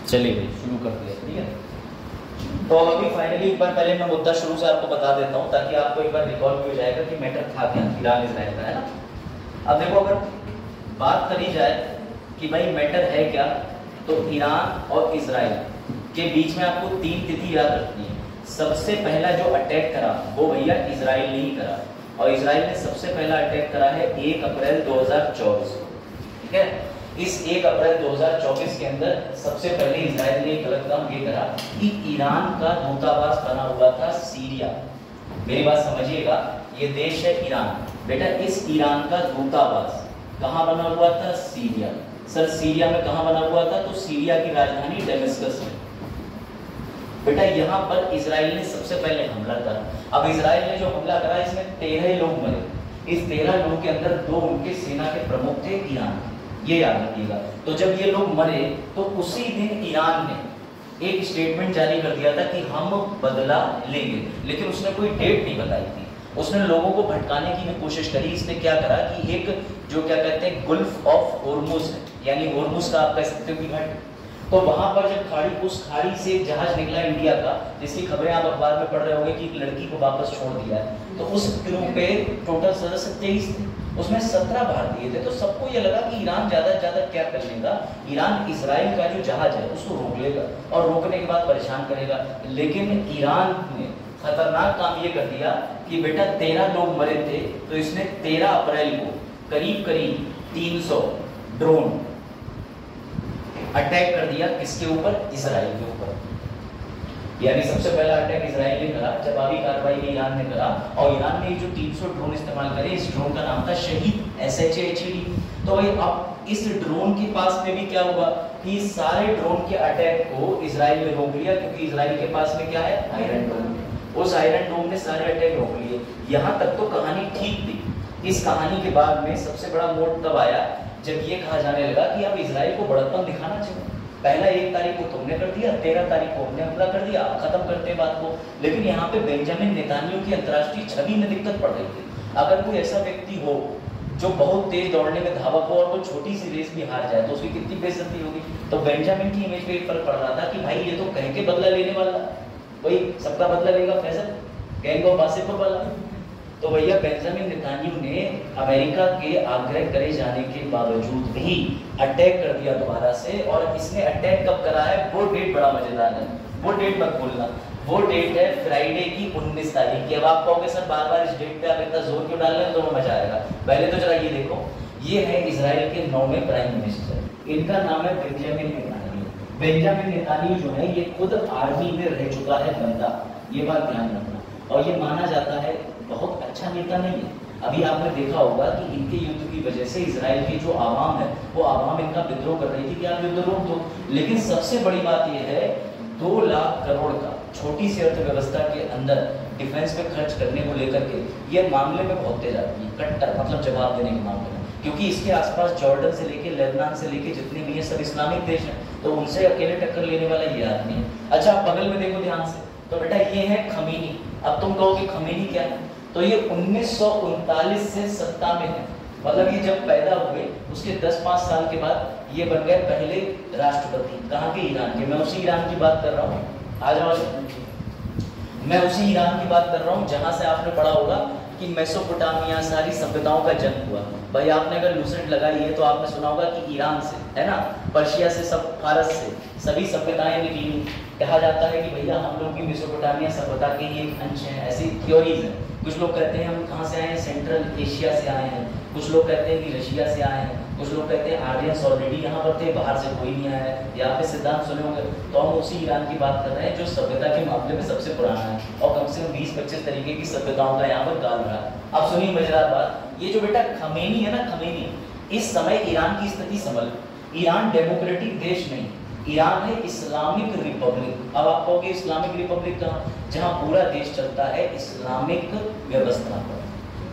चलिए भाई शुरू कर दिया, ठीक है। तो अभी फाइनली एक बार पहले मैं मुद्दा शुरू से आपको बता देता हूँ ताकि आपको एक बार रिकॉल भी हो जाएगा कि मैटर था क्या ईरान इजराइल का, है ना। अब देखो, अगर बात करी जाए कि भाई मैटर है क्या, तो ईरान और इजराइल के बीच में आपको 3 तिथि याद रखनी है। सबसे पहला जो अटैक करा वो भैया इजराइल ने ही करा, और इजराइल ने सबसे पहला अटैक करा है 1 अप्रैल 2024 को, ठीक है। इस 1 अप्रैल 2024 के अंदर सबसे पहले इजराइल ने एक गलत काम ये करा कि ईरान का दूतावास बना हुआ था सीरिया। मेरी बात समझिएगा, ये देश है ईरान, बेटा इस ईरान का दूतावास कहाँ बना हुआ था? सीरिया। सर सीरिया में कहाँ बना हुआ था? तो सीरिया की राजधानी डेमस्कस में। बेटा यहाँ पर इजराइल ने सबसे पहले हमला करा। अब इजराइल ने जो हमला करा इसमें 13 लोग मरे। इस 13 लोगों के अंदर 2 उनके सेना के प्रमुख थे ईरान, ये याद रखिएगा। तो जब ये लोग मरे तो उसी दिन ईरान ने एक स्टेटमेंट जारी कर दिया था कि हम बदला लेंगे, लेकिन उसने कोई डेट नहीं बताई थी। उसने लोगों को भटकाने की भी कोशिश करी। इसने क्या करा कि एक जो क्या कहते हैं गुल्फ ऑफ होर्मुज है, यानी होर्मुज का आप कह सकते हो कि घाट, तो वहां पर जब खाड़ी, उस खाड़ी से एक जहाज निकला इंडिया का, जिसकी खबरें आप अखबार में पढ़ रहे होंगे कि एक लड़की को वापस छोड़ दिया है, तो उस क्रू पे टोटल सदस्य 23 थे, उसमें 17 भारतीय थे। तो सबको ये लगा कि ईरान ज्यादा से ज्यादा क्या कर लेगा, ईरान इजराइल का जो जहाज है उसको रोक लेगा और रोकने के बाद परेशान करेगा। लेकिन ईरान ने खतरनाक काम ये कर दिया कि बेटा 13 लोग मरे थे, तो इसने 13 अप्रैल को करीब करीब 300 ड्रोन अटैक कर दिया। किसके ऊपर? इजराइल के ऊपर। यानी सबसे पहला अटैक इजराइल ने करा, जवाबी कार्रवाई ईरान ने करा, और ईरान ने जो 300 ड्रोन इस्तेमाल करे, इस ड्रोन का नाम था शहीद, SHAHED। तो भाई अब इस ड्रोन के पास में भी क्या हुआ कि सारे ड्रोन के अटैक को इजराइल ने रोक लिया, क्योंकि इजराइल के पास में क्या है? आयरन डोम। उस आयरन डोम ने सारे अटैक रोक लिए। यहाँ तक तो कहानी ठीक थी। इस कहानी के बाद में सबसे बड़ा मोड़ तब आया जब ये कहा जाने लगा कि अब इजराइल को बड़प्पन दिखाना चाहिए। पहला 1 तारीख को तुमने कर दिया, 13 तारीख को हमने हमला कर दिया, खत्म करते हैं बात को। लेकिन यहाँ पे बेंजामिन नेतान्याहू की अंतर्राष्ट्रीय छवि में दिक्कत पड़ रही थी। अगर कोई ऐसा व्यक्ति हो जो बहुत तेज दौड़ने में धावक हो और वो छोटी सी रेस भी हार जाए तो उसकी कितनी बेइज्जती होगी। तो बेंजामिन की इमेज पे एक फर्क पड़ रहा था कि भाई ये तो कह के बदला लेने वाला, वही सबका बदला लेगा फैसल, गैंग ऑफ वासेपुर वाला। तो भैया बेंजामिन नेतान्याहू ने अमेरिका के आग्रह करे जाने के बावजूद भी अटैक कर दिया दोबारा से। और इसने अटैक कब करा है वो डेट बड़ा मजेदार है, वो डेट मत भूलना। वो डेट है फ्राइडे की 19 तारीख की। अब आप कहोगे सर बार बार इस डेट पे आप इतना जोर क्यों डाल रहे हैं, तो मजा आएगा। पहले तो जरा ये देखो, ये है इजराइल के 9वें प्राइम मिनिस्टर, इनका नाम है बेंजामिन नेतान्याहू। बेंजामिन नेतान्याहू जो है ये खुद आर्मी में रह चुका है बंदा, ये बात ध्यान रखना। और ये माना जाता है बहुत अच्छा नेता नहीं है। अभी आपने देखा होगा कि इनके युद्ध की वजह से इजराइल की जो आवाम है वो आवाम इनका विद्रोह कर रही थी कि आप युद्ध रोक दो। लेकिन सबसे बड़ी बात यह है 2 लाख करोड़ का छोटी सी अर्थव्यवस्था के अंदर डिफेंस पे खर्च करने को लेकर के ये मामले में बहुत तेज आती है, कट्टर मतलब जवाब देने के मामले में। क्योंकि इसके आसपास जॉर्डन से लेके लेबनान से लेके जितने भी हैं सब इस्लामिक देश हैं, तो उनसे अकेले टक्कर लेने वाला ये आदमी है। अच्छा आप बगल में देखो ध्यान से, तो बेटा ये है खमीनी। अब तुम कहोगे खमीनी क्या है, तो ये 1939 से सत्ता में है, मतलब ये जब पैदा हुए उसके 10-5 साल के बाद ये बन गए पहले राष्ट्रपति। कहाँ के? ईरान के। मैं उसी ईरान की बात कर रहा हूँ, आ जाओ। मैं उसी ईरान की बात कर रहा हूँ जहाँ से आपने पढ़ा होगा कि मेसोपोटामिया सारी सभ्यताओं का जन्म हुआ। भाई आपने अगर लूसेंट लगाई है तो आपने सुना होगा कि ईरान से, है ना, पर्शिया से, सब फारस से सभी सभ्यताएं निकली। कहा जाता है कि भैया हम लोग की मेसोपोटामिया सभ्यता के ही एक अंश हैं, ऐसी थ्योरीज हैं। कुछ लोग कहते हैं हम कहाँ से आए हैं, सेंट्रल एशिया से आए हैं, कुछ लोग कहते हैं कि रशिया से आए हैं, कुछ लोग कहते हैं आर्यंस ऑलरेडी यहाँ पर थे, बाहर से कोई नहीं आया है। यहाँ पे सिद्धांत सुने होंगे। तो हम उसी ईरान की बात कर रहे हैं जो सभ्यता के मामले में सबसे पुराना है और कम से कम 20-25 तरीके की सभ्यताओं का यहाँ पर काल रहा है। अब सुनिए मजेदार बात, ये जो बेटा खमेनी है ना, खमेनी, इस समय ईरान की स्थिति संभल, ईरान डेमोक्रेटिक देश नहीं, ईरान है इस्लामिक रिपब्लिक। अब आप कहोगे इस्लामिक रिपब्लिक कहाँ? जहाँ पूरा देश चलता है इस्लामिक व्यवस्था पर,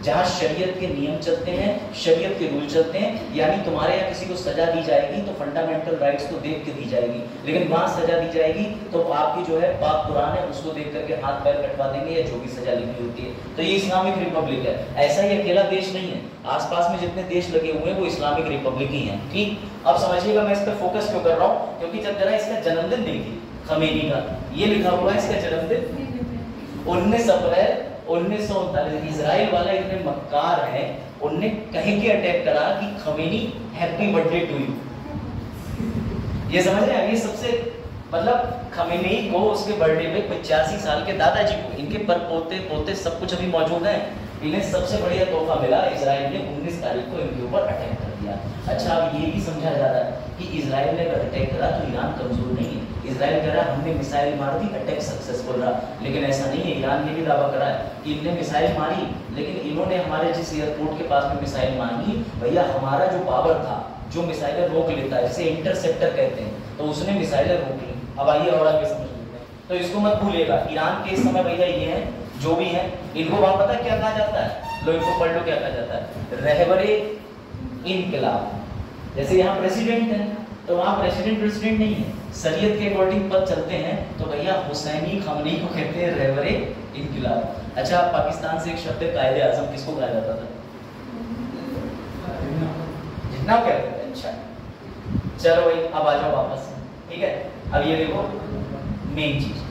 जहाँ शरीयत के नियम चलते हैं, शरीयत के रूल चलते हैं, यानी तुम्हारे यहाँ किसी को सजा दी जाएगी तो फंडामेंटल राइट्स तो देख के दी जाएगी, लेकिन वहाँ सजा दी जाएगी तो आपकी जो है पाक कुरान है उसको देख करके हाथ पैर कटवा देंगे या जो भी सजा लिखी होती है। तो ये इस्लामिक रिपब्लिक है, ऐसा ही अकेला देश नहीं है, आसपास में जितने देश लगे हुए हैं वो इस्लामिक रिपब्लिक ही हैं। ठीक, अब समझिएगा मैं इस पर फोकस क्यों कर रहा हूँ, क्योंकि जब जरा इसका जन्मदिन देखिए खमेनी का, ये लिखा हुआ है इसका जन्मदिन 19 अप्रैल 1939। इजराइल वाला इतने मक्कार है, उनने कहीं के अटैक करा कि Khamenei happy birthday to you. ये समझ रहे हैं, ये सबसे मतलब खमेनी को उसके बर्थडे पे 85 साल के दादाजी को, इनके पर पोते पोते सब कुछ अभी मौजूद है, इन्हें सबसे बढ़िया तोहफा मिला, इजराइल ने 19 तारीख को इनके ऊपर अटैक कर दिया। अच्छा, अब ये भी समझा जा रहा है कि इजराइल ने अगर अटैक करा तो ईरान कमजोर नहीं है। इजराइल कह रहा है हमने मिसाइल मार दी, अटैक सक्सेसफुल रहा, लेकिन ऐसा नहीं है। ईरान ने भी दावा करा है कि इनने मिसाइल मारी, लेकिन इन्होंने हमारे जिस एयरपोर्ट के पास में मिसाइल मांगी, भैया हमारा जो पावर था जो मिसाइलें रोक लेता है, जिसे इंटरसेप्टर कहते हैं, तो उसने मिसाइलें रोक ली। अब आइए और आगे समझ लेते हैं। तो इसको मत भूलिएगा, ईरान के इस समय भैया ये हैं जो भी हैं, इनको वहां पता क्या कहा जाता है, लो इनको पढ़ लो क्या कहा जाता है, रहबरे इनकलाब। जैसे यहाँ प्रेसिडेंट है तो वहाँ प्रेसिडेंट नहीं है, शरीयत के अकॉर्डिंग पद चलते हैं, तो भैया हुसैनी खमनी को कहते हैं रहबरे इनकलाब। अच्छा, पाकिस्तान से एक शब्द कायदे आजम किसको कहा जाता था, जिन्ना कहते थे। अच्छा चलो भाई, अब आ जाओ वापस, ठीक है। अब ये देखो मेन चीज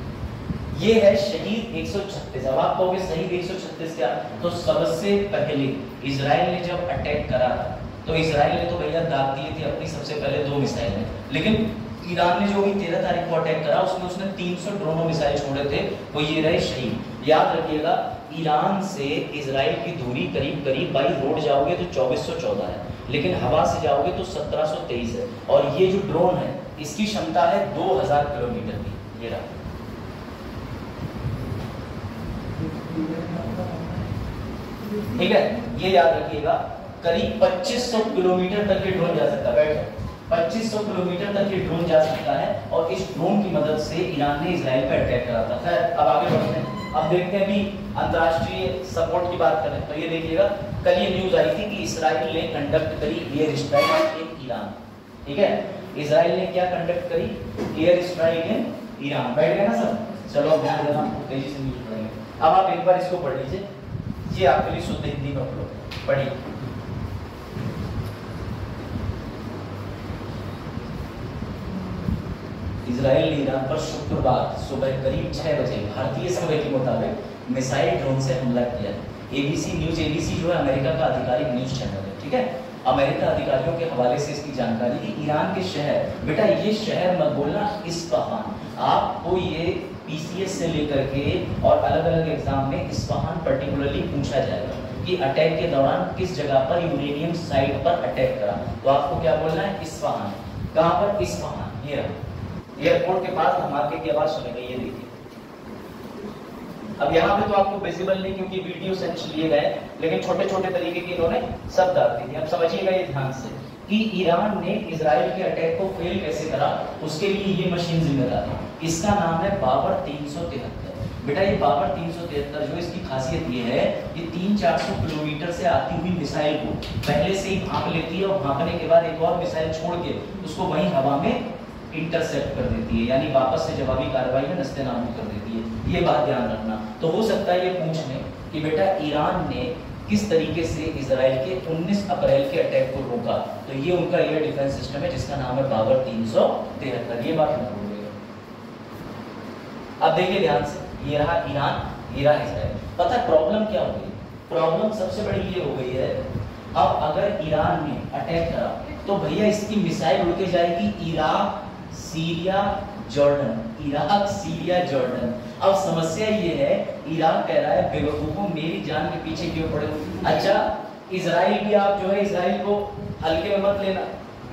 ये है शहीद 136। अब आप कहोगे शहीद 136 क्या, तो सबसे पहले इजराइल ने जब अटैक करा तो इजराइल ने तो भैया दाग दिए थे अपनी सबसे पहले 2 मिसाइलें, लेकिन ईरान ने जो भी 13 तारीख को अटैक करा उसने 300 ड्रोन मिसाइल छोड़े थे, वो ये रहे शहीद। याद रखिएगा, ईरान से इजराइल की दूरी करीब करीब बाई रोड जाओगे तो 2414 है, लेकिन हवा से जाओगे तो 1723 है, और ये जो ड्रोन है इसकी क्षमता है 2000 किलोमीटर की। ये रहा, ठीक है, ये याद रखिएगा, करीब 2500 किलोमीटर तक ये ड्रोन जा सकता है। बैठो, 2500 किलोमीटर तक ये ड्रोन जा सकता है, और इस ड्रोन की मदद से ईरान ने इजराइल पर अटैक करा था। खैर, अब आगे बढ़ते हैं। अब देखते हैं भी अंतर्राष्ट्रीय सपोर्ट की बात करें तो ये देखिएगा, कल ये न्यूज आई थी कि इजराइल ने कंडक्ट करी एयर स्ट्राइक इन ईरान। ठीक है, इजराइल ने क्या कंडक्ट करी, एयर स्ट्राइक इन ईरान। बैठ गए ना सब, चलो ध्यान देना, तेजी से न्यूज पढ़ेंगे। अब आप एक बार इसको पढ़ लीजिए, ये आपके लिए शुद्ध हिंदी में पढ़िए। इजराइल ने ईरान पर शुक्रवार सुबह करीब 6 बजे भारतीय समय के मुताबिक मिसाइल ड्रोन से हमला किया। एबीसी न्यूज, एबीसी जो है अमेरिका का आधिकारिक न्यूज चैनल है, ठीक है। अमेरिका अधिकारियों के हवाले से इसकी जानकारी कि ईरान के शहर, बेटा ये शहर मत बोलना, इस्फहान, आपको ये पीसीएस से लेकर के और अलग अलग एग्जाम में इस्फहान पर्टिकुलरली पूछा जाएगा कि अटैक के दौरान किस जगह पर यूरेनियम साइट पर अटैक करा, तो आपको क्या बोलना है, इस्फहान। कहाँ पर, इस्फहान। ये रहा, एयरपोर्ट के पास धमाके की आवाज सुनेगा, ये देखिए। अब यहाँ पे तो आपको विजिबल नहीं क्योंकि वीडियो सेंस लिए गए, लेकिन छोटे छोटे तरीके के इन्होंने सब डाल दिए। अब समझिएगा ये ध्यान से कि ईरान ने इजराइल के अटैक को फेल कैसे करा, उसके लिए ये मशीन जिम्मेदार है। इसका नाम है बाबर 373। बेटा ये बाबर 373 जो इसकी खासियत ये है, ये 300-400 किलोमीटर से आती हुई मिसाइल को पहले से ही भांप लेती है, और भांपने के बाद एक और मिसाइल छोड़ के उसको वहीं हवा में इंटरसेप्ट कर देती है, यानी वापस से जवाबी कार्रवाई में नस्ते नाबूद कर देती है। ये बात ध्यान रखना। तो हो सकता है ये पूछ लें कि बेटा ईरान ने किस तरीके से इजराइल के 19 अप्रैल के अटैक को रोका, तो ये उनका एयर डिफेंस सिस्टम है जिसका नाम है बाबर 373। ये बात मत भूलिएगा। अब देखिए ध्यान से, ये रहा ईरान, ये रहा इजराइल। पता है प्रॉब्लम क्या हो गई, प्रॉब्लम सबसे बड़ी ये हो गई है, अब अगर ईरान ने अटैक करा तो भैया इसकी मिसाइल उड़ के जाएगी Iraq, Syria, Jordan, Iraq, Syria, Jordan. अब समस्या ये है, इराक कह रहा है बेवकूफों मेरी जान के पीछे क्यों पड़े हो। अच्छा, इजराइल भी आप जो है इजराइल को हल्के में मत लेना,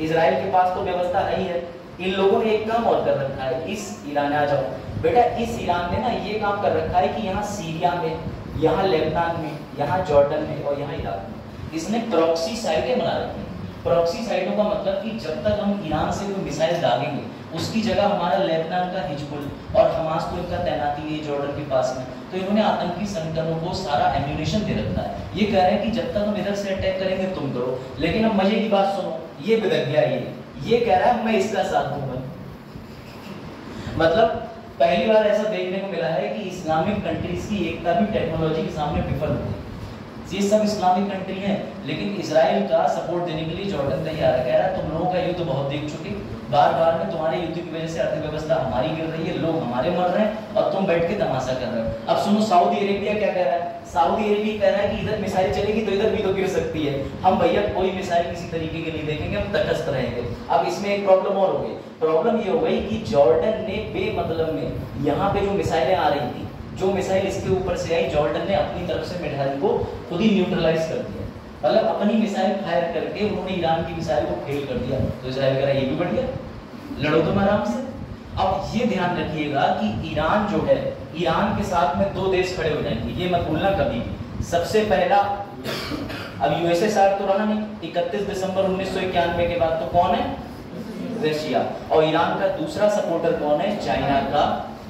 इजराइल के पास तो व्यवस्था है ही है। इन लोगों ने एक काम और कर रखा है, इस ईरान आ जाओ बेटा, इस ईरान ने ना ये काम कर रखा है कि यहाँ सीरिया में, यहाँ लेबनान में, यहाँ जॉर्डन में और यहाँ इराक में इसने प्रॉक्सी साइटें बना रखी हैं। प्रॉक्सी साइटों का मतलब कि जब तक हम ईरान से कोई मिसाइल दागेंगे उसकी जगह हमारा लेबनान का हिजबुल और हमास को इनका तैनाती है जॉर्डन के पास में, तो इन्होंने आतंकी संगठनों को सारा एम्यूनेशन दे रखा है। ये कह रहे हैं कि जब तक हम इधर से अटैक करेंगे तुम करो, लेकिन अब मजे की बात सुनो, ये बिदक गया, ये कह रहा है मैं इसका साथ दूंगा। मतलब पहली बार ऐसा देखने को मिला है कि इस्लामिक कंट्रीज की एकता भी टेक्नोलॉजी के सामने विफल हो गई। ये सब इस्लामिक कंट्री हैं, लेकिन इजराइल का सपोर्ट देने के लिए जॉर्डन तैयार है। कह रहा है तुम लोगों का युद्ध बहुत देख चुके, बार बार में तुम्हारे युद्ध की वजह से अर्थव्यवस्था हमारी गिर रही है, लोग हमारे मर रहे हैं और तुम बैठ के तमाशा कर रहे हो। अब सुनो सऊदी अरेबिया क्या कह रहा है। सऊदी अरेबिया कह रहा है कि इधर मिसाइल चलेगी तो इधर भी तो गिर सकती है, हम भैया कोई मिसाइल किसी तरीके के नहीं देखेंगे, हम तटस्थ रहेंगे। अब इसमें एक प्रॉब्लम और हो गई। प्रॉब्लम ये हो गई कि जॉर्डन ने बेमतलब में यहाँ पे जो मिसाइलें आ रही थी, जो मिसाइल इसके ऊपर से आई, जॉर्डन ने अपनी तरफ से मिसाइल को खुद ही न्यूट्रलाइज कर दिया। मतलब अपनी मिसाइल फायर करके उन्होंने ईरान की मिसाइल को फेल कर दिया। तो इजराइल कह रहा है ये भी बढ़िया, लड़ो तुम आराम से। अब ये ध्यान रखिएगा कि ईरान जो है, ईरान के साथ में दो देश खड़े हो जाएंगे, ये मत भूलना कभी भी। सबसे पहला, अब यूएसएसआर तो रहा नहीं, 31 दिसंबर 1991 के बाद तो कौन है? रशिया। और ईरान का दूसरा सपोर्टर कौन है? चाइना का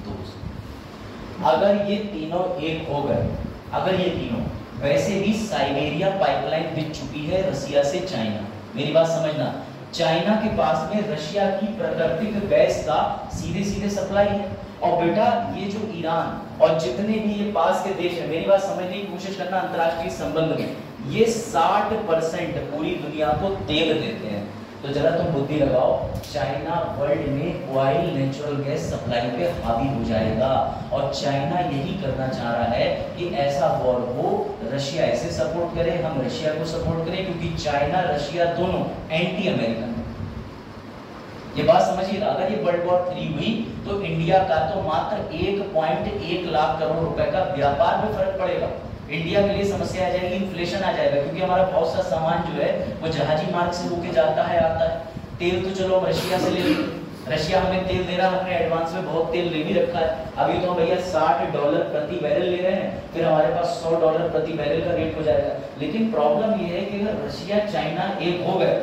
दोस्त। अगर ये तीनों एक हो गए, अगर ये तीनों, वैसे भी साइबेरिया पाइपलाइन बिक चुकी है रशिया से चाइना। मेरी बात समझना, चाइना के पास में रशिया की प्राकृतिक गैस का सीधे सीधे सप्लाई है। और बेटा ये जो ईरान और जितने भी ये पास के देश है, मेरी बात समझने की कोशिश करना, अंतर्राष्ट्रीय संबंध में ये 60% पूरी दुनिया को तेल देते हैं। तो जरा तुम बुद्धि लगाओ, चाइना वर्ल्ड में ऑयल नेचुरल गैस सप्लाई पे हावी हो जाएगा। और चाइना यही करना चाह रहा है कि ऐसा वॉर हो, रशिया इसे सपोर्ट करे, हम रशिया को सपोर्ट करें, क्योंकि चाइना रशिया दोनों एंटी अमेरिकन है। ये बात समझिएगा, अगर ये वर्ल्ड वॉर 3 हुई तो इंडिया का तो मात्र 1.1 लाख करोड़ रुपए का व्यापार में फर्क पड़ेगा। इंडिया के लिए समस्या आ जाएगी, इन्फ्लेशन आ जाएगा, क्योंकि हमारा बहुत सा सामान जो है वो जहाजी मार्ग से होके जाता है, आता है। तेल तो चलो हम रशिया से ले लेंगे, रशिया हमें तेल दे रहा है, हमने एडवांस में बहुत तेल ले भी रखा है। अभी तो हम भैया $60 प्रति बैरल ले रहे हैं, फिर हमारे पास $100 प्रति बैरल का रेट हो जाएगा। लेकिन प्रॉब्लम ये है कि अगर रशिया चाइना एक हो गए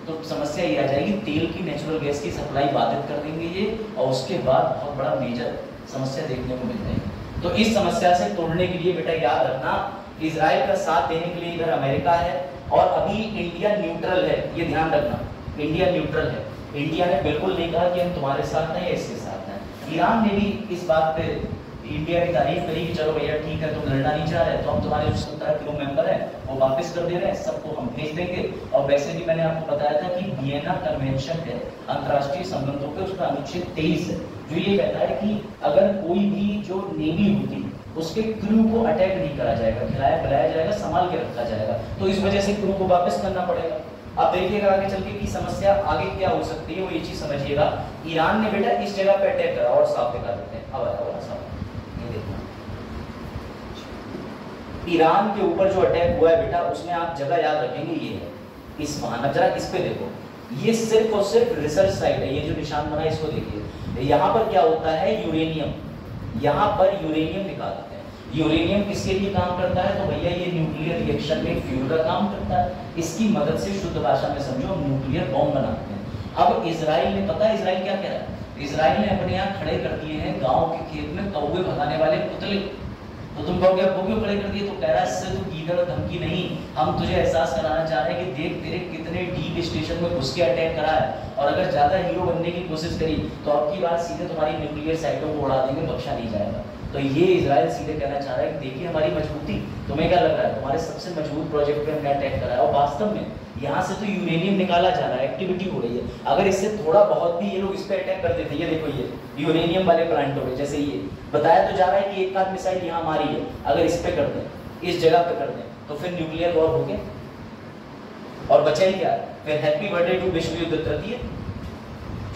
तो समस्या ये आ जाएगी, तेल की नेचुरल गैस की सप्लाई बाधित कर देंगे ये, और उसके बाद बहुत बड़ा मेजर समस्या देखने को मिल जाएगी। तो इस समस्या से तोड़ने के लिए बेटा याद रखना, इजराइल का साथ देने के लिए इधर अमेरिका है, और अभी इंडिया न्यूट्रल है, ये ध्यान रखना, इंडिया न्यूट्रल है। इंडिया ने बिल्कुल नहीं कहा कि हम तुम्हारे साथ हैं या इसके साथ हैं। ईरान ने भी इस बात पे इंडिया की तारीफ करी कि चलो भैया ठीक है, तुम लड़ना नहीं चाह रहे तो हम तुम्हारे जो 17 क्रू मेंबर है वो वापस कर दे रहे हैं, सबको हम भेज देंगे। और वैसे भी मैंने आपको बताया था कि वियना कन्वेंशन है अंतर्राष्ट्रीय संबंधों पे, उसका अनुच्छेद 23 है, जो ये कहता है कि अगर कोई भी जो नेवी होती उसके क्रू को अटैक नहीं करा जाएगा, खिलाया पिलाया जाएगा, संभाल के रखा जाएगा। तो इस वजह से क्रू को वापस करना पड़ेगा। अब देखिएगा आगे चल के की समस्या आगे क्या हो सकती है, वो ये चीज समझिएगा। ईरान ने बेटा इस जगह पे अटैक करा, और साफ दिखा देते हैं, अब साफ ये देखना, ईरान के ऊपर जो अटैक हुआ है बेटा, उसमें आप जगह याद रखेंगे ये है इस्फहान। जरा इस पे देखो, ये सिर्फ और सिर्फ रिसर्च साइट है, ये जो निशान बना है इसको देखिए। यहाँ पर क्या होता है, यूरेनियम, यहाँ पर यूरेनियम निकालते हैं। यूरेनियम किसके लिए काम करता है? तो भैया ये न्यूक्लियर रिएक्शन में फ्यूल का काम करता है। इसकी मदद से शुद्ध भाषा में समझो न्यूक्लियर बॉम्ब बनाते हैं। अब इजराइल ने, पता है इजराइल क्या कह रहा है? इजराइल ने अपने यहाँ खड़े कर दिए हैं गांव के खेत में कौवे भगाने वाले पुतले। तो तुम कहोगे वो क्यों खड़े कर दिए? तो कह रहा है इससे तो गीदड़ धमकी नहीं, हम तुझे एहसास कराना चाह रहे हैं कि देख तेरे कितने डीप स्टेशन में घुस के अटैक करा है, और अगर ज्यादा हीरो बनने की कोशिश करी तो अब की बार सीधे तुम्हारी न्यूक्लियर साइटों को उड़ा देंगे, बख्शा नहीं जाएगा। तो ये इजराइल सीधे कहना चाह रहा है कि देखिए हमारी मजबूती, तुम्हें क्या लग रहा है तुम्हारे सबसे मजबूत प्रोजेक्ट पे हमने अटैक करा है, और वास्तव में यहाँ से तो यूरेनियम निकाला जा रहा है, एक्टिविटी हो रही है। अगर इससे थोड़ा बहुत भी ये लोग इस पे अटैक कर देते, ये देखो ये यूरेनियम वाले प्लांटों पे, जैसे ये बताया तो जा रहा है कि एक आध मिसाइल यहाँ मारी है, अगर इस पे कर दें, इस जगह पे कर दें, तो फिर न्यूक्लियर वॉर हो गया और बचा ही क्या, फिर हैप्पी बर्थडे टू विश्व युद्ध तृतीय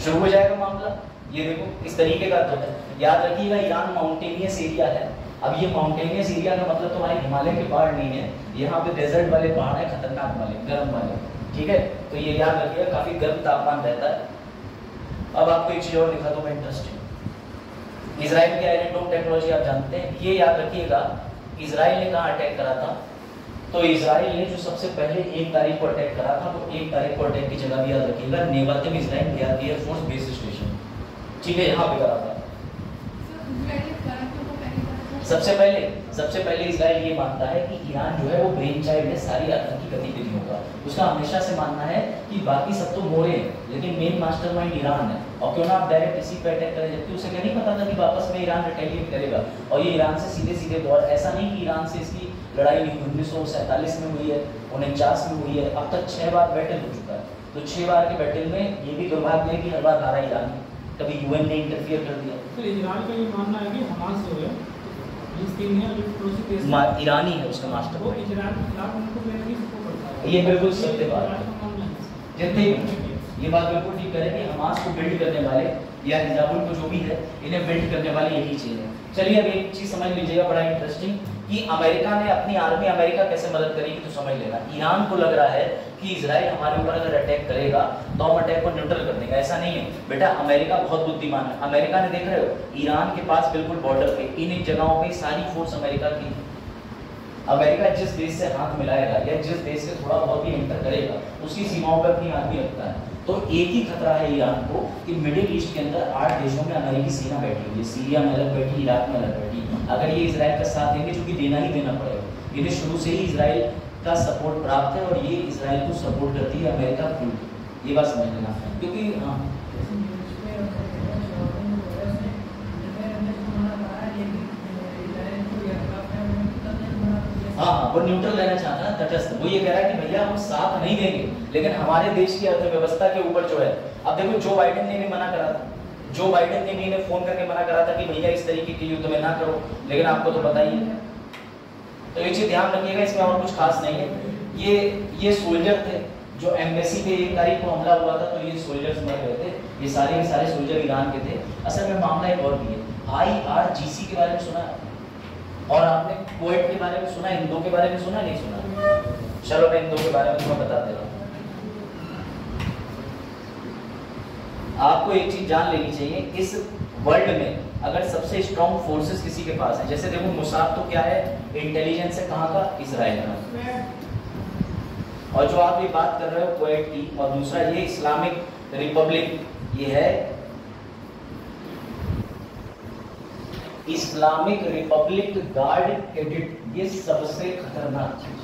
शुरू हो जाएगा मामला। ये देखो इस तरीके का तो है। याद रखिएगा ईरान माउंटेनियस एरिया है। अब ये माउंटेनियस एरिया का मतलब तुम्हारे हिमालय के पहाड़ नहीं है, यहाँ पे डेजर्ट वाले पहाड़ है, खतरनाक वाले, गर्म वाले, ठीक है। तो ये याद रखिएगा काफी गर्म तापमान रहता है। अब आपको एक चीज और दिखा दूं मैं इंटरेस्टिंग, इजराइल की आयरन डोम टेक्नोलॉजी आप जानते हैं, ये याद रखिएगा इजराइल ने कहाँ अटैक करा था, तो इजराइल ने जो सबसे पहले 1 तारीख को अटैक करा था, वो 1 तारीख को अटैक की जगह भी याद रखिएगा, Nevatim Israel air force base station, ठीक है, यहाँ पे करा था। सबसे पहले इजराइल ये मानता है कि ईरान जो है वो ब्रेन चाइल्ड है सारी आतंकी गतिविधियों का। उसका हमेशा से मानना है कि बाकी सब तो मोरे हैं, लेकिन मेन मास्टरमाइंड ईरान है। और क्यों ना आप डायरेक्ट इसी पे अटैक करें, जबकि उसे नहीं पता था कि वापस में ईरान रिटेलिएट करेगा। और ये ईरान से सीधे सीधे दौर, ऐसा नहीं कि ईरान से इसकी लड़ाई नहीं 1947 में हुई है, 49 में हुई है, अब तक 6 बार बैटल हो चुका है। तो 6 बार के बैटल में ये भी दुर्भाग्य है कि हर बार हारा ईरान, कभी यूएन ने इंटरफियर कर दिया। तो ईरान का ये मानना है कि हमास जो है ईरानी है उसका मास्टर, वो ईरान के खिलाफ उनको भी सपोर्ट करता है। ये बिल्कुल सत्य बात है, जितने ये बात बिल्कुल ठीक करें कि हमास को बिल्ड करने वाले या हिजबुल को जो भी है इन्हें बिल्ड करने वाले यही चीज है। चलिए अब एक चीज समझ लीजिएगा बड़ा इंटरेस्टिंग, कि अमेरिका ने अपनी आर्मी, अमेरिका कैसे मदद करेगी तो समझ लेना। ईरान को लग रहा है कि इजराइल हमारे ऊपर अगर अटैक करेगा तो हम अटैक को न्यूट्रल कर देंगे, ऐसा नहीं है बेटा। अमेरिका बहुत बुद्धिमान है। अमेरिका ने देख रहे हो ईरान के पास बिल्कुल बॉर्डर पे इन जगहों पे सारी फोर्स अमेरिका की। अमेरिका जिस देश से हाथ मिलाएगा या जिस देश से थोड़ा बहुत भी एंटर करेगा उसकी सीमाओं पर अपनी आर्मी रखता है। तो एक ही खतरा है ईरान को कि मिडिल ईस्ट के अंदर 8 देशों में अमेरिकी सेना बैठी हुई है, सीरिया में अलग बैठी, इराक में अलग बैठी। अगर ये इजराइल का साथ देंगे, जो कि देना ही देना पड़ेगा, इन्हें शुरू से ही इजराइल का सपोर्ट प्राप्त है और ये इजराइल को सपोर्ट करती है अमेरिका खुद, ये बात समझ लेना। क्योंकि हाँ वो न्यूट्रल रहना चाहता है, तटस्थ। वो ये कह रहा है कि भैया हम साथ नहीं देंगे, लेकिन हमारे देश की अर्थव्यवस्था के ऊपर जो है, अब देखो जो बाइडेन ने भी मना करा था, जो बाइडेन ने भी इन्हें फोन करके मना करा था कि भैया इस तरीके के युद्ध में ना करो, लेकिन आपको तो पता ही है। तो ये चीज ध्यान रखिएगा, इसमें और कुछ खास नहीं है। ये सोल्जर थे जो एम्बेसी पे 1 तारीख को हमला हुआ था, तो ये सोल्जर्स मर गए थे, ये सारे सोल्जर ईरान के थे। असल में मामला एक और भी है, IRGC के बारे में सुना है और आपने कुवैत के बारे में सुना, इन दो के बारे में सुना नहीं सुना? चलो मैं इन दो के बारे में तुम्हें बता दे रहा हूँ। आपको एक चीज जान लेनी चाहिए, इस वर्ल्ड में अगर सबसे स्ट्रॉन्ग फोर्सेस किसी के पास है, जैसे देखो मोसाद तो क्या है, इंटेलिजेंस है कहाँ का, इजराइल का। और जो आप ये बात कर रहे हो कुवैत की, और दूसरा ये इस्लामिक रिपब्लिक, ये है इस्लामिक रिपब्लिक गार्ड कैडेट, ये सबसे खतरनाक चीज।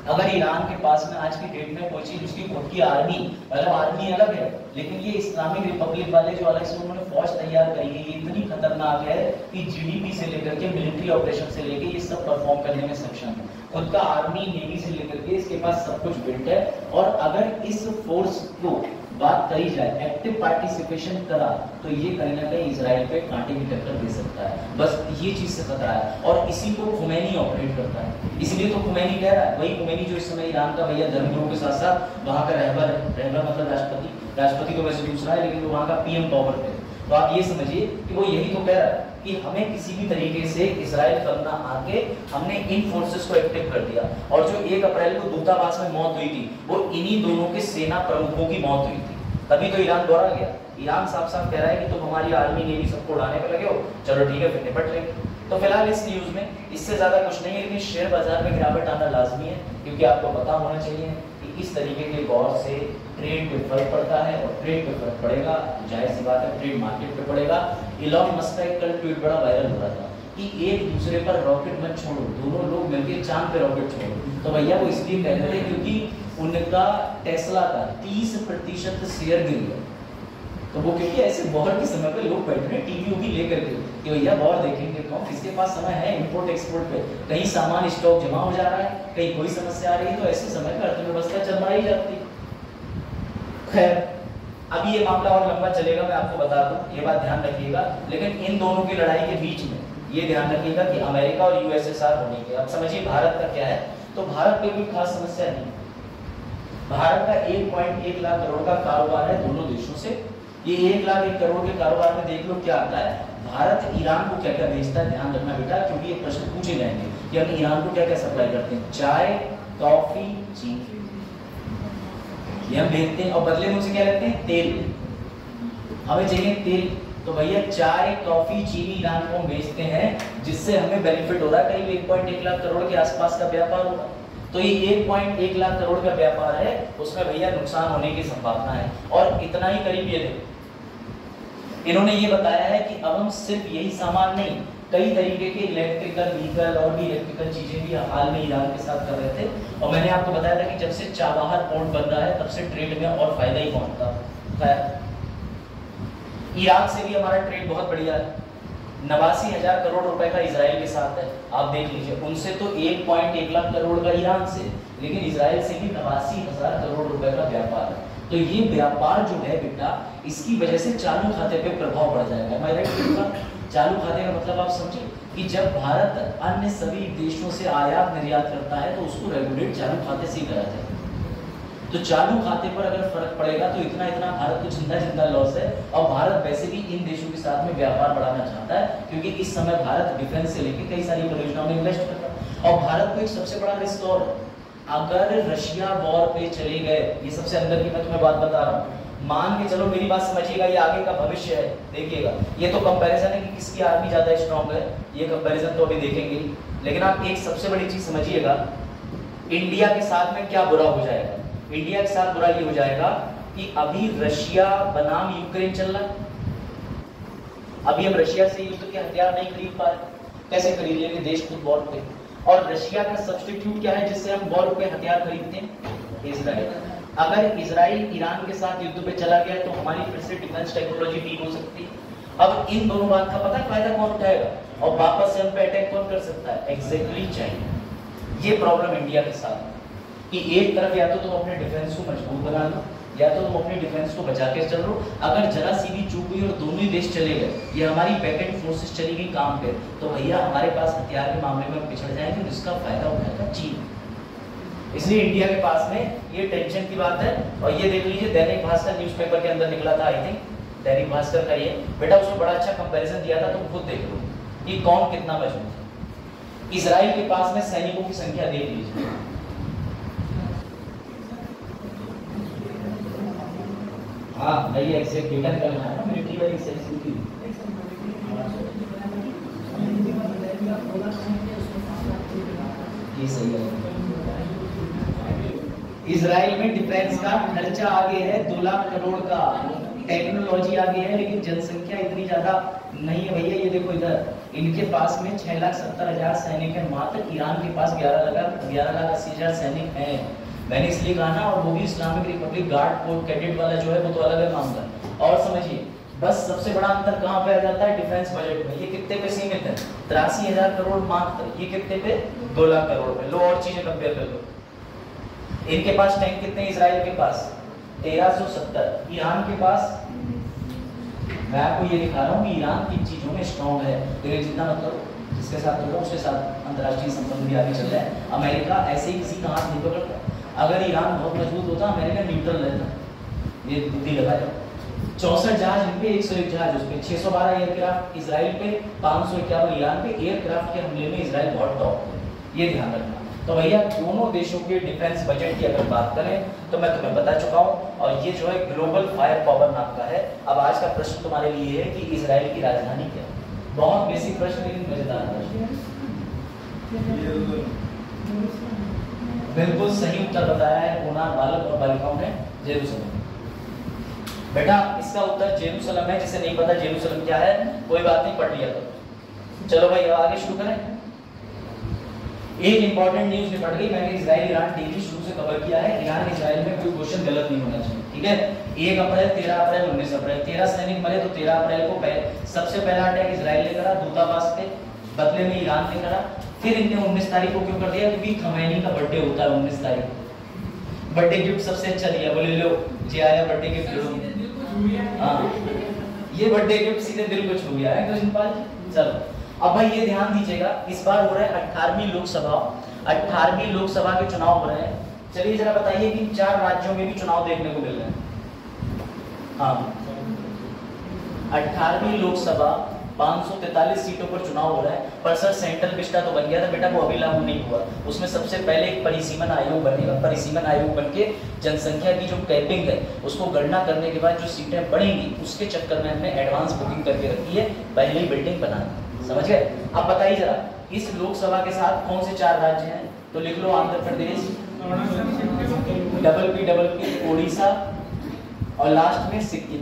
अगर ईरान के पास में आज की डेट में कोई चीज, उसकी खुद की आर्मी, मतलब आर्मी अलग है, लेकिन ये इस्लामिक रिपब्लिक वाले जो अलग से उन्होंने फौज तैयार करी है, ये इतनी खतरनाक है कि जीडीपी से लेकर के मिलिट्री ऑपरेशन से लेकर ये सब परफॉर्म करने में सक्षम है। खुद का आर्मी, नेवी से लेकर के इसके पास सब कुछ बिल्ट है। और अगर इस फोर्स को बात करी जाए, एक्टिव पार्टिसिपेशन करा, तो ये कहीं ना कहीं इजराइल पे कांटे की टक्कर दे सकता है। बस ये चीज से खतरा है, और इसी को खुमैनी ऑपरेट करता है। इसलिए तो खुमैनी कह रहा है, वही खुमैनी जो इस समय ईरान का भैया धर्मगुरु के साथ साथ वहाँ का रहबर मतलब राष्ट्रपति तो वैसे दूसरा है, लेकिन वो वहाँ का PM पावर पे। तो आप ये समझिए कि वो यही तो कह रहा है कि हमें किसी भी तरीके से इजराइल करना आके हमने इन फोर्सेस को एक्टिव कर दिया। और जो 1 अप्रैल को दूतावास में मौत हुई थी, वो इन्हीं दोनों के सेना प्रमुखों की मौत हुई थी। तभी तो ईरान दौड़ा गया। ईरान साफ साफ कह रहा है कि तुम हमारी आर्मी नेवी सबको उड़ाने पे लगे हो, चलो ठीक है फिर निपट लेंगे। तो फिलहाल इस न्यूज में इससे ज्यादा कुछ नहीं है, लेकिन शेयर बाजार में गिरावट आना लाजमी है, क्योंकि आपको पता होना चाहिए कि इस तरीके के वॉर से ट्रेड पे फर्क पड़ता है, और ट्रेड पे फर्क पड़ेगा, जाहिर सी बात है ट्रेड मार्केट पे पड़ेगा। इलॉन मस्क का एक कल ट्वीट बड़ा वायरल हो रहा था कि एक दूसरे पर रॉकेट मत छोड़ो, दोनों लोग मिलकर चांद पे रॉकेट छोड़ो। तो भैया वो इसलिए कह रहे थे क्योंकि उनका टेस्ला का 30% शेयर गिर गया। तो वो क्योंकि ऐसे वॉर के समय पे लोग बैठे हैं टीवी भी लेकर के कि भैया वॉर देखेंगे, कौन किसके पास समय है इंपोर्ट एक्सपोर्ट पे, कहीं सामान स्टॉक जमा हो जा रहा है, कहीं कोई समस्या आ रही है, तो ऐसे समय पे अर्थव्यवस्था चरमराई जाती है। खैर अभी ये मामला और लंबा चलेगा, मैं आपको बता दूं, ये बात ध्यान रखिएगा। लेकिन इन दोनों की लड़ाई के बीच में ये ध्यान रखिएगा कि अमेरिका और USSR होने के, अब समझिए भारत का क्या है। तो भारत पे कोई खास समस्या नहीं। भारत का 1.1 लाख करोड़ का कारोबार है दोनों देशों से। ये 1 लाख 1 करोड़ के कारोबार में देख लो क्या आता है। भारत ईरान को क्या क्या भेजता है, ध्यान रखना बेटा, क्योंकि ये प्रश्न पूछे जाएंगे कि हम ईरान को क्या क्या सप्लाई करते हैं। चाय, कॉफी, चीनी, ये हम भेजते हैं, और बदले में उनसे क्या लेते हैं, तेल। हमें चाहिए तेल, तो भैया चाय, कॉफी, चीनी ईरान को हम बेचते हैं, जिससे हमें बेनिफिट हो रहा है। करीब 1.1 लाख करोड़ के आसपास का व्यापार होगा। तो ये 1.1 लाख करोड़ का व्यापार है, उसमें भैया नुकसान होने की संभावना है। और इतना ही करीब ये देखो, इन्होंने ये बताया है कि अब हम सिर्फ यही सामान नहीं, कई तरीके के इलेक्ट्रिकल व्हीकल और भी इलेक्ट्रिकल चीजें भी हाल में ईरान के साथ कर रहे थे। और मैंने आपको बताया था कि जब से चाबहार पोर्ट बन रहा है तब से ट्रेड में और फायदा ही पहुंचता है। इराक से भी हमारा ट्रेड बहुत बढ़िया है, 89,000 करोड़ रुपए का इजराइल के साथ है। आप देख लीजिए, उनसे तो 1.1 लाख करोड़ का ईरान से, लेकिन इजराइल से भी 89,000 करोड़ रुपए का व्यापार है। तो ये व्यापार जो है बेटा, इसकी वजह से चालू खाते पे प्रभाव पड़ जाएगा। मैं चालू खाते का मतलब आप समझे कि जब भारत अन्य सभी देशों से आयात निर्यात करता है तो उसको रेगुलेट चालू खाते से ही करा जाए। तो चालू खाते पर अगर फर्क पड़ेगा तो इतना भारत को जिंदा लॉस है। और भारत वैसे भी इन देशों के साथ में व्यापार बढ़ाना चाहता है, क्योंकि इस समय भारत डिफेंस से लेकर कई सारी परियोजनाओं में इन्वेस्ट कर रहा है। और भारत को एक सबसे बड़ा रिस्क और, अगर रशिया वॉर पे चले गए, ये सबसे अंदर की मैं तुम्हें बात बता रहा हूँ, मान के चलो, मेरी बात समझिएगा, ये आगे का भविष्य है। देखिएगा, ये तो कंपैरिजन है कि किसकी आर्मी ज्यादा स्ट्रांग है, ये कंपैरिजन तो अभी देखेंगे। लेकिन आप एक सबसे बड़ी चीज समझिएगा, इंडिया के साथ में क्या बुरा हो जाएगा। इंडिया के साथ बुरा ये हो जाएगा कि अभी रशिया बनाम यूक्रेन चल रहा है। अभी हम रशिया से युद्ध के हथियार नहीं खरीद पा रहे, कैसे खरीद लेंगे, देश खुद वॉर पे। और रशिया का सब्स्टिट्यूट क्या है जिससे हम वॉर पे हथियार खरीदते हैं, इजराइल। अगर इजराइल ईरान के साथ युद्ध पे चला गया तो हमारी फिर से डिफेंस टेक्नोलॉजी वीक हो सकती है। अब इन दोनों बात का पता फायदा कौन उठाएगा और वापस से हम पे अटैक कौन कर सकता है, एग्जैक्टली चाइना। ये प्रॉब्लम इंडिया के साथ कि एक तरफ या तो तुम अपने डिफेंस को मजबूत बना लो, या तो तुम अपने डिफेंस को बचा के चल लो। अगर जरा सी भी चूक हुई और दोनों ही देश चले गए, ये हमारी बैकएंड फोर्सेस चली गई काम पे, तो भैया हमारे पास हथियार के मामले में पिछड़ जाएंगे, जिसका फायदा उठाएगा चीन। इसलिए इंडिया के पास में ये टेंशन की बात है। और ये देख लीजिए, दैनिक भास्कर न्यूज़पेपर के अंदर निकला था, आई थिंक दैनिक भास्कर का ये बेटा, उसमें बड़ा अच्छा कंपैरिजन दिया था, तुम खुद देख लो कि कौन कितना मजबूत है। इजराइल के पास में सैनिकों की संख्या देख लीजिए, हाँ नहीं एग्जैक्ट डेटा निकलना है ना, मिलिट्री वाली सेंसिटिविटी। ये सही है। इजराइल में डिफेंस का खर्चा आगे है 2 लाख करोड़ का, टेक्नोलॉजी आगे है, लेकिन जनसंख्या इतनी ज्यादा नहीं है भैया। ये देखो इधर, इनके पास में 6,70,000 सैनिक है मात्र, ईरान के पास 11,80,000 सैनिक हैं। मैंने इसलिए कहा ना, और वो भी Islamic Republic guard core cadet वाला जो है वो तो अलग है मामला। और समझिए, बस सबसे बड़ा अंतर कहाँ पे आ जाता है, डिफेंस बजट में। ये कितने पे सीमित है, 83,000 करोड़ मात्र, ये कितने पे, 2 लाख करोड़ पे। लो और चीजें कंपेयर कर लो। इनके पास टैंक कितने, इजराइल के पास 1370, ईरान के पास, मैं आपको ये दिखा रहा हूँ कि ईरान किन चीजों में स्ट्रॉन्ग है। लेकिन जितना मतलब जिसके साथ होगा उसके साथ अंतर्राष्ट्रीय संबंध भी आगे चल रहा है। अमेरिका ऐसे ही किसी का हाथ नहीं पकड़ता। अगर ईरान बहुत मजबूत होता, अमेरिका न्यूट्रल रहता। ये बुद्धि लगाए। 64 जहाज इन पे, 101 जहाज उस पे, 612 एयरक्राफ्ट इजराइल पे, 551 ईरान पे। एयरक्राफ्ट के हमले में इजराइल बहुत टॉप है, ये ध्यान रखना। तो भैया दोनों देशों के डिफेंस बजट की अगर बात करें तो मैं तुम्हें बता चुका हूँ, और ये जो है ग्लोबल फायर पावर नाम का है। अब आज का प्रश्न तुम्हारे लिए है कि इजराइल की राजधानी क्या है। बहुत बेसिक प्रश्न, लेकिन मजेदार प्रश्न। बिल्कुल सही उत्तर बताया है ओनार बालक और बालिकाओं ने, जेरूसलम। बेटा इसका उत्तर जेरूसलम है। जिसे नहीं पता जेरूसलम क्या है, कोई बात नहीं, पढ़ लिया तो। चलो भाई आगे शुरू करें। एक इंपॉर्टेंट न्यूज निपट गई। मैंने इजराइल ईरान डेली शुरू से कवर किया है। ईरान इजराइल में कोई क्वेश्चन गलत नहीं होना चाहिए, ठीक है। 1 अप्रैल, 13 अप्रैल, 19 अप्रैल, 13 सैनिक मरे तो 13 अप्रैल को सबसे पहला अटैक इजराइल ने करा दूतावास पे, बदले में ईरान ने करा। फिर इनने 19 तारीख को क्यों कर दिया, क्योंकि खमैनी का बर्थडे होता है 19 तारीख को। बर्थडे गिफ्ट सबसे अच्छा दिया, बोले लो जे आया बर्थडे गिफ्ट लो। हाँ, ये बर्थडे गिफ्ट सीधे दिल को छू गया है कृष्णपाल जी। चलो अब भाई ये ध्यान दीजिएगा, इस बार हो रहा है 18वीं लोकसभा के चुनाव हो रहे हैं। चलिए जरा बताइए कि 4 राज्यों में भी चुनाव देखने को मिल रहे हैं। हाँ, 18वीं लोकसभा 543 सीटों पर चुनाव हो रहा है। पर सर सेंट्रल विस्टा तो बन गया था बेटा, वो अभी लागू नहीं हुआ। उसमें सबसे पहले एक परिसीमन आयोग बनेगा। परिसीमन आयोग बनके जनसंख्या की जो कैपिंग है उसको गणना करने के बाद जो सीटें बढ़ेंगी उसके चक्कर में हमने एडवांस बुकिंग करके रखी है, पहले ही बिल्डिंग बना। समझ गए। अब बताइए जरा इस लोकसभा के साथ कौन से 4 राज्य हैं? तो लिख लो आंध्र प्रदेश, PPP ओडिशा और लास्ट में सिक्किम।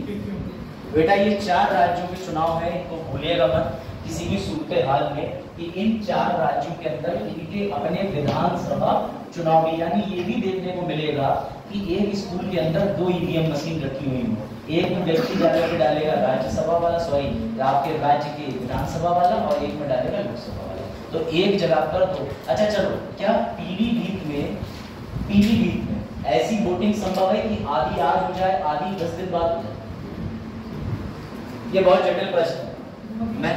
बेटा ये 4 राज्यों के चुनाव है, इनको भूलिएगा मत किसी भी सूरत हाल में कि इन 4 राज्यों के अंदर इनके अपने विधानसभा चुनाव भी, यानी ये भी देखने को मिलेगा कि एक स्कूल के अंदर 2 ईवीएम मशीन रखी हुई हो, एक में व्यक्ति जाकर के डालेगा राज्यसभा वाला, सॉरी आपके राज्य के विधानसभा वाला, और एक में डालेगा लोकसभा वाला, तो एक जगह पर 2। अच्छा चलो, क्या पीलीभीत में ऐसी वोटिंग संभव है कि आधी आज हो जाए, आधी 10 दिन बाद हो जाए? ये बहुत जटिल प्रश्न है। मैं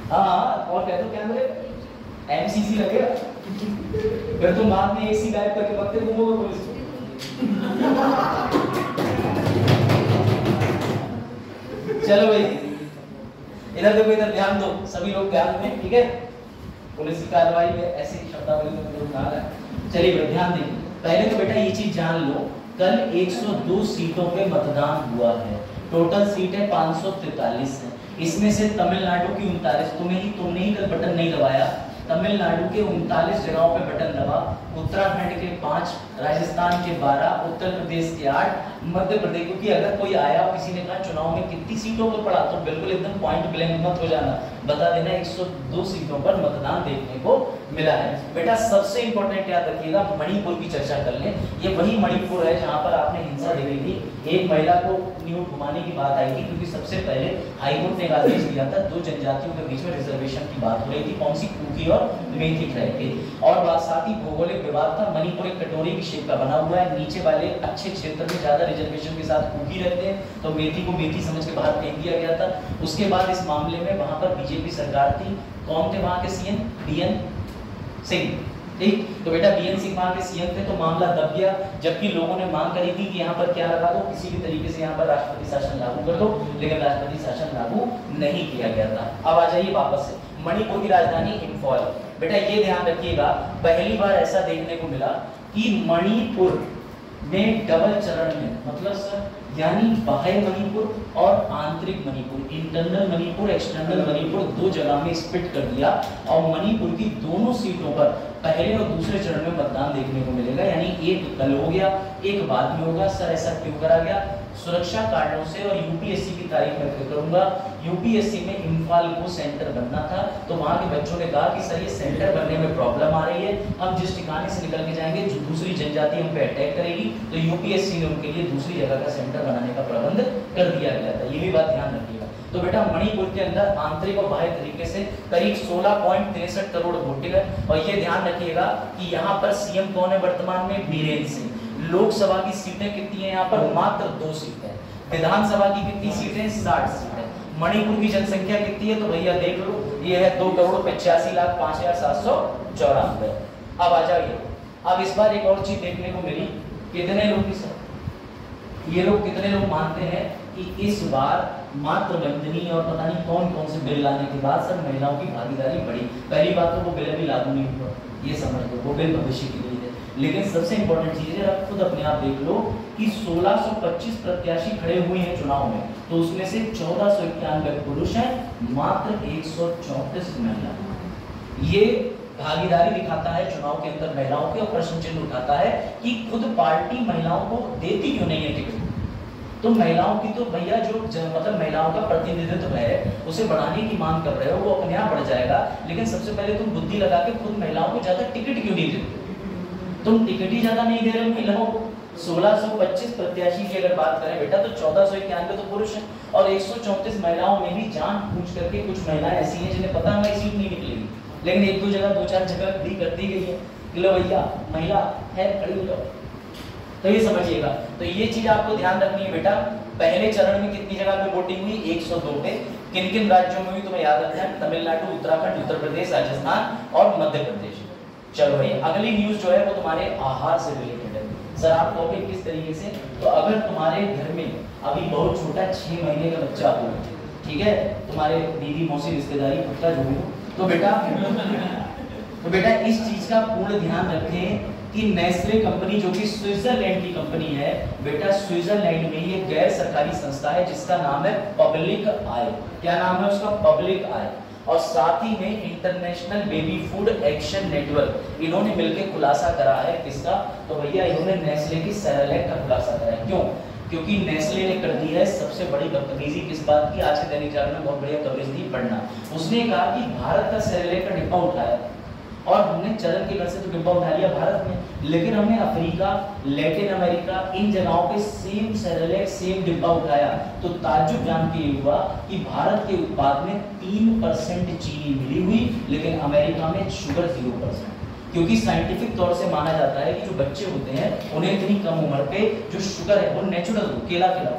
हाँ, और कह दो क्या बोले, एमसीसी लगेगा, फिर तुम बाद में एसी गायब करके वक्त घूमोगे पुलिस को। चलो भाई, इधर देखो, इधर ध्यान दो, सभी लोग ध्यान दें, ठीक है? पुलिस की कार्रवाई में ऐसी शब्दावली में लोग ना आए। चलिए भाई ध्यान दें। पहले तो बेटा ये चीज जान लो, कल 102 सीटों पे मतदान हुआ है, टोटल सीट है 543 है। इसमें से तमिलनाडु की 39, तुमने ही कल बटन नहीं दबाया, तमिलनाडु के 39 जगहों पे बटन दबा, उत्तराखंड के 5, राजस्थान के 12, उत्तर प्रदेश के 8, मध्य प्रदेश, क्योंकि अगर कोई आया किसी ने कहा चुनाव में कितनी सीटों पर पड़ा, तो बिल्कुल एकदम पॉइंट ब्लैंक मत हो जाना, बता देना 102 सीटों पर मतदान देखने को मिला है। बेटा सबसे इंपॉर्टेंट याद रखिएगा, मणिपुर की चर्चा कर लें। ये वही मणिपुर है जहां पर आपने हिंसा देखी थी, एक महिला को न्यूड घुमाने की बात आई थी, क्योंकि सबसे पहले हाईकोर्ट ने एक आदेश दिया था, 2 जनजातियों के बीच में रिजर्वेशन की बात हो रही थी, कौन सी, कुकी और मेथी ट्राइब की, और बात साथ ही भौगोलिक विवाद था। मणिपुर एक कटोरी की शेप का बना हुआ है, नीचे वाले अच्छे क्षेत्र में ज्यादा रिजर्वेशन के साथ कुकी रहते हैं, तो मेथी को मेथी समझ के बाहर फेंक दिया गया था। उसके बाद इस मामले में वहां पर बीजेपी सरकार थी, कौन थे वहां के सीएम? बीएन सिंह, ठीक। तो बेटा बीएन सिंह वहां के सीएम थे, तो मामला दब गया, जबकि लोगों ने मांग करी थी कि यहाँ पर क्या लगा दो, किसी भी तरीके से यहाँ पर राष्ट्रपति शासन लागू कर दो, लेकिन राष्ट्रपति शासन लागू नहीं किया गया था। अब आ जाइए वापस से, मणिपुर की राजधानी इंफॉल। बेटा ये ध्यान रखिएगा, पहली बार ऐसा देखने को मिला कि मणिपुर में डबल चरण में, मतलब सर यानी बाह्य मणिपुर और आंतरिक मणिपुर, इंटरनल मणिपुर, एक्सटर्नल मणिपुर, 2 जगह में स्प्लिट कर दिया, और मणिपुर की दोनों सीटों पर पहले और दूसरे चरण में मतदान देखने को मिलेगा, यानी एक कल हो गया, एक बाद में होगा। सर ऐसा क्यों करा गया? सुरक्षा कारणों से, और यूपीएससी की तारीख में करूंगा, यूपीएससी में इम्फाल को सेंटर बनना था, तो वहां के बच्चों ने कहा कि सर ये सेंटर बनने में प्रॉब्लम आ रही है, हम जिस ठिकाने से निकल के जाएंगे जो दूसरी जनजाति हम पे अटैक करेगी, तो यूपीएससी ने उनके लिए दूसरी जगह का सेंटर बनाने का प्रबंध कर दिया गया था। ये भी बात ध्यान रखिएगा। तो बेटा मणिपुर के अंदर आंतरिक और बाह्य तरीके से करीब 16.63 करोड़ वोटिंग है, और ये ध्यान रखिएगा कि यहाँ पर सीएम कौन है वर्तमान में? बीरेन सिंह। लोकसभा की सीटें कितनी है यहाँ पर? मात्र 2 सीटें। विधानसभा की कितनी सीटें? 60 सीटें। मणिपुर की जनसंख्या कितनी है? तो भैया देख लो, ये है 2,85,05,794। अब आ जाइए, अब इस बार एक और चीज देखने को मिली, कितने लोग, ये लोग कितने लोग मानते हैं कि इस बार मातृ वंदनी और पता नहीं कौन कौन से बिल लाने के बाद सर महिलाओं की भागीदारी बढ़ी। पहली बात तो वो बिल भी लागू नहीं हुआ, ये समझ लो, वो बिल भविष्य के लिए है। लेकिन सबसे इंपॉर्टेंट चीज है, आप खुद अपने आप देख लो कि 1625 प्रत्याशी खड़े हुए हैं चुनाव में, तो उसमें से 1491 पुरुष हैं, मात्र 134 महिला। ये भागीदारी दिखाता है चुनाव के अंदर महिलाओं के, और प्रश्न चिन्ह उठाता है कि खुद पार्टी महिलाओं को देती क्यों नहीं है टिकट। तो महिलाओं की तो भैया जो मतलब महिलाओं का प्रतिनिधित्व है उसे बढ़ाने की मांग कर रहे हो, वो अपने आप बढ़ जाएगा, लेकिन सबसे पहले तुम बुद्धि लगा के खुद महिलाओं को ज्यादा टिकट क्यों नहीं देते? तुम टिकट ही ज्यादा नहीं दे रहे महिलाओं को। 1625 प्रत्याशी की अगर बात करें बेटा, तो 1491 तो पुरुष है, और 134 महिलाओं में भी जान पूछ करके कुछ महिलाएं ऐसी हैं जिन्हें पता हमारी सीट नहीं निकलेगी, लेकिन 1-2 जगह 2-4 जगह खड़ी कर दी गई है, लो भैया महिला है, खड़ी हो जाओ। तो ये समझिएगा, तो ये चीज आपको ध्यान रखनी है बेटा। पहले चरण में कितनी जगह पे वोटिंग हुई? 102 पे। किन किन राज्यों में हुई तुम्हें याद रखना है? तमिलनाडु, उत्तराखंड, उत्तर प्रदेश, राजस्थान और मध्य प्रदेश। चलो भाई, अगली न्यूज जो है वो तुम्हारे आहार से रिलेटेड है। सर आप कहोगे किस तरीके से? तो अगर तुम्हारे घर में अभी बहुत छोटा 6 महीने का बच्चा हो, ठीक है, तुम्हारे दीदी मौसी रिश्तेदारी खुट्टा जो हो, तो बेटा इस चीज का पूर्ण ध्यान रखें कि नेस्ले कंपनी जो कि स्विट्जरलैंड की कंपनी है बेटा, स्विट्जरलैंड में ये गैर सरकारी संस्था है जिसका नाम है पब्लिक आई। क्या नाम है उसका? पब्लिक आई। और साथ ही में international baby food action network, इन्होंने मिलकर खुलासा करा है किसका? तो भैया इन्होंने नेस्ले की सेरेलैक का खुलासा करा है। क्यों? क्योंकि नेस्ले ने कर दी है सबसे बड़ी बदतमीजी किस बात की? आज के दैनिक जागरण में बहुत बढ़िया कवरेज दी, पढ़ना। उसने कहा कि भारत का सेरेलैक का डिब्बा उठाया और हमने चरण के घर से तो डिब्बा उठा लिया भारत में, लेकिन हमने अफ्रीका, लैटिन अमेरिका, इन जगहों पे सेम सेरेलैक सेम डिब्बा उठाया, तो ताज्जुब जान के ये हुआ कि भारत के उत्पाद में 3% चीनी मिली हुई, लेकिन अमेरिका में शुगर 0%। क्योंकि साइंटिफिक तौर से माना जाता है कि जो बच्चे होते हैं उन्हें इतनी कम उम्र पे जो शुगर है वो नेचुरल हो, केला खिलाओ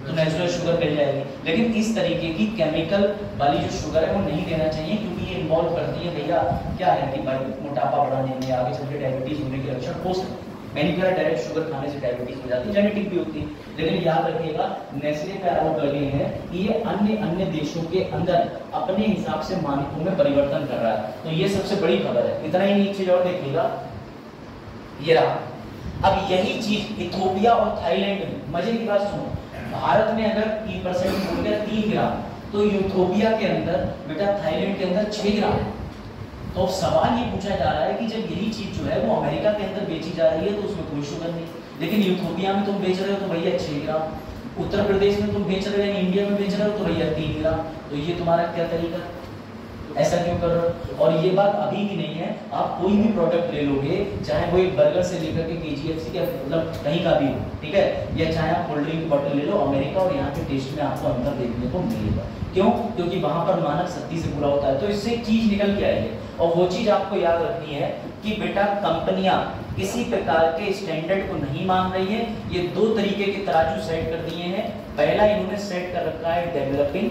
तो नेचुरल शुगर मिल जाएगी, लेकिन इस तरीके की केमिकल वाली जो शुगर है वो नहीं देना चाहिए, क्योंकि ये इन्वॉल्व करती है भैया क्या है कि भाई मोटापा बढ़ाने में, आगे चल के डायबिटीज होने के लक्षण हो सकते हैं। मैंने कहा डायरेक्ट शुगर खाने से डायबिटीज हो जाती है, जेनेटिक भी होती है, लेकिन याद रखिएगा नेस्ले पे आरोप लगे हैं कि ये अन्य देशों के अंदर अपने हिसाब से मानकों में परिवर्तन कर रहा है, तो ये सबसे बड़ी खबर है। इतना ही एक चीज और देखिएगा, ये रहा। अब यही चीज इथियोपिया और थाईलैंड में, मजे की बात सुनो, भारत में अगर 3% हो गया 3 ग्राम, तो इथियोपिया के अंदर बेटा, थाईलैंड के अंदर 6 ग्राम है। तो सवाल ये पूछा जा रहा है कि जब यही चीज जो है वो अमेरिका के अंदर बेची जा रही है तो उसमें कोई शुगर नहीं, लेकिन इथियोपिया में तुम बेच रहे हो तो भैया 6 ग्राम, उत्तर प्रदेश में तुम बेच रहे हो, इंडिया में बेच रहे हो तो भैया 3 ग्राम, तो ये तुम्हारा क्या तरीका? ऐसा क्यों कर रहे हो? और ये बात अभी की नहीं है, आप कोई भी प्रोडक्ट ले लोगे, चाहे वो एक बर्गर से लेकर के KGFC का मतलब कहीं का भी हो, ठीक है, या चाहे आप कोल्ड ड्रिंक बॉटल ले लो, अमेरिका और यहाँ के टेस्ट में आपको अंतर देखने को मिलेगा। क्यों? क्योंकि वहां पर मानक सख्ती से पूरा होता है। तो इससे एक चीज निकल के आई है, और वो चीज आपको याद रखनी है कि बेटा कंपनियां किसी प्रकार के स्टैंडर्ड को नहीं मान रही है। ये 2 तरीके के तराजू सेट कर दिए हैं। पहला इन्होंने सेट कर रखा है डेवलपिंग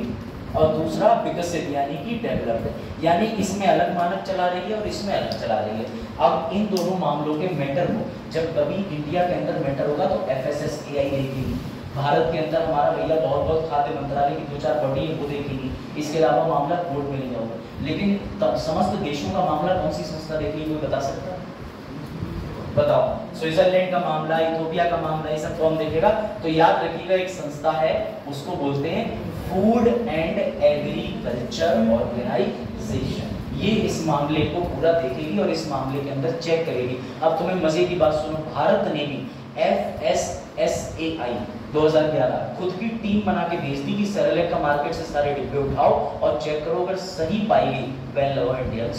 और दूसरा विकसित यानी कि डेवलप्ड, यानी इसमें अलग मानक चला रही है और इसमें अलग चला रही है। अब इन दोनों मामलों के मैटर हो, जब कभी इंडिया के अंदर मैटर होगा तो FSSAI देखेगी, भारत के अंदर हमारा भैया बहुत खाद्य मंत्रालय की 2-4 बॉडी है वो देखेगी, इसके अलावा मामला कोर्ट में नहीं होगा। लेकिन समस्त देशों का मामला कौन सी संस्था देखेगी, कोई बता सकता है? बताओ। स्विट्जरलैंड का मामला, इथियोपिया का मामला, ये सब कौन देखेगा? तो याद रखिएगा एक संस्था है, उसको बोलते हैं फूड एंड एग्रीकल्चर ऑर्गेनाइजेशन। ये इस मामले को पूरा देखेगी और इस मामले के अंदर चेक करेगी। अब तुम्हें मजे की बात सुनो, भारत ने भी FSSAI 2011 खुद की टीम बना के भेज दी कि सेरेलैक का मार्केट से सारे डिब्बे उठाओ और चेक करो, अगर सही पाई गई वेल लो इंडियंस।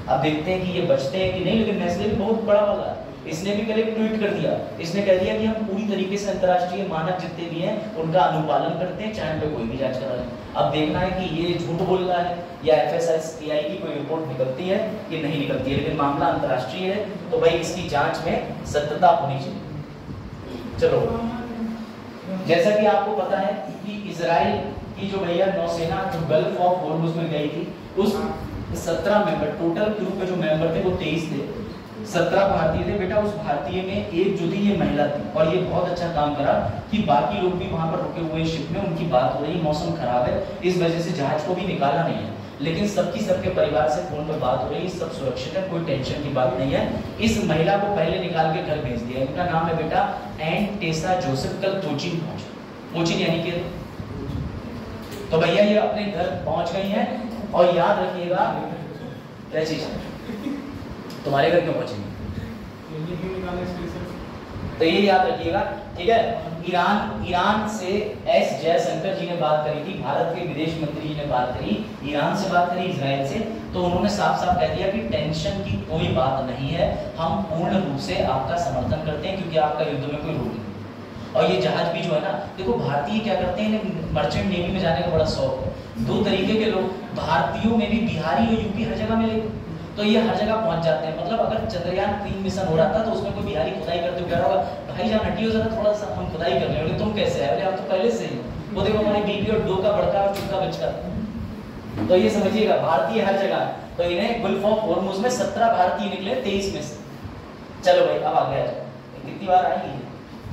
अब देखते हैं कि ये बचते हैं कि नहीं, लेकिन नेस्ले भी बहुत बड़ा वाला है, इसने भी कल एक ट्वीट कर दिया, इसने कह दिया कि हम पूरी तरीके से अंतर्राष्ट्रीय मानक जितने भी हैं उनका अनुपालन करते हैं, चाहे पे कोई भी जांच करा ले। अब देखना है कि ये झूठ बोल रहा है या FSSAI की कोई रिपोर्ट निकलती है कि नहीं निकलती है, लेकिन मामला अंतर्राष्ट्रीय है तो भाई इसकी जांच में सत्यता होनी चाहिए। चलो, जैसा कि आपको पता है कि इजराइल की जो भैया नौसेना जो गल्फ ऑफ हॉर्मुज में गई थी, उस 17 मेंबर, टोटल क्रू के जो मेंबर थे वो 23 थे, 17 भारतीय थे बेटा। उस भारतीय में एक जो थी ये महिला थी, और ये बहुत अच्छा काम करा कि बाकी लोग भी वहां पर रुके हुए शिप में, उनकी बात हो रही, मौसम खराब है, इस वजह से जहाज को भी निकाला नहीं है, लेकिन सबके परिवार से फोन पर बात हो रही, सब सुरक्षित है, कोई टेंशन की बात नहीं है। इस महिला को पहले निकाल के घर भेज दिया, इनका नाम है बेटा एन टेसा जोसेफ। कल कोचीन पहुंचे, कोचीन यानी कि तो भैया ये अपने घर पहुंच गई हैं। और याद रखिएगा क्या चीज तुम्हारे घर क्यों पहुंचेंगे, तो ये याद रखिएगा, ठीक है। ईरान से एस जयशंकर जी ने बात करी थी, भारत के विदेश मंत्री जी ने बात करी, ईरान से बात करी, इजराइल से, तो उन्होंने साफ साफ कह दिया कि टेंशन की कोई बात नहीं है, हम पूर्ण रूप से आपका समर्थन करते हैं क्योंकि आपका युद्ध में कोई रोक नहीं। और ये जहाज भी जो है ना, देखो भारतीय क्या करते हैं, मर्चेंट नेवी में जाने का बड़ा शौक है, 2 तरीके के लोग, भारतीयों में भी बिहारी और यूपी हर जगह मिले, तो ये हर जगह पहुंच जाते हैं। मतलब अगर चंद्रयान 3 मिशन हो रहा था तो उसमें कोई बिहारी खुदाई करते हुए कह रहा होगा भाई जान हटियो जरा, थोड़ा सा हम खुदाई कर लेंगे, तुम कैसे है, आप तो पहले से ही, वो देखो हमारी बीबी और 2 का बड़का और चुका बच्चा, तो ये समझिएगा भारतीय हर जगह। तो इन्हें गल्फ ऑफ हॉर्मुज में 17 भारतीय निकले 23 में से। चलो भाई अब आ गया, कितनी बार आएंगे।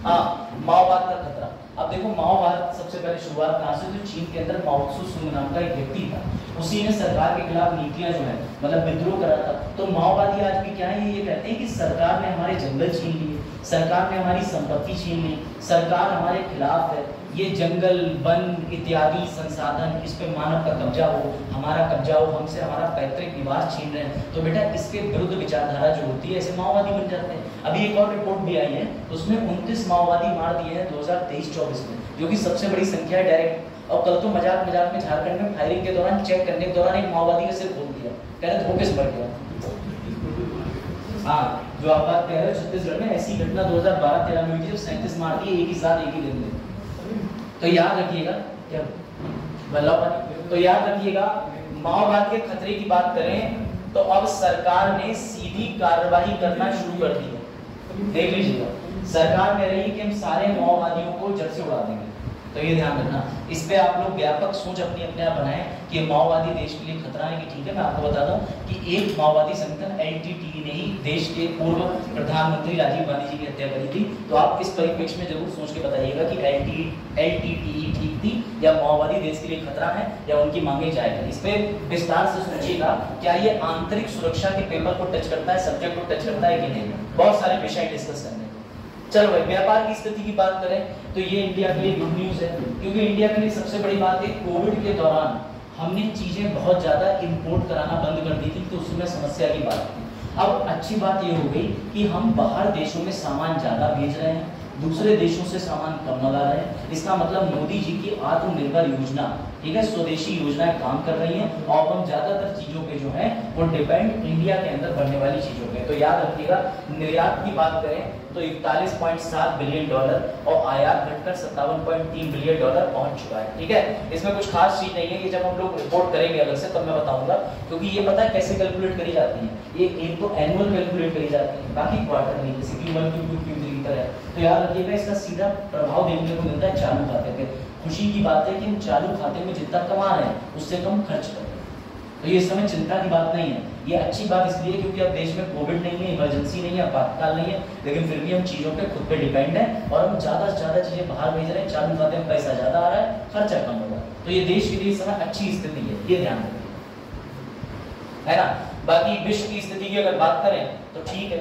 हाँ, माओवाद का खतरा, अब देखो माओवाद सबसे पहले शुरुआत कहाँ से, तो चीन के अंदर माओ त्से नाम का एक व्यक्ति था, उसी ने सरकार के खिलाफ नीतियां जो है मतलब विद्रोह करा था। तो माओवादी आज भी क्या है, ये कहते हैं कि सरकार ने हमारे जंगल छीन लिए, सरकार ने हमारी संपत्ति छीन ली, सरकार हमारे खिलाफ है, ये जंगल वन इत्यादि संसाधन इस पे मानव का कब्जा हो, हमारा कब्जा हो, हमसे हमारा पैतृक निवास छीन रहे हैं। तो बेटा इसके विरुद्ध विचारधारा जो होती है ऐसे माओवादी बन जाते हैं। अभी एक और रिपोर्ट भी आई है, उसमें 29 माओवादी मार दिए हैं 2023-24 में, जो कि सबसे बड़ी संख्या है डायरेक्ट। और कल तो मजाक मजाक में झारखंड में फायरिंग के दौरान चेक करने के दौरान एक माओवादी का सिर खोल दिया, कह रहे धोखे से मर गया। हाँ, जो आप बात कह रहे हो छत्तीसगढ़ में ऐसी घटना 2012-13 में हुई थी, जब 37 मार दिए एक ही साथ एक ही दिन में। तो याद रखिएगा, क्या वल्लभ, तो याद रखिएगा माओवाद के खतरे की बात करें तो अब सरकार ने सीधी कार्रवाई करना शुरू कर दी है। देख लीजिएगा, सरकार कह रही है कि हम सारे माओवादियों को जड़ से उड़ा देंगे। तो ये ध्यान रखना, इस पे आप लोग व्यापक सोच अपने आप बनाएं कि माओवादी देश के लिए खतरा है कि ठीक है। मैं आपको बता दूं कि एक माओवादी संगठन LTTE ने ही देश के पूर्व प्रधानमंत्री राजीव गांधी जी की हत्या करी थी। तो आप इस परिप्रेक्ष्य में जरूर सोच के बताइएगा कि LTTE ठीक थी या माओवादी देश के लिए खतरा है या उनकी मांगे जाएगी। इस पे विस्तार से सोचिएगा, क्या ये आंतरिक सुरक्षा के पेपर को टच करता है, सब्जेक्ट को टच करता है कि नहीं। बहुत सारे विषय डिस्कस करने। चलो भाई, व्यापार की स्थिति की बात करें तो ये इंडिया के लिए गुड न्यूज है, क्योंकि इंडिया के लिए सबसे बड़ी बात है कोविड के दौरान हमने चीजें बहुत ज्यादा इंपोर्ट कराना बंद कर दी थी, तो उसमें समस्या की बात थी। अब अच्छी बात ये हो गई कि हम बाहर देशों में सामान ज्यादा भेज रहे हैं, दूसरे देशों से सामान कम मंगा रहे हैं। इसका मतलब मोदी जी की आत्मनिर्भर योजना, ठीक है, स्वदेशी योजनाएं काम कर रही हैं और हम ज्यादातर चीजों पे जो है वो डिपेंड इंडिया के अंदर बनने वाली चीजों पे। तो याद रखिएगा, निर्यात की बात करें तो 41.7 बिलियन डॉलर और आयात घटकर 57.3 बिलियन डॉलर पहुंच चुका है। ठीक है, इसमें कुछ खास चीज नहीं है, ये जब हम लोग रिपोर्ट करेंगे अलग से तब मैं बताऊंगा, क्योंकि ये पता है कैसे कैलकुलेट करी जाती है। ये एक तो एनुअल कैलकुलेट करी जाती है, बाकी क्वार्टरली, जैसे Q1 Q2 Q3 की तरह। तो याद रखिएगा, इसका सीधा प्रभाव देखने को मिलता है चालू खाते पे। खुशी की बात है कि हम चालू खाते में जितना कमा रहे हैं उससे कम खर्च कर रहे हैं, तो ये इस समय चिंता की बात नहीं है। ये अच्छी बात इसलिए क्योंकि अब देश में कोविड नहीं है, इमरजेंसी नहीं है, आपातकाल नहीं है, लेकिन फिर भी हम चीजों पे खुद पे डिपेंड है और हम ज्यादा से ज्यादा चीजें बाहर भेज रहे हैं, चालू खाते में पैसा ज्यादा आ रहा है, खर्चा कम हो रहा है। तो ये देश के लिए इस समय अच्छी स्थिति है, ये ध्यान रखिए, है ना। बाकी विश्व की स्थिति की अगर बात करें तो ठीक है,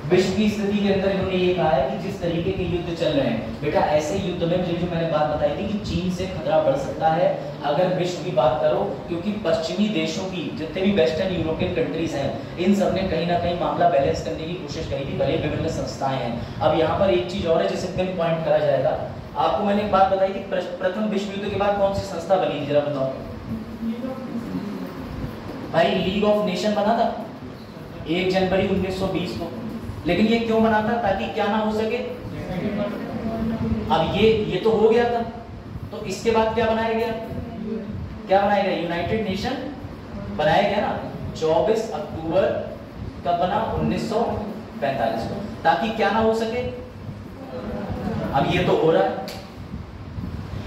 विश्व की स्थिति के अंदर इन्होंने ये कहा है कि जिस तरीके के युद्ध चल रहे हैं बेटा, ऐसे युद्ध में जो मैंने बात बताई थी कि चीन से खतरा बढ़ सकता है अगर विश्व की बात करो, क्योंकि पश्चिमी देशों की जितने भी वेस्टर्न यूरोपियन कंट्रीज हैं, इन सब ने कहीं ना कहीं मामला बैलेंस करने की कोशिश करी थी, भले विभिन्न संस्थाएं हैं। अब यहाँ पर एक चीज और है जिसे पिन पॉइंट करा जाएगा। आपको मैंने एक बात बताई थी, प्रथम विश्व युद्ध के बाद कौन सी संस्था बनी थी, जरा बताओ भाई। लीग ऑफ नेशन बना था 1 जनवरी 1920 को, लेकिन ये क्यों बना था, ताकि क्या ना हो सके। अब ये तो हो गया था, तो इसके बाद क्या बनाया गया, क्या बनाया गया, यूनाइटेड नेशन बनाया गया ना 24 अक्टूबर कब बना, 1945 को, ताकि क्या ना हो सके। अब ये तो हो रहा है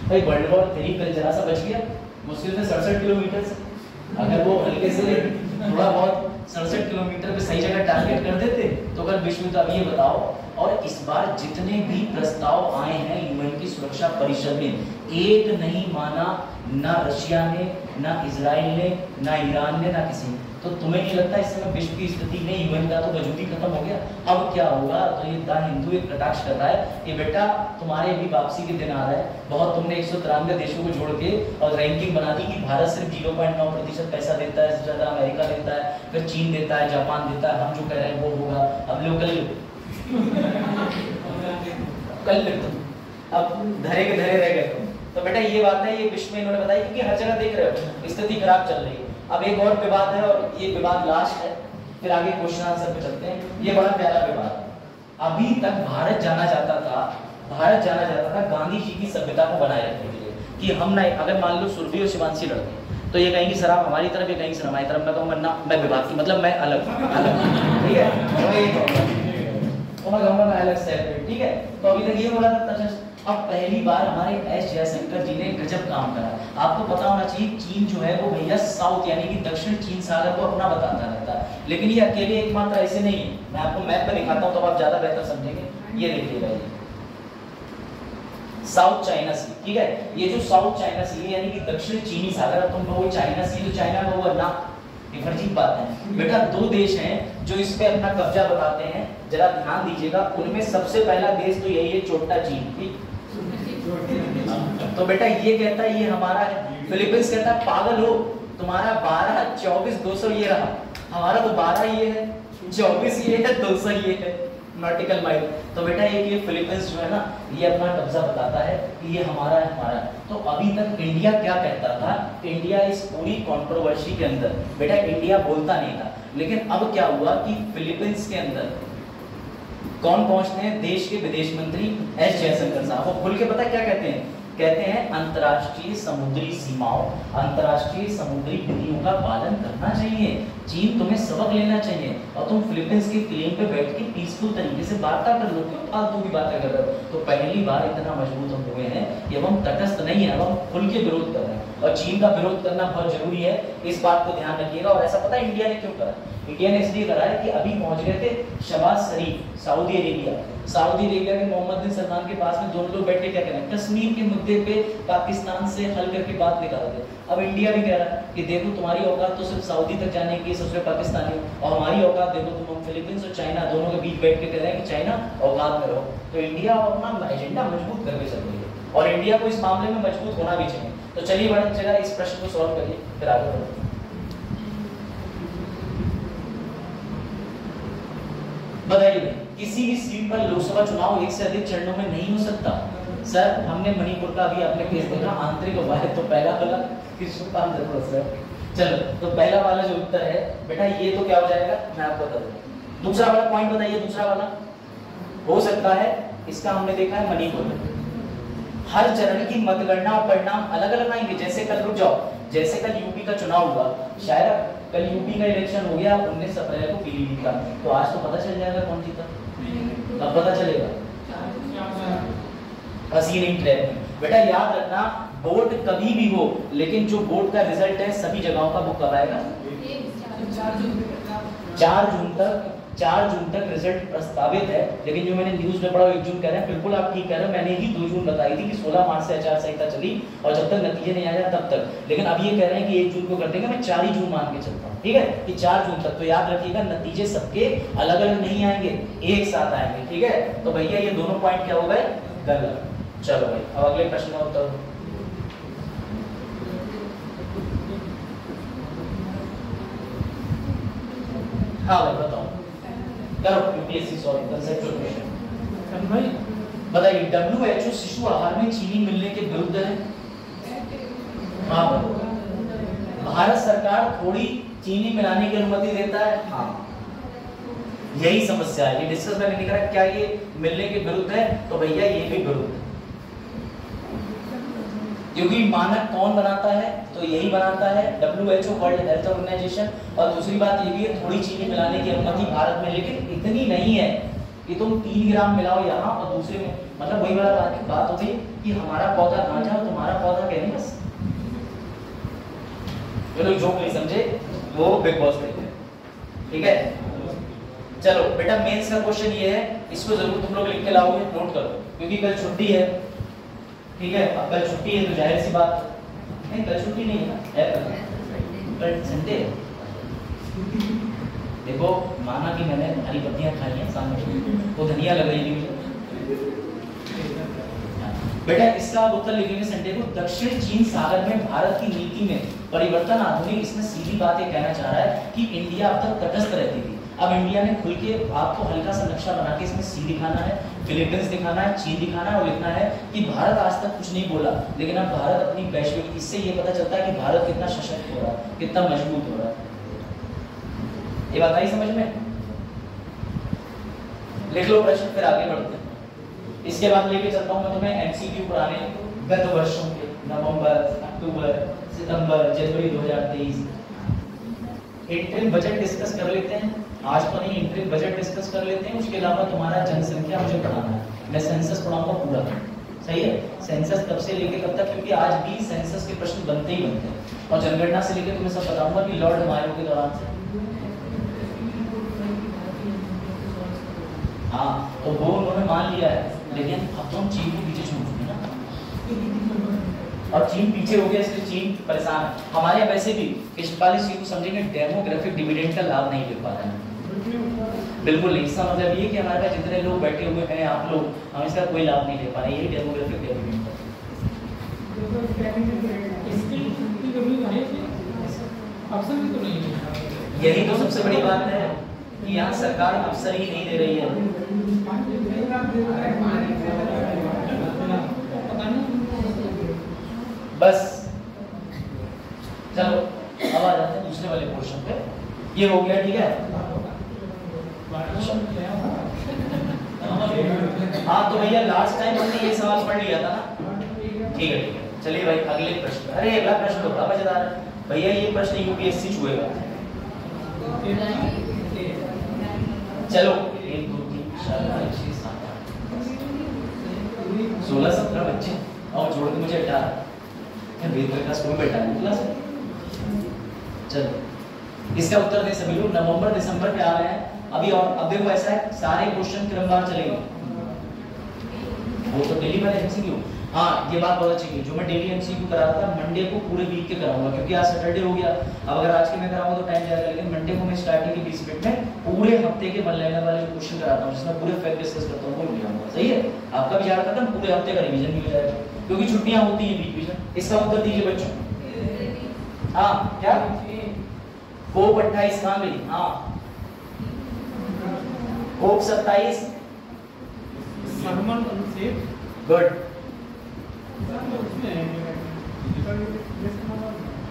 भाई। वर्ल्ड वॉर 3 कल जरा सा बच गया, मुश्किल से 67 किलोमीटर से, अगर वो हल्के से थोड़ा बहुत 67 किलोमीटर पे सही जगह टारगेट कर देते तो अगर विश्व युद्ध। अब ये बताओ, और इस बार जितने भी प्रस्ताव आए हैं यूएन की सुरक्षा परिषद में, एक नहीं माना, ना रशिया ने, ना इजराइल ने, ना ईरान ने, ना किसी ने। तो तुम्हें नहीं लगता इस समय विश्व की स्थिति में यूएन का तो वजूद ही खत्म हो गया। अब क्या होगा, तो ये द हिंदू एक कटाक्ष कर रहा है कि बेटा तुम्हारे भी वापसी के दिन आ रहा है। बहुत तुमने 193 देशों को जोड़ के और रैंकिंग बना दी कि भारत सिर्फ 0.9% पैसा देता है, ज्यादा अमेरिका देता है, फिर चीन देता है, जापान देता है, हम जो कह रहे हैं वो होगा। अब लोग कल अब धरे के धरे रह गए तुम। तो बेटा ये बात है, ये विश्व में इन्होंने बताई, क्योंकि हर जगह देख रहे हो स्थिति खराब चल रही है। अब एक और विवाद है और ये विवाद लास्ट है, फिर आगे क्वेश्चन आंसर पे चलते हैं। ये बड़ा प्यारा विवाद है। अभी तक भारत जाना जाता था गांधी जी की सभ्यता को बनाए रखने के लिए, कि हम ना, अगर मान लो सुरभि और शिवांशी लड़ते तो ये कहेंगे सर आप हमारी तरफ, ये कहेंगे सर हमारी तरफ। मैं कहूँगा ना, मैं विवाद की मतलब मैं अलग, ठीक है, तो मैं कहूँगा मैं अलग सेपरेट, ठीक है। तो अभी तक ये बोला था। अब पहली बार हमारे एस जयशंकर जी ने गजब काम करा। आपको पता होना चाहिए चीन जो है वो भैया साउथ यानी कि दक्षिण चीन सागर को अपना बताता रहता है, लेकिन ये अकेले एकमात्र ऐसे नहीं है। मैं आपको मैप पे दिखाता हूँ तो आप ज्यादा बेहतर समझेंगे। ये देखिएगा, साउथ चाइना सी, ठीक है। ये जो साउथ चाइना सी यानी कि दक्षिण चीनी सागर, अब तुम कहोगे चाइना सी तो चाइना का हुआ ना, ये फर्जी बात है बेटा। दो देश हैं जो इस पे अपना कब्जा बताते हैं, जरा ध्यान दीजिएगा। उनमें सबसे पहला देश तो यही है, छोटा चीन, ठीक। तो बेटा ये कहता है ये हमारा है, फिलीपींस कहता है पागल हो, तुम्हारा 12 24 200 ये रहा, हमारा तो 12 ये है, 24 ये है, 200 ये है नॉटिकल माइल। तो बेटा ये फिलीपींस जो है ना, ये अपना कब्जा बताता है कि ये हमारा है, हमारा है। तो अभी तक इंडिया क्या कहता था, इंडिया इस पूरी कंट्रोवर्सी के अंदर बेटा इंडिया बोलता नहीं था। लेकिन अब क्या हुआ कि फिलीपींस के अंदर कौन पहुंचते हैं, देश के विदेश मंत्री एस जयशंकर साहब। वो खुल के पता क्या कहते हैं, कहते हैं अंतर्राष्ट्रीय समुद्री सीमाओं, अंतर्राष्ट्रीय समुद्री विधियों का पालन करना चाहिए। चीन तुम्हें सबक लेना चाहिए और तुम फिलीपींस के क्लेम पे बैठ के पीसफुल तरीके से बात कर लो, क्यों फालतू की बातें कर रहे हो। तो पहली बार इतना मजबूत हम हुए हैं कि अब हम तटस्थ नहीं है, अब हम खुल के विरोध कर रहे हैं और चीन का विरोध करना बहुत जरूरी है, इस बात को ध्यान रखिएगा। और ऐसा पता है इंडिया ने क्यों करा, इंडिया ने इसलिए करा है कि अभी पहुंच गए थे शहबाज शरीफ सऊदी अरेबिया, सऊदी अरेबिया के मोहम्मद बिन सलमान के पास में दोनों लोग बैठे क्या कह रहे हैं, कश्मीर के मुद्दे पे पाकिस्तान से हल करके बात निकाल दे। अब इंडिया भी कह रहा है कि देखो तुम्हारी औकात तो सिर्फ सऊदी तक जाने की, सबसे पाकिस्तानी, और हमारी औकात देखो तुम, हम फिलीपींस और चाइना दोनों के बीच बैठ के कह रहे हैं कि चाइना औकात में रहो। तो इंडिया अपना एजेंडा मजबूत करके चल रही है और इंडिया को इस मामले में मजबूत होना भी चाहिए। तो चलिए बड़ा चला इस प्रश्न को सॉल्व करिए, फिर आगे बढ़ो। बताइए किसी भी सीट पर लोकसभा चुनाव एक से अधिक चरणों में नहीं हो सकता। सर हमने मणिपुर का भी आपने केस देखा, आंतरिक उपाय, तो पहला वाला किस काम जरूरत है। चलो तो पहला वाला जो उत्तर है बेटा ये तो क्या हो जाएगा, मैं आपको बता दूं। दूसरा वाला पॉइंट बताइए, दूसरा वाला हो सकता है, इसका हमने देखा है मणिपुर में हर चरण की मतगणना और परिणाम अलग अलग आएंगे। जैसे कल, रुक जाओ, जैसे कल यूपी का चुनाव हुआ, शायद कल यूपी का इलेक्शन हो गया 19 अप्रैल को पीलीभीत का, तो आज तो पता चल जाएगा कौन जीता, अब पता चलेगा। हसीन ट्रैप में बेटा याद रखना, वोट कभी भी हो, लेकिन जो वोट का रिजल्ट है सभी जगहों का वो कब आएगा, 4 जून तक रिजल्ट प्रस्तावित है। लेकिन जो मैंने न्यूज में पढ़ा 1 जून कह रहे हैं, बिल्कुल आप ठीक कह रहे हैं, मैंने ही 2 जून बताई थी कि 16 मार्च से आचार संहिता चली और जब तक नतीजे नहीं आया तब तक। लेकिन अब ये कह रहे हैं कि 1 जून को कर देंगे, मैं 4 ही जून मान के चलता हूँ, ठीक है, कि 4 जून तक। तो याद रखिएगा नतीजे सबके अलग अलग नहीं आएंगे, एक साथ आएंगे, ठीक है। तो भैया ये दोनों पॉइंट क्या हो गए, गलत। चलो भाई अब अगले प्रश्न का उत्तर। हाँ भाई बताओ, करो यूपीएससी सॉल्व कंसेप्चुअल क्वेश्चन। भाई बताइए WHO शिशु आहार में चीनी मिलने के विरुद्ध है। हाँ भारत सरकार थोड़ी चीनी मिलाने की अनुमति देता है, हाँ यही समस्या है, ये डिस्कस मैंने नहीं करा क्या ये मिलने के विरुद्ध है, तो भैया ये भी विरुद्ध है। क्योंकि मानक कौन बनाता है, तो यही बनाता है WHO वर्ल्ड हेल्थ ऑर्गेनाइजेशन। और दूसरी बात ये भी है थोड़ी चीनी मिलाने की अनुमति भारत में, लेकिन इतनी नहीं है कि तुम 3 ग्राम मिलाओ यहाँ और दूसरे में, मतलब वही वाला बात होती कि हमारा पौधा ना जाओ तुम्हारा पौधा कहने बस। जो लोग जोक नहीं समझे वो बिग बॉस देखते हैं, ठीक है। चलो बेटा मेंस का क्वेश्चन ये है, इसको जरूर तुम लोग लिख के लाओगे, नोट करो, क्योंकि कल छुट्टी है, ठीक है। अब कल छुट्टी है तो जाहिर सी बात नहीं, कल छुट्टी नहीं है कल संडे है। देखो माना कि मैंने हरी पत्तियां खाई हैं सामने, वो धनिया लग रही थी मुझे। बेटा इसका उत्तर लिखेंगे संडे को। दक्षिण चीन सागर में भारत की नीति में परिवर्तन आधुनिक, इसमें सीधी बात ये कहना चाह रहा है कि इंडिया अब तक तटस्थ रहती थी, अब इंडिया ने खुल के आपको हल्का सा नक्शा बना के इसमें सी दिखाना है, फिलीपींस दिखाना है, चीन दिखाना है और लिखना है कि भारत आज तक कुछ नहीं बोला, लेकिन अब भारत अपनी वैश्विक, इससे ये पता चलता है कि भारत कितना सशक्त हो रहा है, कितना मजबूत हो रहा है। ये बात आई समझ में? लिख लो प्रश्न, फिर आगे बढ़ते हैं। इसके बाद लेके चलता हूं मैं तुम्हें एमसीक्यू पुराने गत वर्षों के, नवंबर, अक्टूबर, सितंबर, जनवरी 2023। इंटरिम बजट डिस्कस कर लेते हैं आज, तो नहीं इंटरिम बजट डिस्कस कर लेते हैं। उसके अलावा तुम्हारा जनसंख्या मुझे पढ़ाना है, मैं सेंसस पढ़ाऊंगा पूरा, सही है। सेंसस तब से लेके तब तक, क्योंकि आज भी सेंसस के प्रश्न बनते ही बनते हैं, और जनगणना से लेके तुम्हें सब बताऊंगा कि लॉर्ड हमारे के दौरान से, हाँ तो वो उन्होंने मान लिया है, लेकिन अब तो हम चीन को पीछे छोड़ चुके ना, और चीन पीछे हो गया, इसलिए चीन परेशान है। हमारे यहाँ वैसे भी इस पॉलिसी को समझेंगे डेमोग्राफिक डिविडेंड का लाभ नहीं ले पा रहे हैं, बिल्कुल नहीं। इसका मतलब ये कि हमारे पास जितने लोग बैठे हुए हैं आप लोग, हम इसका कोई लाभ नहीं ले पा रहे, यही डेमोग्राफिक डिविडेंड है। यही तो सबसे बड़ी बात है कि यहाँ सरकार अवसर ही नहीं दे रही है। बस चलो अब आ जाते हैं दूसरे वाले पोर्शन पे। ये हो गया, ठीक है। हाँ तो भैया लास्ट टाइम हमने ये सवाल पढ़ लिया था ना, ठीक है ठीक है। चलिए भाई अगले प्रश्न। अरे अगला प्रश्न तो बड़ा मजेदार है भैया, ये प्रश्न यूपीएससी छुएगा। चलो 1 2 3 4 5 6 7 8 16 17 बच्चे और जोड़ के मुझे 18 वेद प्रकाश को बैठा है क्लास में। चलो इसका उत्तर दे सभी लोग। नवंबर दिसंबर पे आ रहे हैं अभी, और अब देखो ऐसा है सारे क्वेश्चन क्रमवार चलेंगे, वो तो डेली वाले एमसीक्यू। हाँ ये बात बहुत अच्छी है, जो मैं डेली एमसीक्यू करा रहा था मंडे को पूरे वीक के कराऊंगा, क्योंकि आज सैटरडे हो गया। अब अगर आज के मैं कराऊंगा तो टाइम जाएगा, लेकिन मंडे को मैं स्टार्टिंग के 20 मिनट में पूरे हफ्ते के वन लाइनर वाले क्वेश्चन कराता हूँ, जिसमें पूरे फैक्ट डिस्कस करता हूँ, वो ले आऊंगा। सही है, आपका भी याद खत्म, पूरे हफ्ते का रिवीजन भी हो जाएगा, क्योंकि छुट्टियां होती है बीच बीच में। इसका उत्तर दीजिए बच्चों। हाँ क्या कोप 28 कहाँ गई? हाँ कोप 27 गुड।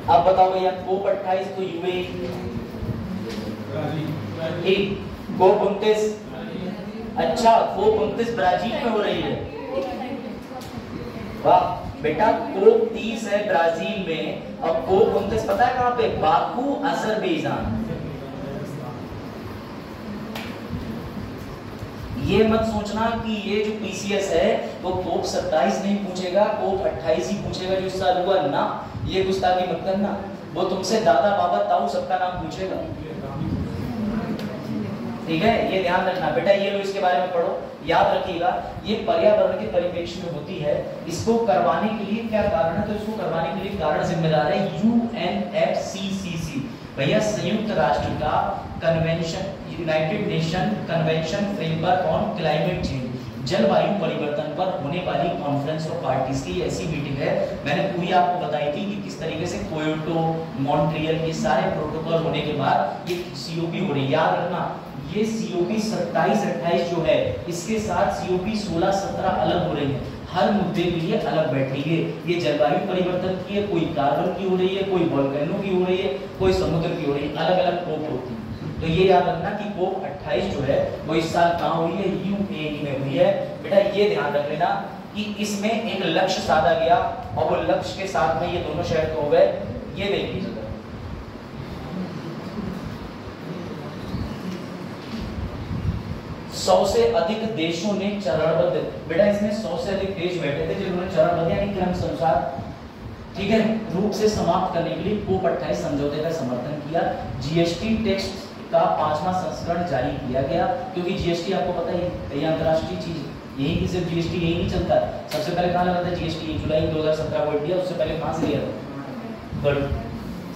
आप बताओ भैया कोप 28 तो यूएई, ठीक। कोप 29 अच्छा कोप 29 ब्राजील में हो रही है, वाह बेटा। कोप 30 है ब्राजील में, और कोप 29 पता है कहां पे? Baku Azerbaijan. ये मत सोचना कि ये जो पीसीएस है वो कोप 27 नहीं पूछेगा, कोप 28 ही पूछेगा जो इस साल हुआ ना। ये गुस्ताखी मत करना, वो तुमसे दादा बाबा ताऊ सबका नाम पूछेगा, ठीक है। ये ध्यान रखना बेटा, ये लो इसके बारे में पढ़ो, याद रखिएगा। ये पर्यावरण के परिप्रेक्ष्य में होती है। इसको करवाने के लिए क्या कारण है? तो इसको करवाने के लिए कारण जिम्मेदार है यूएनएफसीसीसी भैया, संयुक्त राष्ट्र का convention, United nation convention framework on climate change, जलवायु परिवर्तन पर होने वाली कॉन्फ्रेंस ऑफ पार्टीज की ऐसी मीटिंग है। मैंने पूरी आपको बताई थी कि किस तरीके से कोयोटो, मॉन्ट्रियल ये सारे प्रोटोकॉल होने के बाद ये सीओपी हो रही है। याद रखना ये सीओपी 27-28 जो है, इसके साथ सीओपी 16-17 अलग हो रही है, हर मुद्दे के लिए अलग बैठ रही है। ये जलवायु परिवर्तन की है, कोई कार्बन की हो रही है, कोई वोल्केनो की हो रही है, कोई समुद्र की हो रही है, अलग अलग कोप होती है। तो ये याद रखना कि कोप 28 जो है वो इस साल कहाँ हुई है? यूएई में हुई है बेटा। ये ध्यान रख लेना कि इसमें एक लक्ष्य साधा गया, और वो लक्ष्य के साथ में ये दोनों शहर तो हो गए। ये देख लीजिए 100 से अधिक देशों ने चरणबद्ध, बेटा इसमें 100 से अधिक देश बैठे थे जिन्होंने चरणबद्ध यानी क्रम से अनुसार, ठीक है, रूप से समाप्त करने के लिए कोप 28 समझौते का समर्थन किया। जीएसटी टेक्स्ट का 5वां संस्करण जारी किया गया, क्योंकि जीएसटी आपको पता ही है अंतरराष्ट्रीय चीज, यही की सिर्फ जीएसटी यही नहीं चलता। सबसे पहले कहाँ लगा था जीएसटी? जुलाई 2017 को दिया, उससे पहले कहाँ से लिया था?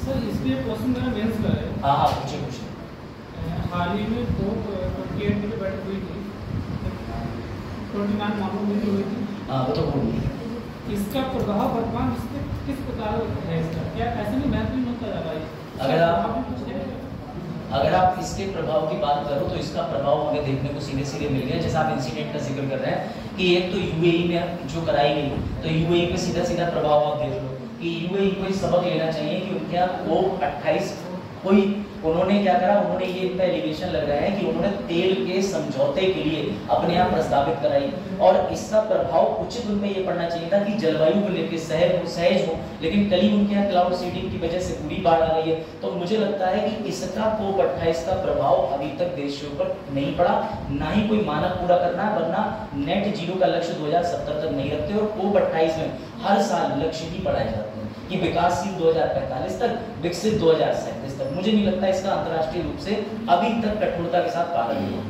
सर इसलिए क्वेश्चन मेरा मेंस का है। हाँ हाँ पूछिए पूछिए। हाल ही में कोप 28 में बैठक हुई थी, 29 मामलों में हुई थी। हाँ वो तो बोल इसका प्रभाव वर्तमान इसमें किस प्रकार है? इसका क्या ऐसे में महत्वपूर्ण होता जा रहा है? अगर आप इसके प्रभाव की बात करो तो इसका प्रभाव हमें देखने को सीधे सीधे मिल गया। जैसे आप इंसिडेंट का जिक्र कर रहे हैं कि एक तो यूएई में जो कराई गई, तो यूएई पे सीधा सीधा प्रभाव आप देख लो कि यूएई को सबक लेना चाहिए कि उनके यहाँ कोप 28 कोई उन्होंने क्या करा, उन्होंने ये इनका एलिगेशन लग रहा है कि उन्होंने तेल के समझौते के लिए अपने यहाँ प्रस्तावित कराई, और इसका प्रभाव उचित उनमें ये पड़ना चाहिए था कि जलवायु को लेकर सहज हो, लेकिन कल ही उनके यहाँ क्लाउड सीडिंग की वजह से पूरी बाढ़ आ गई है। तो मुझे लगता है कि इसका कोप 28 का प्रभाव अभी तक देश के ऊपर नहीं पड़ा, ना ही कोई मानक पूरा करना है, वरना नेट जीरो का लक्ष्य 2070 तक नहीं रखते, और कोप 28 में हर साल लक्ष्य ही बढ़ाए जाते हैं कि विकासशील 2045 तक, विकसित 2037 तक। मुझे नहीं लगता इसका अंतर्राष्ट्रीय रूप से अभी तक कठोरता के साथ पालन हुआ।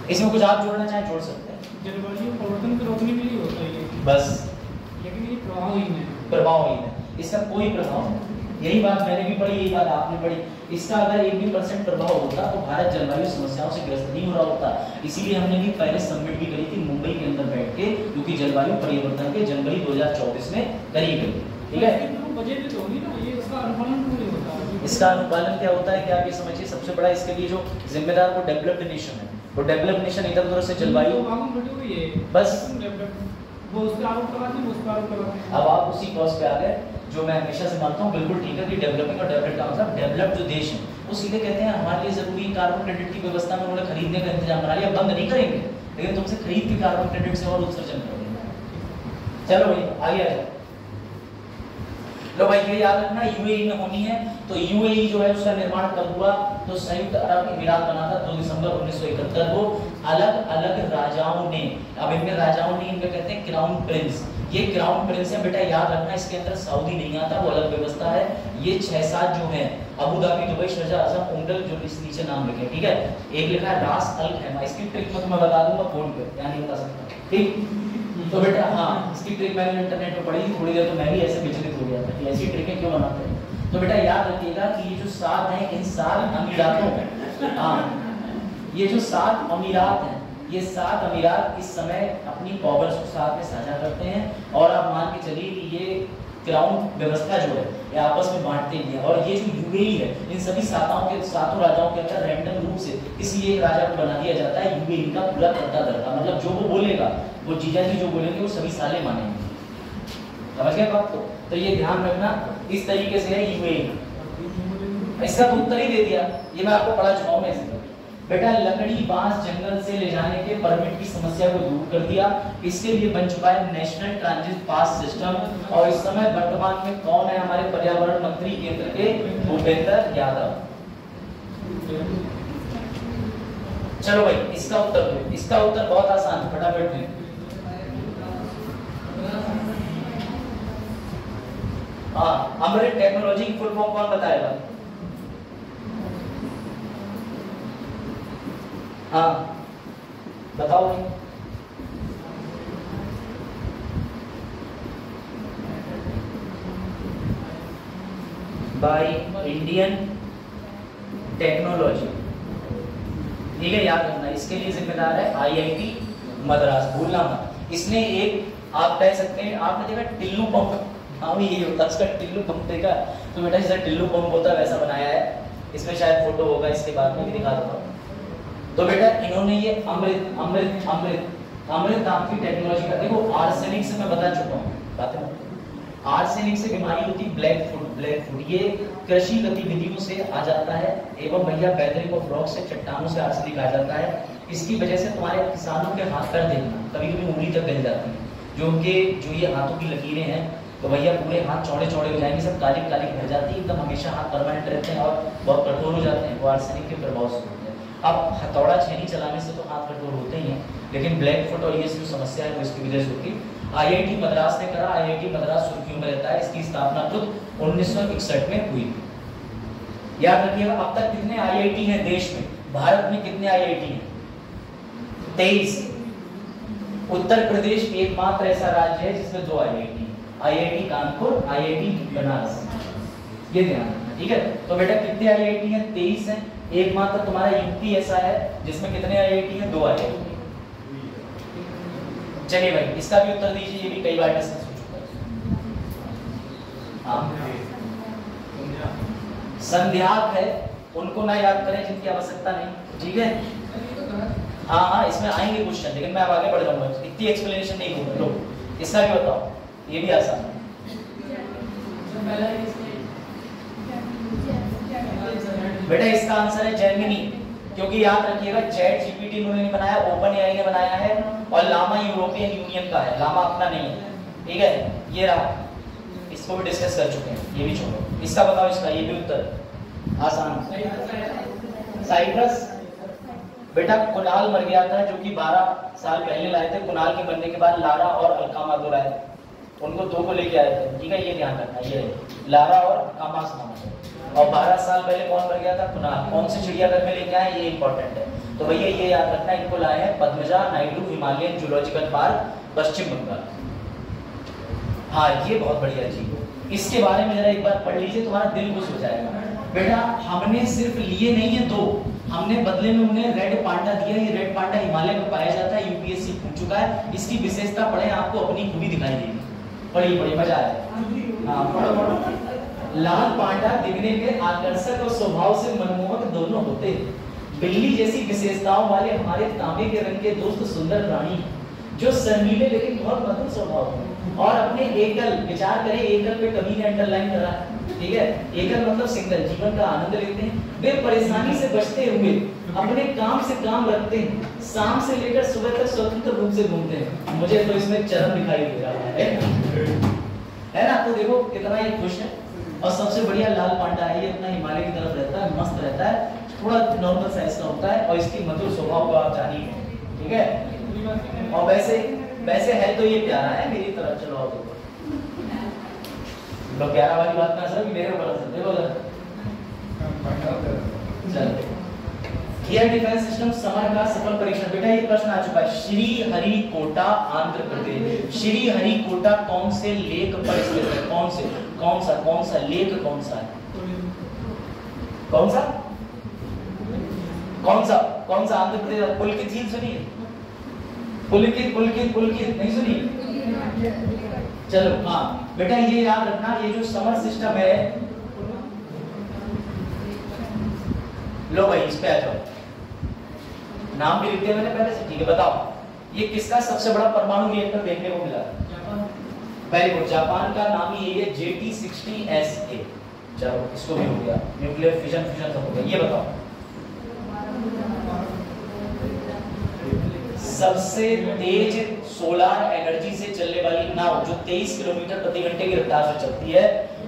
इसमें कुछ आप जोड़ना चाहें जोड़ सकते हैं। जलवायु परिवर्तन को रोकने के लिए होता है ये। बस प्रभावहीन है। प्रभावहीन है, इसका कोई प्रभाव नहीं। यही बात मैंने भी पढ़ी, यही बात आपने पढ़ी। इसका अगर 1 भी % प्रभाव होता तो भारत जलवायु समस्याओं से ग्रस्त नहीं हो रहा होता। इसीलिए हमने भी पहले सबमिट भी करी थी मुंबई के अंदर बैठ के, क्योंकि जलवायु परिवर्तन के जनवरी 2024 में करी गई। ठीक है, बजट तो होगी ना, ये इसका अनुपालन नहीं होता। इसका अनुपालन क्या होता है कि आप ये समझिए, सबसे बड़ा इसके लिए जो जिम्मेदार वो डेवलप्ड नेशन है। वो डेवलप्ड नेशन इधर उधर से जलवायु बस वो उसका आरोप लगाते हैं, उसका आरोप लगाते हैं। अब आप उसी कॉज पे आ गए जो मैं हमेशा से मानता हूँ, बिल्कुल ठीक है कि डेवलपिंग और डेवलप्ड का मतलब डेवलप्ड जो देश है वो सीधे कहते हैं हमारे लिए जरूरी कार्बन क्रेडिट की व्यवस्था में उन्होंने खरीदने का इंतजाम बना लिया। बंद नहीं करेंगे, लेकिन तुमसे खरीद के कार्बन क्रेडिट से और उत्सर्जन करेंगे। चलो भाई आगे आ जाओ। लो भाई ये याद रखना, यूएई में होनी है। तो यूएई जो है उसका निर्माण कब हुआ? तो संयुक्त अरब अमीरात बना था 2 दिसंबर 1971 को अलग अलग राजाओं ने। अब इनमें राजाओं ने, इनमें कहते हैं क्राउन प्रिंस। ये क्राउन प्रिंस है बेटा, याद रखना, इसके अंदर सऊदी नहीं आता, वो अलग व्यवस्था है। ये 6-7 जो है अबू धाबी, दुबई, शारजाह, आजम, उमरल, जो इस नीचे नाम लिखे। ठीक है, एक लिखा है रास अल खैमा। इसकी ट्रिक मैं बता दूंगा फोन पे, या नहीं बता सकता। ठीक, तो बेटा हाँ, इसकी ट्रिक मैंने इंटरनेट पे पढ़ी थी थोड़ी देर, तो मैं भी ऐसे विचलित हो गया था कि ऐसी ट्रिकें क्यों बनाते हैं। तो बेटा याद रखिएगा कि ये जो 7 हैं, इन 7 अमीरातों में, हाँ ये जो 7 अमीरात हैं, ये 7 अमीरात इस समय अपनी पावर्स को साथ में साझा करते हैं। और आप मान के चलिए कि ये क्राउन व्यवस्था जो है ये आपस में बांटते ही है। और ये जो यूएई है, इन सभी सातों राजाओं के अंदर रैंडम रूप से किसी एक राजा को बना दिया जाता है यूएई का पूरा करता धरता। मतलब जो वो बोलेगा, वो जीजा जी जो बोलेंगे वो सभी साले मानेंगे। समझ गए बात को? तो ये ध्यान रखना, इस तरीके से है यूएई। इसका तो उत्तर ही दे दिया, ये मैं आपको पढ़ा चुका हूं। मैं बेटा लकड़ी बांस जंगल से ले जाने के परमिट की समस्या को दूर कर दिया। इसके लिए बन चुका है नेशनल ट्रांजिट पास सिस्टम। और इस समय वर्तमान में कौन है हमारे पर्यावरण मंत्री केंद्र के? भूपेंद्र यादव। चलो भाई इसका उत्तर दो। इसका उत्तर बहुत आसान, फटाफट में। हाँ, अमृत टेक्नोलॉजी की फुल फॉर्म कौन बताएगा? हाँ बताओ भाई। By Indian technology. ठीक है, याद रखना, इसके लिए जिम्मेदार है आईआईटी मद्रास, भूलना मत। इसने एक, आप कह सकते हैं, आपने देखा टिल्लू पंप, हाँ ये होता है उसका टिल्लू पंप देखा, तो बेटा जैसा टिल्लू पंप होता है वैसा बनाया है। इसमें शायद फोटो होगा, इसके बाद में भी दिखा दूंगा। तो बेटा इन्होंने ये अमृत अमृत अमृत अमृत नाम की टेक्नोलॉजी का, देखो आर्सेनिक से मैं बता चुका हूँ बातें। आर्सेनिक से बीमारी होती ब्लैक फुट। ब्लैक फुट ये कृषि गतिविधियों से आ जाता है, एवं भैया बैदरिक और फ्रॉक से, चट्टानों से आर्सेनिक आ जाता है। इसकी वजह से तुम्हारे किसानों के हाथ पैर देखना कभी कभी उंगली तक गल जाती है, जो उनके जो ये हाथों की लकीरें हैं, तो भैया पूरे हाथ चौड़े चौड़े हो जाएंगे, सब काली काली भर जाती है, एकदम हमेशा हाथ परमानेंट रहते हैं और बहुत कठोर हो जाते हैं। वो आर्सेनिक के प्रभाव से होते हैं। अब हथौड़ा छेनी चलाने से तो हाथ कठोर होते ही हैं, लेकिन ब्लैक फुट और ये जो समस्या है वो इसकी वजह से होती है। आईआईटी मद्रास ने करा, आईआईटी मद्रास सुर्खियों में रहता है। इसकी स्थापना खुद 1961 में हुई। याद रखिएगा, अब तक कितने आईआईटी हैं देश में? भारत में कितने आईआईटी हैं? 23। उत्तर प्रदेश एकमात्र ऐसा राज्य है जिसमें 2 IIT, IIT Kanpur, IIT Banaras. ये ध्यान रखना, ठीक है। तो बेटा कितने आईआईटी हैं? 23 हैं। एकमात्र तुम्हारा यूपी ऐसा है जिसमें कितने आईआईटी हैं? 2 आईआईटी। चलिए भाई इसका भी उत्तर दीजिए, ये भी कई बार डिस्कस हो चुका है। संध्याक है, उनको ना याद करें जिनकी आवश्यकता नहीं, ठीक है। हाँ हाँ इसमें आएंगे क्वेश्चन, लेकिन मैं अब आगे बढ़ जाऊंगा, इतनी एक्सप्लेनेशन नहीं होगी। लो इसका भी बताओ, ये भी आसान है। बेटा इसका आंसर है जर्मनी, क्योंकि याद रखिएगा चैट जीपीटी इन्होंने नहीं बनाया, ओपन एआई ने बनाया है, और लामा यूरोपियन यूनियन का है, लामा अपना नहीं है, ठीक है। ये रहा, इसको भी डिस्कस कर चुके हैं, ये भी छोड़ो। इसका बताओ, इसका ये भी उत्तर आसान। साइप्रस, बेटा कुणाल मर गया था, जो कि 12 साल पहले लाए थे। कुणाल के बनने के बाद लारा और अलकामा दो लाए, उनको 2 को लेके आए थे, ठीक है। ये ध्यान रखना, ये लारा और अलकामा नाम है। और 12 साल पहले कौन मर गया था? कुणाल। कौन से चिड़ियाघर में लेके आए, ये इंपॉर्टेंट है। तो भैया ये याद रखना, इनको लाए हैं Padmaja Naidu Himalayan zoological park, Paschim Bangal. हाँ ये बहुत बढ़िया चीज है, इसके बारे में जरा एक बार पढ़ लीजिए, तुम्हारा दिल खुश हो जाएगा। बेटा हमने सिर्फ लिए नहीं है दो, हमने बदले में उन्हें रेड पांडा दिया। ये रेड पांडा हिमालय में पाया जाता है, यूपीएससी पूछ चुका है। इसकी विशेषता पढ़े, आपको अपनी खूबी दिखाई देगी। पढ़िए पढ़िए, मजा आएगा। हाँ पढ़ो पढ़ो। लाल पांडा दिखने में आकर्षक और स्वभाव से मनमोहक दोनों होते हैं। बिल्ली जैसी विशेषताओं वाले हमारे तांबे के रंग के दोस्त सुंदर प्राणी, जो शर्मीले लेकिन बहुत मधुर स्वभाव है और अपने एकल, विचार करें एकल पे कभी ने अंडरलाइन करा, ठीक है, एकल मतलब सिंगल, जीवन का आनंद लेते हैं। वे परेशानी से बचते हुए अपने काम से काम रखते हैं, शाम से लेकर सुबह तक स्वतंत्र रूप से घूमते हैं। मुझे तो इसमें चरम दिखाई दे रहा है ना। तो देखो कितना ये खुश है। और सबसे बढ़िया लाल पांडा है, ये अपना हिमालय की तरफ रहता है, मस्त रहता है, थोड़ा नॉर्मल साइज का होता है और इसकी मधुर स्वभाव को आप जानिए, ठीक है। और वैसे है तो ये प्यारा है मेरी तरफ। चलो आओ देखो, तो प्यारा वाली बात ना सर मेरे ऊपर असर देखो चलो। एयर डिफेंस सिस्टम समर का सफल परीक्षण। बेटा ये प्रश्न आ चुका है, श्री हरिकोटा आंध्र प्रदेश। श्री हरिकोटा कौन से लेक पर स्थित है? कौन सा लेक कौन सा है? कौन सा आंध्र प्रदेश? पुलकित झील सुनी है? पुलकित नहीं सुनी? चलो हाँ बेटा ये याद रखना, ये जो समर सिस्टम है, लो भाई इस पे आ जाओ, नाम भी लिख दिया मैंने पहले से, ठीक है। बताओ ये किसका सबसे बड़ा परमाणु रिएक्टर देखने को मिला? वेरी गुड, जापान का नाम ही यही है, JT60SA। चलो इसको भी हो गया, न्यूक्लियर फिशन सब हो गया। ये बताओ सबसे तेज सोलर एनर्जी से चलने वाली नाव जो 23 किलोमीटर प्रति घंटे की रफ्तार से चलती है,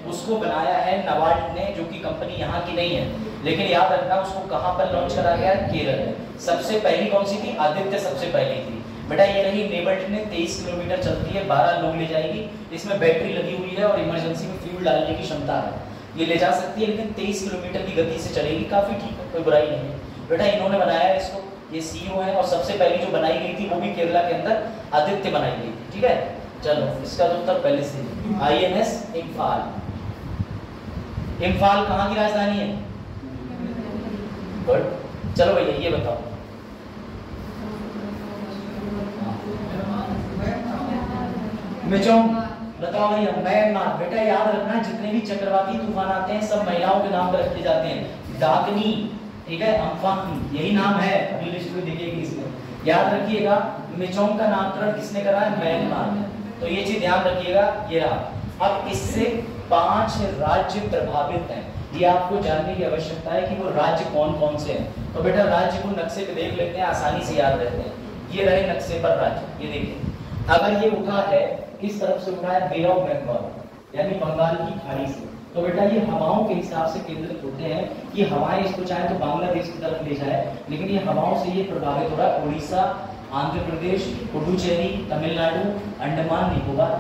उसको बनाया है नबार्ड ने, जो कि कंपनी यहाँ की नहीं है, लेकिन याद रखना उसको कहाँ पर लॉन्च करा गया? केरल में। सबसे पहली कौन सी थी? आदित्य सबसे पहली थी। बेटा ये रही नेबल्ट ने, 23 किलोमीटर चलती है, 12 लोग ले जाएगी, इसमें बैटरी लगी हुई है और इमरजेंसी में फ्यूल डालने की क्षमता है, ये ले जा सकती है, लेकिन 23 किलोमीटर की गति से चलेगी, काफी ठीक है, कोई बुराई नहीं है। बेटा इन्होंने बनाया है इसको, ये सीईओ है, और सबसे पहली जो बनाई गई थी वो भी केरला के अंदर आदित्य बनाई गई थी, ठीक है। चलो इसका तो उत्तर पहले से INS इम्फाल। इम्फाल कहाँ की राजधानी है? गुड। चलो भैया ये बताओ, मिचोंग बताओ भैया। म्यांमार। बेटा याद रखना जितने भी चक्रवाती तूफान आते हैं सब महिलाओं के नाम पर रखे जाते हैं। डाकनी, ठीक है, अम्फान यही नाम है, अभी लिस्ट में देखिएगा इसमें, याद रखिएगा। मिचोंग का नामकरण किसने करा है? म्यांमार में। तो ये चीज ध्यान रखिएगा, ये रहा। अब इससे 5 राज्य प्रभावित हैं, ये आपको जानने की आवश्यकता है कि वो राज्य कौन कौन से हैं। तो बेटा राज्य को नक्शे पे देख लेते हैं, आसानी से याद रहते हैं। ये रहे नक्शे पर राज्य, ये देखिए। अगर ये उठा है, किस तरफ से उठा है? बे ऑफ बंगाल, यानी बंगाल की खाड़ी से। तो बेटा ये हवाओं के हिसाब से केंद्रित होते हैं कि हवाएं इसको चाहे तो बांग्लादेश की तरफ ले जाए, लेकिन ये हवाओं से ये प्रभावित हो रहा है उड़ीसा, आंध्र प्रदेश, पुडुचेरी, तमिलनाडु, अंडमान निकोबार।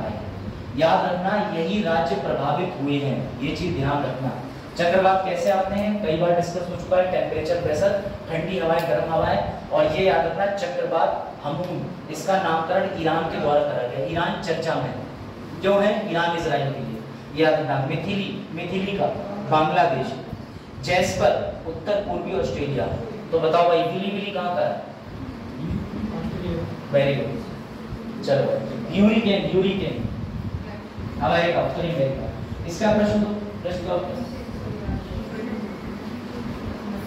याद रखना यही राज्य प्रभावित हुए हैं, ये चीज ध्यान रखना। चक्रवात कैसे आते हैं? कई बार डिस्कस हो चुका है, टेम्परेचर, प्रेशर, ठंडी हवाएं, गर्म हवाएं। और ये याद रखना चक्रवात हमूम, इसका नामकरण ईरान के द्वारा करा गया। ईरान चर्चा में क्यों है? ईरान इजराइल के लिए। याद रखना मिथिली का बांग्लादेश, जैस्पर उत्तर पूर्वी ऑस्ट्रेलिया। तो बताओ भाई विली कहाँ का है? Very good. चलो ह्यूरिकेन अब आएगा उत्तरी अमेरिका। इसका प्रश्न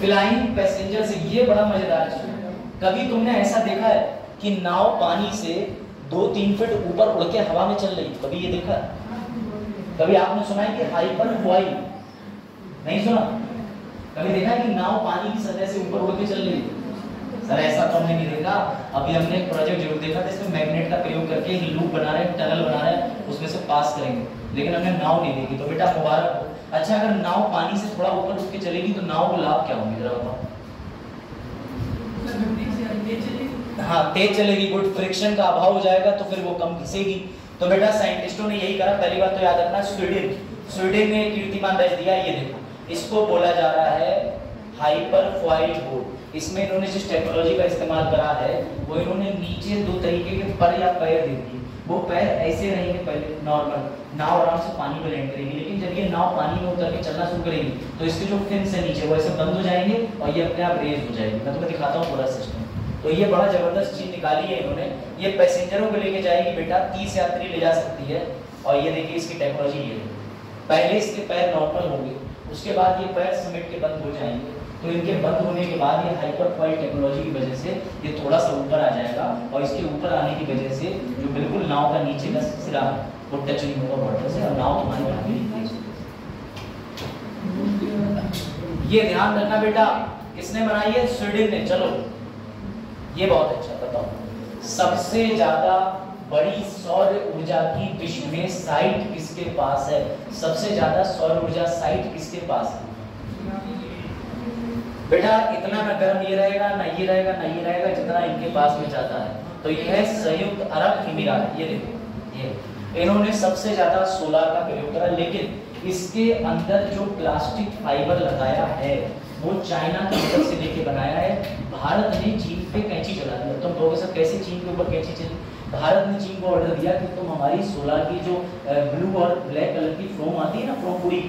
फ्लाइंग पैसेंजर से, ये बड़ा मजेदार चीज है। कभी तुमने ऐसा देखा है कि नाव पानी से 2-3 फीट ऊपर उड़ के हवा में चल रही? कभी ये देखा? कभी आपने सुना है कि हाइपर फॉइल? नहीं सुना? कभी देखा है कि नाव पानी की सतह से ऊपर उड़ के चल रही? सर ऐसा तो हमने नहीं देखा। अभी हमने एक प्रोजेक्ट जरूर देखा था, इसमें मैग्नेट का प्रयोग करके एक लूप बना रहे हैं, टनल बना रहे हैं, उसमें से पास करेंगे, लेकिन हमने नाव नहीं देखी। तो बेटा मुबारक हो। अच्छा अगर नाव पानी से थोड़ा ऊपर उठ के चलेगी तो नाव को लाभ क्या होंगे जरा बताओ? हाँ तेज चलेगी, गुड। फ्रिक्शन का अभाव हो जाएगा तो फिर वो कम घिसेगी। तो बेटा साइंटिस्टों ने यही करा। पहली बात तो याद रखना, स्वीडन ने कीर्तिमान दर्ज दिया। ये देखो, इसको बोला जा रहा है हाइपर फॉइल बोट। इसमें इन्होंने जिस टेक्नोलॉजी का इस्तेमाल करा है वो इन्होंने नीचे 2 तरीके के पर या पैर दे दिए। वो पैर ऐसे रहेंगे पहले नॉर्मल, नाव आराम से पानी में लैंड करेगी, लेकिन जब ये नाव पानी में उतर के चलना शुरू करेगी तो इसके जो फिन्स है नीचे वो ऐसे बंद हो जाएंगे और ये अपने आप रेज हो जाएगी। मैं तुम्हें दिखाता हूँ पूरा सिस्टम। तो ये बड़ा जबरदस्त चीज निकाली है इन्होंने। ये पैसेंजरों को लेके जाएगी बेटा, 30 यात्री ले जा सकती है। और ये देखिए इसकी टेक्नोलॉजी ये है, पहले इसके पैर नॉर्मल होंगे, उसके बाद ये पैर समेट के बंद हो जाएंगे। तो इनके बंद होने के बाद ये हाइपर फॉइल टेक्नोलॉजी की वजह से ये थोड़ा सा ऊपर आ जाएगा और इसके ऊपर आने की वजह से जो बिल्कुल नाव का नीचे का सिरा वो टच नहीं होगा वाटर से और नाव तुम्हारी आगे तेज होगी। ये ध्यान रखना बेटा, किसने बनाई है? स्वीडन ने। चलो ये बहुत अच्छा, बताओ सबसे ज्यादा बड़ी सौर ऊर्जा की विश्व में साइट किसके पास है? सबसे ज्यादा सौर ऊर्जा साइट किसके पास है बेटा? इतना ना गर्म ये रहेगा ना ये रहेगा ना ये रहेगा जितना इनके पास में जाता है। तो ये है संयुक्त अरब अमीरात। ये देखो ये इन्होंने सबसे ज्यादा सोलार का प्रयोग करा, लेकिन इसके अंदर जो प्लास्टिक फाइबर लगाया है वो चाइना की मदद से लेके बनाया है। भारत ने चीन पे कैंची चला दिया। तुम कहोगे सर कैसे चीन के ऊपर कैंची चली? भारत ने चीन को ऑर्डर दिया कि तुम हमारी सोलार की जो ब्लू और ब्लैक कलर की फोम आती है ना, फोम पूरी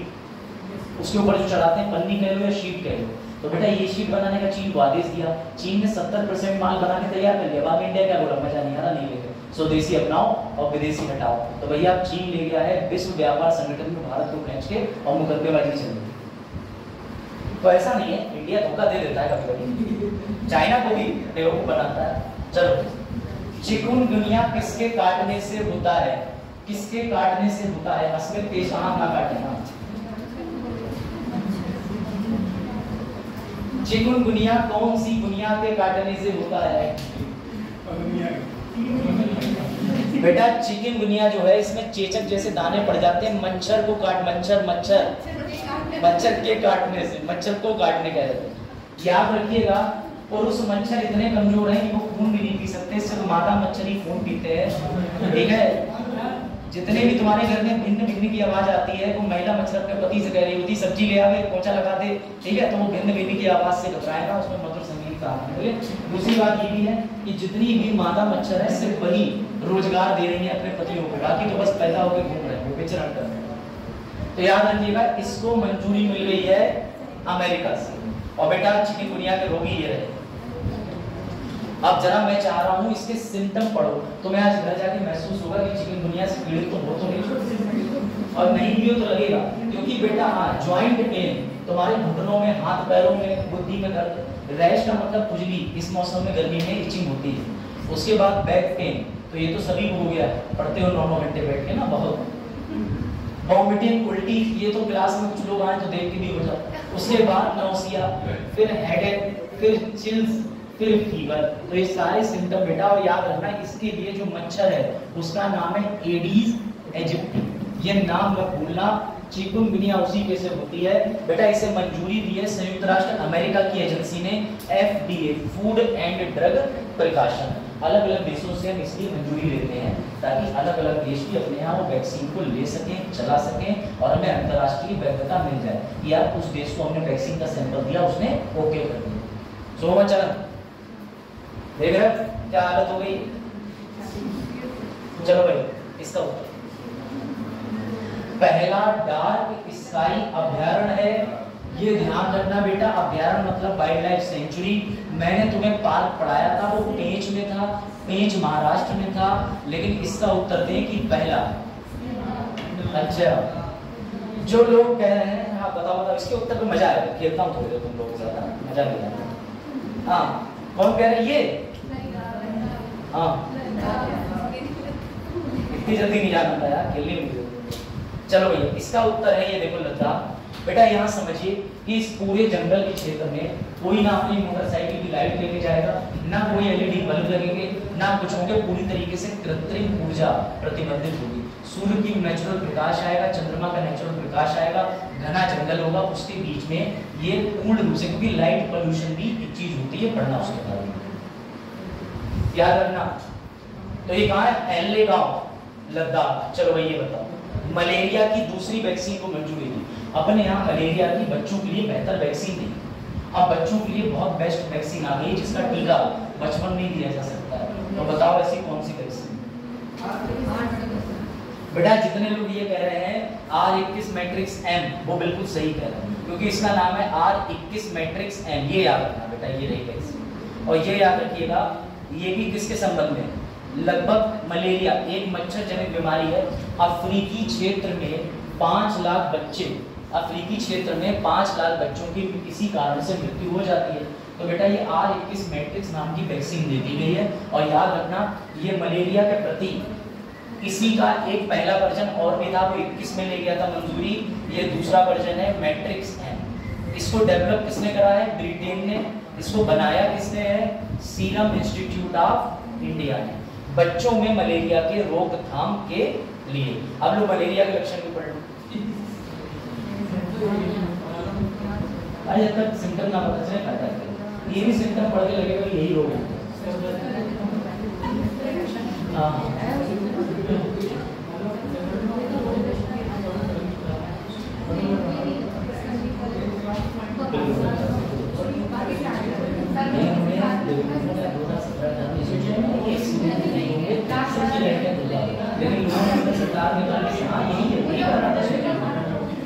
उसके ऊपर जो चढ़ाते हैं, पन्नी कह लो या शीट कह लो, तो बेटा ये शीट बनाने का चीन को आदेश दिया। चीन ने 70% माल बना के तैयार कर लिया। अब इंडिया क्या बोला? मजा नहीं आ रहा, नहीं लेंगे, स्वदेशी अपनाओ और विदेशी हटाओ। तो भैया अब चीन ले गया है विश्व व्यापार संगठन में भारत को खींच के और मुकदमेबाजी चल रही है। तो ऐसा नहीं है, इंडिया धोखा दे देता है कभी कभी, चाइना को भी बेवकूफ बनाता है। चलो चिकुनगुनिया किसके काटने से होता है? किसके काटने से होता है? असली तेज आम ना काटना। चिकुनगुनिया कौन सी गुनिया के काटने से होता है बेटा? चिकुनगुनिया जो है इसमें चेचक जैसे दाने पड़ जाते हैं, मच्छर को काट मच्छर के काटने से, मच्छर को काटने का है। याद रखिएगा पुरुष मच्छर इतने कमजोर हैं कि वो खून भी नहीं पी सकते, सिर्फ मादा मच्छर ही खून पीते हैं, ठीक है? जितने भी तुम्हारे घर में भिन्न भिन्न की आवाज आती है, वो महिला मच्छर अपने पति से कह रही होती सब्जी ले आवे, पोंछा लगा दे, ठीक है? तो वो भिन्न भिन्न की आवाज से घबराएगा, उसमें मधुर संगीत का है। दूसरी बात ये भी है कि जितनी भी मादा मच्छर है सिर्फ वही रोजगार दे रही है अपने पतियों को, बाकी तो बस पैदा होकर घूम रहे हैं, विचरण कर रहे हैं। तो याद रखिएगा इसको मंजूरी मिल गई है अमेरिका से। और बेटा चिकुनगुनिया के रोगी ये रहे। अब जरा मैं चाह रहा हूँ इसके सिम्टम पढ़ो, तो मैं आज घर जाके महसूस होगा कि चिकुनगुनिया से पीड़ित तो हो तो नहीं, और नहीं भी हो तो लगेगा, क्योंकि बेटा हाँ जॉइंट पेन, तुम्हारे घुटनों में, हाथ पैरों में, बुद्धि में दर्द, रैश का मतलब खुजली, इस मौसम में गर्मी में इचिंग होती है। उसके बाद बैक पेन, तो ये तो सभी को हो गया, पढ़ते हो 9 घंटे बैठ के ना, बहुत वॉमिटिंग, उल्टी, ये तो क्लास में कुछ लोग आए तो देख के भी हो जाता। उसके बाद नौसिया, फिर हेडेक, फिर चिल्स, फिर फीवर। तो ये सारे सिम्टम बेटा, और याद रखना इसके लिए जो मच्छर है उसका नाम है एडीज एजिप्टी, ये नाम मत भूलना। चिकुनगुनिया उसी के से होती है बेटा। इसे मंजूरी दी है संयुक्त राष्ट्र अमेरिका की एजेंसी ने, FDA, food and drug precaution. अलग अलग देशों से हम इसलिए मंजूरी लेते हैं ताकि अलग अलग देश भी अपने यहाँ वो वैक्सीन को ले सकें, चला सकें और हमें अंतर्राष्ट्रीय वैधता मिल जाए कि यार उस देश को हमने वैक्सीन का सैंपल दिया, उसने ओके कर दिया। सो चलन देख रहे क्या हालत हो गई। चलो भाई इसका उत्तर पहला डार्क स्काई अभ्यारण्य है। ये ध्यान रखना बेटा, अभ्यारण्य मतलब वाइल्ड लाइफ सेंचुरी। मैंने तुम्हें पार्क पढ़ाया था, वो पेंच में था, पेंच महाराष्ट्र में था, लेकिन इसका उत्तर दें कि पहला। अच्छा जो लोग कह रहे हैं, हाँ बताओ इसके उत्तर पे मजा आएगा, खेलता हूँ थोड़ी देर तुम लोगों के साथ, मजा नहीं आता। हाँ कौन कह रहे हैं ये? हाँ इतनी जल्दी नहीं जाना था यार, खेलने में। चलो भैया इसका उत्तर है ये देखो लद्दाख। बेटा यहाँ समझिए कि इस पूरे जंगल के क्षेत्र में कोई ना अपनी मोटरसाइकिल की लाइट लेके जाएगा, ना कोई LED बल्ब लगेंगे, ना कुछ होंगे, पूरी तरीके से कृत्रिम ऊर्जा प्रतिबंधित होगी। सूर्य की नेचुरल प्रकाश आएगा, चंद्रमा का नेचुरल प्रकाश आएगा, घना जंगल होगा, उसके बीच में ये पूर्ण रूप से, क्योंकि लाइट पोल्यूशन भी एक चीज होती है, पढ़ना उसके बारे में याद रखना। तो ये कहाँ है? एल्ले गांव लद्दाख। चलो भाई ये बताओ मलेरिया की दूसरी वैक्सीन को मंजूरी दी। अपने यहाँ मलेरिया की बच्चों के लिए बेहतर वैक्सीन नहीं, अब बच्चों के लिए बहुत बेस्ट वैक्सीन आ गई जिसका टीका बचपन में ही दिया जा सकता है। तो बताओ ऐसी कौन सी वैक्सीन? बेटा जितने लोग ये कह रहे हैं R21 मैट्रिक्स M, वो बिल्कुल सही कह रहे हैं, क्योंकि इसका नाम है R21 मैट्रिक्स M। ये याद रखना बेटा, ये रहेगा इसमें। और ये याद रखिएगा, ये भी किसके संबंध में, लगभग मलेरिया एक मच्छर जनित बीमारी है। अफ्रीकी क्षेत्र में 5 लाख बच्चे, अफ्रीकी क्षेत्र में 5 लाख बच्चों की किसी कारण से मृत्यु हो जाती है। तो बेटा ये R21 मैट्रिक्स नाम की वैक्सीन दे दी गई है। और याद रखना, ये मलेरिया के प्रति इसी का एक पहला वर्जन और भी था, वो 21 में ले गया था मंजूरी। ये दूसरा वर्जन है मैट्रिक्स M। इसको डेवलप किसने करा है, ब्रिटेन ने। इसको बनाया किसने है, सीरम इंस्टीट्यूट ऑफ इंडिया ने, बच्चों में मलेरिया के रोकथाम के लिए। अब लोग मलेरिया के लक्षण भी पढ़ लो। जब तक सिम्टम ना पता चले फायदा क्या, ये भी सिम्टम पढ़ के लगेगा कि यही रोग है।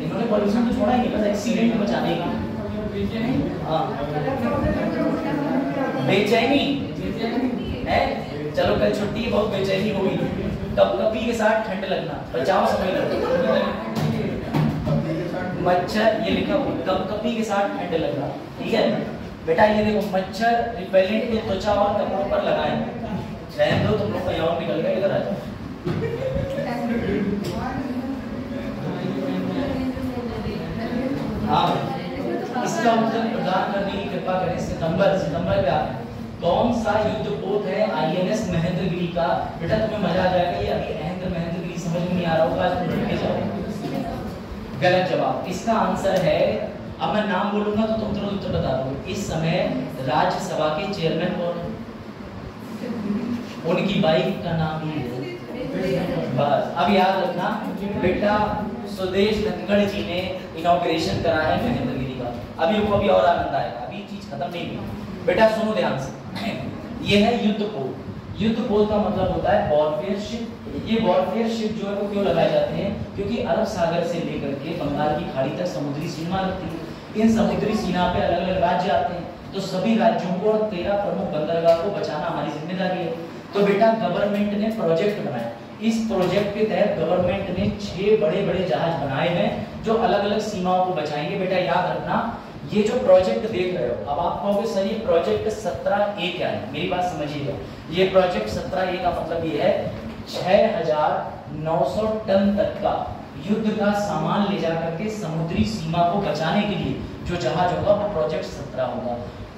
इन्होंने पॉल्यूशन तो छोड़ा ही नहीं, बस एक्सीडेंट बचाने का। बेचैनी है, चलो कल छुट्टी, बहुत बेचैनी होगी, कपकपी के साथ ठंड लगना, बचाव समझ लो। मच्छर, ये लिखा हुआ कपकपी के साथ ठंड लगना, ठीक है बेटा। ये देखो मच्छर रिपेलेंट के त्वचा और कपड़ों पर लगाएं। रहने दो, तुम लोग कहीं और निकल गए, इधर आ जाओ। हाँ, इसका उत्तर प्रदान करने की कृपा करें। सितंबर पे आए। कौन सा युद्धपोत है INS महेंद्रगिरी का? बेटा तुम्हें मजा आ जाएगा, ये अभी महेंद्रगिरी समझ में नहीं आ रहा होगा, तुम रट के जाओ। गलत जवाब। इसका आंसर है, अब मैं नाम बोलूंगा तो तुम तुरंत उत्तर बता दोगे। इस समय राज्यसभा के चेयरमैन कौन है? उनकी वाइफ का नाम ही है। बस अब याद रखना बेटा, सुदेश धनखड़ जी ने इनॉग्रेशन करा है महेंद्रगिरी का। अभी और आनंद आएगा, अभी चीज खत्म नहीं हुई बेटा, सुनो ध्यान से। ये है युद्धपोत। युद्धपोत का मतलब होता है वॉरफेयर शिप। ये वॉरफेयर शिप जो है वो क्यों लगाए जाते हैं, क्योंकि अरब सागर से लेकर के बंगाल की खाड़ी तक समुद्री सीमा लगती है। इन समुद्री सीमा पे अलग अलग राज्य आते हैं, तो सभी राज्यों को और 13 प्रमुख बंदरगाह को बचाना हमारी जिम्मेदारी है। तो बेटा गवर्नमेंट ने प्रोजेक्ट बनाया। इस प्रोजेक्ट के तहत गवर्नमेंट ने 6 बड़े जहाज बनाए हैं जो अलग अलग सीमाओं को बचाएंगे। बेटा याद रखना, ये जो प्रोजेक्ट देख रहे हो, अब आप कहोगे सर ये प्रोजेक्ट 17A क्या है? मेरी बात समझिएगा, ये प्रोजेक्ट 17A का मतलब ये है 6900 टन तक का युद्ध का सामान ले जाकर के समुद्री सीमा को बचाने के लिए जो जहाज होगा वो प्रोजेक्ट 17 होगा।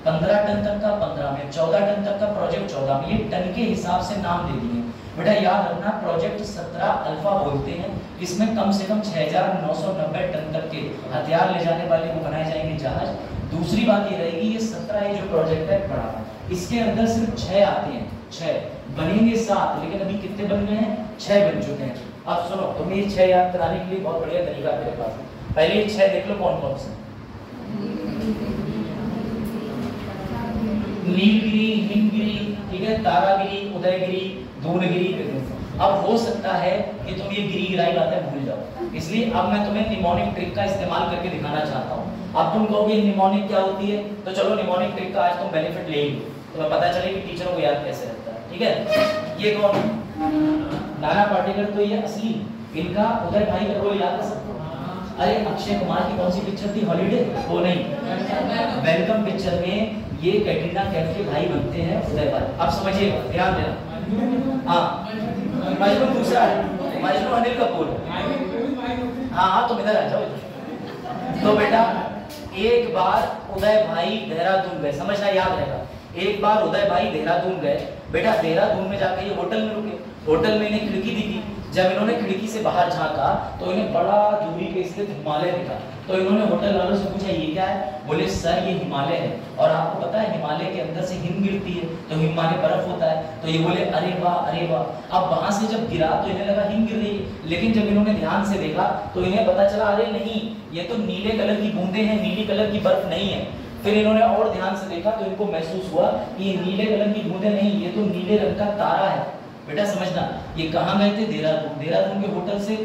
15 टन तक का 15 में, 14 टन तक का प्रोजेक्ट 14 में। ये टन के हिसाब से नाम दे दिए। बेटा याद रखना, प्रोजेक्ट 17 अल्फा बोलते हैं। इसमें कम से कम 6990 टन तक के हथियार ले जाने वाले को बनाए जाएंगे जहाज। दूसरी बात ये रहेगी, ये 17 जो प्रोजेक्ट है बड़ा, इसके अंदर सिर्फ 6 आते हैं। 6 बनेंगे 7, लेकिन अभी कितने बन गए हैं? 6 बन चुके हैं। अब सुनो, तुम्हें ये 6 याद कराने के लिए बहुत बढ़िया तरीका है मेरे पास। पहले ये 6 देख लो कौन कौन से। नीलगिरी, हिमगिरी, ठीक है, तारागिरी, उदयगिरी, दूनगिरी। अब हो सकता है कि तुम ये गिरी गिराई बातें भूल जाओ, इसलिए अब मैं तुम्हें निमोनिक ट्रिक का इस्तेमाल करके दिखाना चाहता हूँ। अब तुम कहोगे निमोनिक क्या होती है, तो चलो निमोनिक ट्रिक का आज तुम बेनिफिट ले ही लो, तुम्हें पता चले कि टीचरों को याद कैसे रहता है। ठीक है, ये कौन? नाना पाटेकर। तो ये असली, इनका उदय भाई का रोल याद कर सकते हो? अरे अक्षय कुमार की कौन सी पिक्चर थी, हॉलीडे? वो नहीं, वेलकम पिक्चर में ये कैटरीना कैफ के भाई बनते हैं उदय भाई। अब समझिएगा, ध्यान देना। हाँ, मजनू दूसरा है, मजनू अनिल कपूर। हाँ, तुम इधर आ जाओ। तो बेटा एक बार उदय भाई देहरादून गए, समझना याद रहेगा। एक बार उदय भाई देहरादून गए। बेटा देहरादून में जाकर ये होटल में रुके। होटल में इन्हें खिड़की दिखी। जब इन्होंने खिड़की से बाहर झांका तो इन्हें बड़ा दूरी पे स्थित हिमालय दिखा। तो इन्होंने होटल वालों से पूछा ये क्या है? बोले सर ये हिमालय है, और आपको पता है हिमालय के अंदर से हिम गिरती है, तो हिमालय बर्फ होता है। तो ये बोले अरे वाह अरे वाह। अब वहां से जब गिरा तो इन्हें लगा हिम गिर रही है, लेकिन जब इन्होंने ध्यान से देखा तो इन्हें पता चला अरे नहीं, ये तो नीले कलर की बूंदे हैं, नीली कलर की बर्फ नहीं है। फिर इन्होंने और ध्यान से देखा तो इनको महसूस हुआ कि ये नीले कलर की बूंदे नहीं, ये तो नीले रंग का तारा है। बेटा समझना, ये कहाँ गए थे? देहरादून। देहरादून के होटल से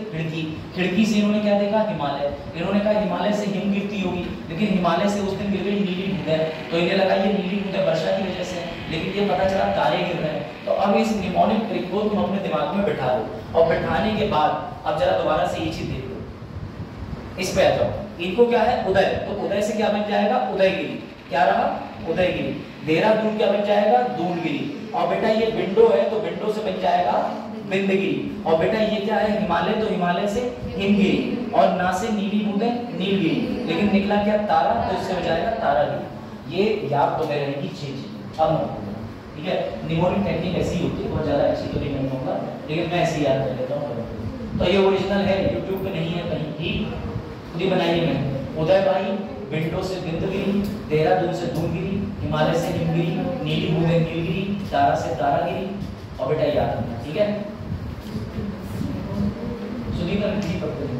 खिड़की से इन्होंने क्या देखा? हिमालय। इन्होंने कहा हिमालय से हिम गिरती होगी, लेकिन हिमालय से उस दिन गिर गई नीली बूंदें, तो इन्हें लगा ये नीली बूंदें वर्षा की वजह से, लेकिन ये पता चला तारे गिर रहे हैं। तो अब इस निमोनिक ट्रिक को तुम अपने दिमाग में बिठा दो, और बिठाने के बाद अब जरा दोबारा से ये चीज देख लो, इस पे आ जाओ। इनको क्या है? उदय, तो उदय से क्या बन जाएगा? उदयगिरी। क्या रहा? उदयगिरी। देहरादून क्या बन जाएगा? दूनगिरी। और बेटा ये विंडो है, तो विंडो से बन जाएगा बिंदगिरी। और बेटा ये क्या है? हिमालय, तो हिमालय से हिमगिरी। और ना से नीली बूंदें, नीलगिरी। लेकिन निकला क्या? तारा, तो इससे हो जाएगा तारागिरी। ये याद तो मेरे रहेगी चीज। अब ठीक है, निमोनिक टेक्निक ऐसी होती है, बहुत ज्यादा अच्छी तो नहीं कहूंगा, लेकिन मैं ऐसे याद कर लेता हूँ। तो ये ओरिजिनल है, यूट्यूब पे नहीं है कहीं भी, खुद ही बनाई है मैंने। उदय भाई विंडो से बिंदगिरी, देहरादून से दूनगिरी, हिमालय से हिमगिरी, नीली बूंदें नीलगिरी, तारा से तारागिरी। और बेटा याद रखना, ठीक है? सुनिएगा नहीं पढ़ते हैं।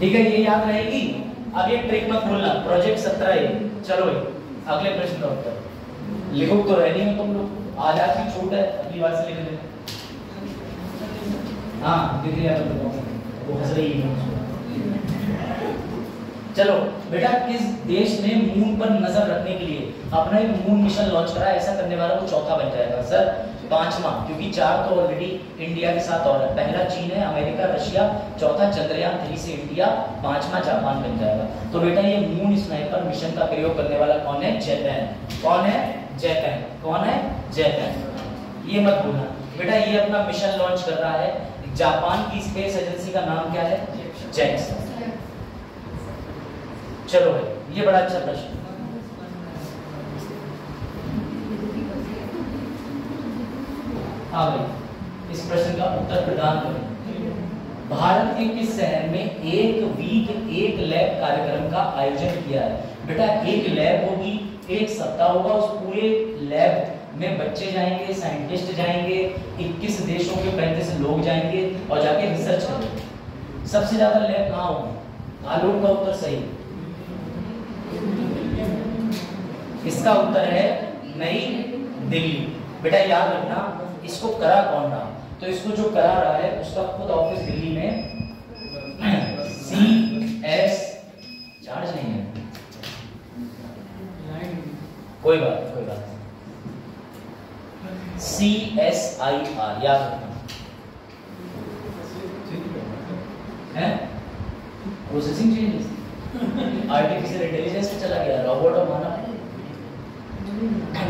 ठीक है, ये याद रहेगी। अब ये ट्रिक मत भूलना, प्रोजेक्ट 17 है। चलो भाई अगले प्रश्न का उत्तर लिखो, तो रहनी हो तुम लोग, आज की छूट है, अगली बार से लिख लेना। हाँ दिख रहा है, वो हंस रही है। चलो बेटा, किस देश ने मून पर नजर रखने के लिए अपना एक मून मिशन लॉन्च करा? ऐसा करने वाला वो चौथा बन जाएगा सर, पांचवा, क्योंकि 4 तो ऑलरेडी इंडिया के साथ और है। पहला चीन है, अमेरिका, रशिया, चौथा चंद्रयान 3 से इंडिया, पांचवा जापान बन जाएगा। तो बेटा ये मून स्नाइपर मिशन का प्रयोग करने वाला कौन है? जापान। कौन है? जापान। कौन है? जापान। ये मत भूलना बेटा, ये अपना मिशन लॉन्च कर रहा है। जापान की स्पेस एजेंसी का नाम क्या है? जेक्स। चलो भाई, ये बड़ा अच्छा प्रश्न। हाँ भाई, इस प्रश्न का उत्तर प्रदान करें। भारत के किस शहर में एक वीक एक लैब कार्यक्रम का आयोजन किया है? बेटा एक लैब होगी, एक सप्ताह होगा, उस पूरे लैब में बच्चे जाएंगे, साइंटिस्ट जाएंगे, 21 देशों के 35 लोग जाएंगे और जाके रिसर्च करेंगे। सबसे ज्यादा लैब कहाँ होगी? आलोक का उत्तर सही। इसका उत्तर है नई दिल्ली। बेटा याद रखना, इसको करा कौन रहा? तो इसको जो करा रहा है उसका खुद ऑफिस दिल्ली में CS चार्ज नहीं है। कोई बात कोई बात, CSIR याद रखना है। प्रोसेसिंग चेंजेस, आर्टिफिशियल इंटेलिजेंस पे चला गया, रोबोट और मानव।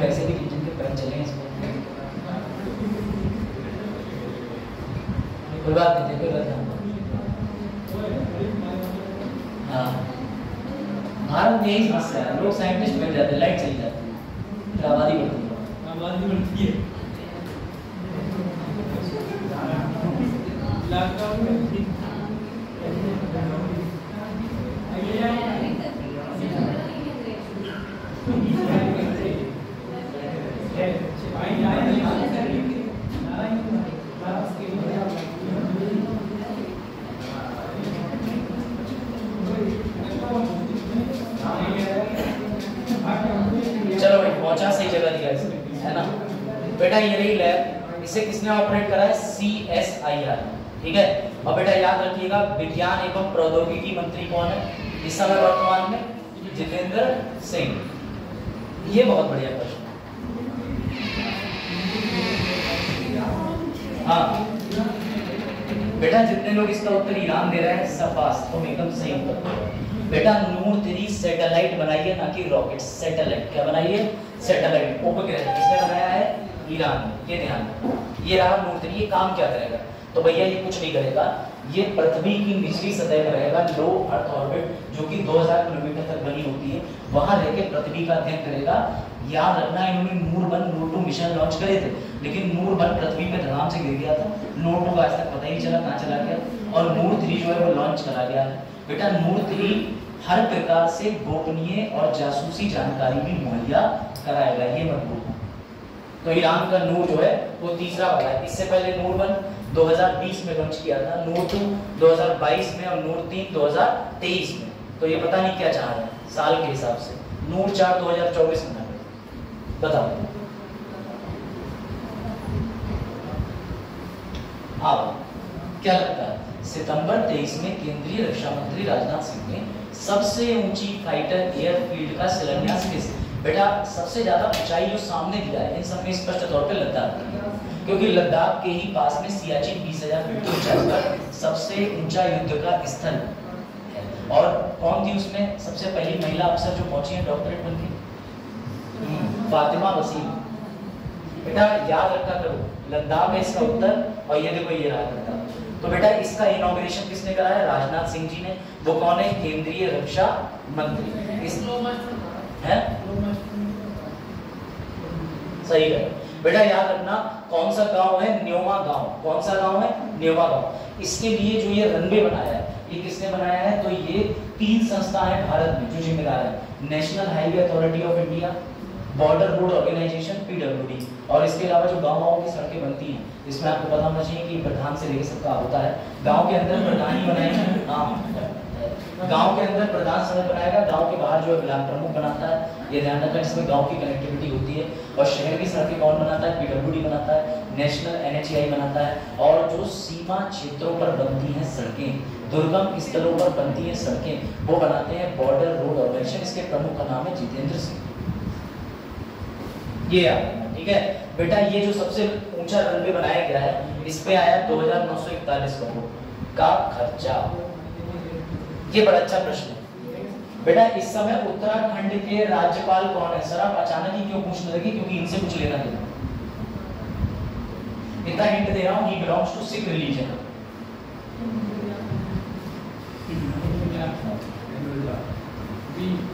वैसे भी इंजन के पैर चले इसमें, कोई बात नहीं, कोई बात नहीं। हाँ, भारत में यही समस्या है, लोग साइंटिस्ट बन जाते हैं, लाइट चली जाती है, फिर आबादी बढ़ती है। आबादी बढ़ती है। चलो भाई, पहुंचा सही जगह दिया इसने, है ना बेटा। ये रही लैब, इसे किसने ऑपरेट करा है? CSIR। ठीक है, और बेटा याद रखिएगा, विज्ञान एवं प्रौद्योगिकी मंत्री कौन है इस समय वर्तमान में? जितेंद्र सिंह। ये बहुत बढ़िया प्रश्न। हाँ बेटा, जितने लोग इसका उत्तर ईरान दे रहे हैं, शाबाश, तुम एकदम सही उत्तर। बेटा नूर 3 सैटेलाइट बनाइए, ना कि रॉकेट। सैटेलाइट क्या बनाइए? सैटेलाइट, उपग्रह। किसने बनाया है? ईरान। ये ध्यान, ये रहा नूर 3। ये काम क्या करेगा? तो भैया ये कुछ नहीं करेगा, ये पृथ्वी की निचली सतह में रहेगा, लो अर्थ ऑर्बिट, जो कि 2000 किलोमीटर तक बनी होती है, वहां रहकर पृथ्वी का अध्ययन करेगा। याद रखना, इन्होंने नूर 1 नूर 2 मिशन लॉन्च करे थे, लेकिन नूर 1 पृथ्वी पे धड़ाम से गिर गया था। नूर 2 का आज तक पता ही नहीं चला कहाँ चला गया, और नूर 3 जो है वो लॉन्च करा गया है। बेटा नूर 3 हर प्रकार से गोपनीय और जासूसी जानकारी भी मुहैया कराएगा, ये मत भूलना। तो ईरान का नूर जो है वो तीसरा वाला है। इससे पहले नूर 1 2020 में लॉन्च किया था, नूर 2 2022 में, और नूर 3 2023 में। तो ये पता नहीं क्या चाह रहे हैं साल के हिसाब से। नूर 4 2024 में। बताओ आप क्या लगता है? सितंबर 23 में केंद्रीय रक्षा मंत्री राजनाथ सिंह ने सबसे ऊंची फाइटर एयरफील्ड का शिलान्यास किस? बेटा सबसे ज्यादा ऊंचाई जो सामने दिया है इन सब में स्पष्ट तौर पे लद्दाख, क्योंकि लद्दाख के ही पास में सियाचिन 20,000 फीट की ऊंचाई पर सबसे ऊंचा युद्ध का स्थल है। और कौन थी उसमें सबसे पहली महिला अफसर जो पहुंची है डॉक्टरेट बनके? फातिमा वसीम। बेटा याद रखा करो, लद्दाख है इसका उत्तर, और ये देखो ये रहा लद्दाख। तो बेटा इसका इनॉग्रेशन किसने कराया? राजनाथ सिंह जी ने। वो कौन है? केंद्रीय रक्षा मंत्री। इस है सही है बेटा, याद रखना कौन सा गांव है? न्योमा गांव। कौन सा गांव है? न्योमा गांव। इसके लिए जो ये रनवे बनाया है ये किसने बनाया है? तो ये 3 संस्थाएं हैं भारत में जो जिम्मेदार है, national highway authority of India, border road organisation PWD, और इसके अलावा जो गांव-गांव की सड़कें बनती हैं इसमें आपको पता होना चाहिए कि प्रधान से लेकर सबका होता है। गांव के अंदर प्रधान ही बनाएगा, गांव के अंदर प्रधान सड़क बनाएगा, गांव के बाहर जो है ब्लॉक प्रमुख बनाता है। ये ध्यान रखना, इसमें गांव की कनेक्टिविटी होती है। और शहर की सड़कें कौन बनाता है? पीडब्ल्यूडी बनाता है, नेशनल एनएचएआई बनाता है। और जो सीमा क्षेत्रों पर बनती हैं सड़कें, दुर्गम स्थलों पर बनती हैं सड़कें, वो बनाते हैं बॉर्डर रोड ऑर्गेनाइजेशन। इसके प्रमुख का नाम है जितेंद्र सिंह। ये याद रखना, ठीक है बेटा। ये जो सबसे ऊंचा रनवे बनाया गया है इस पे आया 2941 करोड़ का खर्चा। ये बड़ा अच्छा प्रश्न है बेटा। इस समय उत्तराखंड के राज्यपाल कौन है? सर आप अचानक ही क्यों पूछने लगे? क्योंकि इनसे कुछ लेना देना। इतना हिंट दे रहा हूं, he belongs to Sikh religion.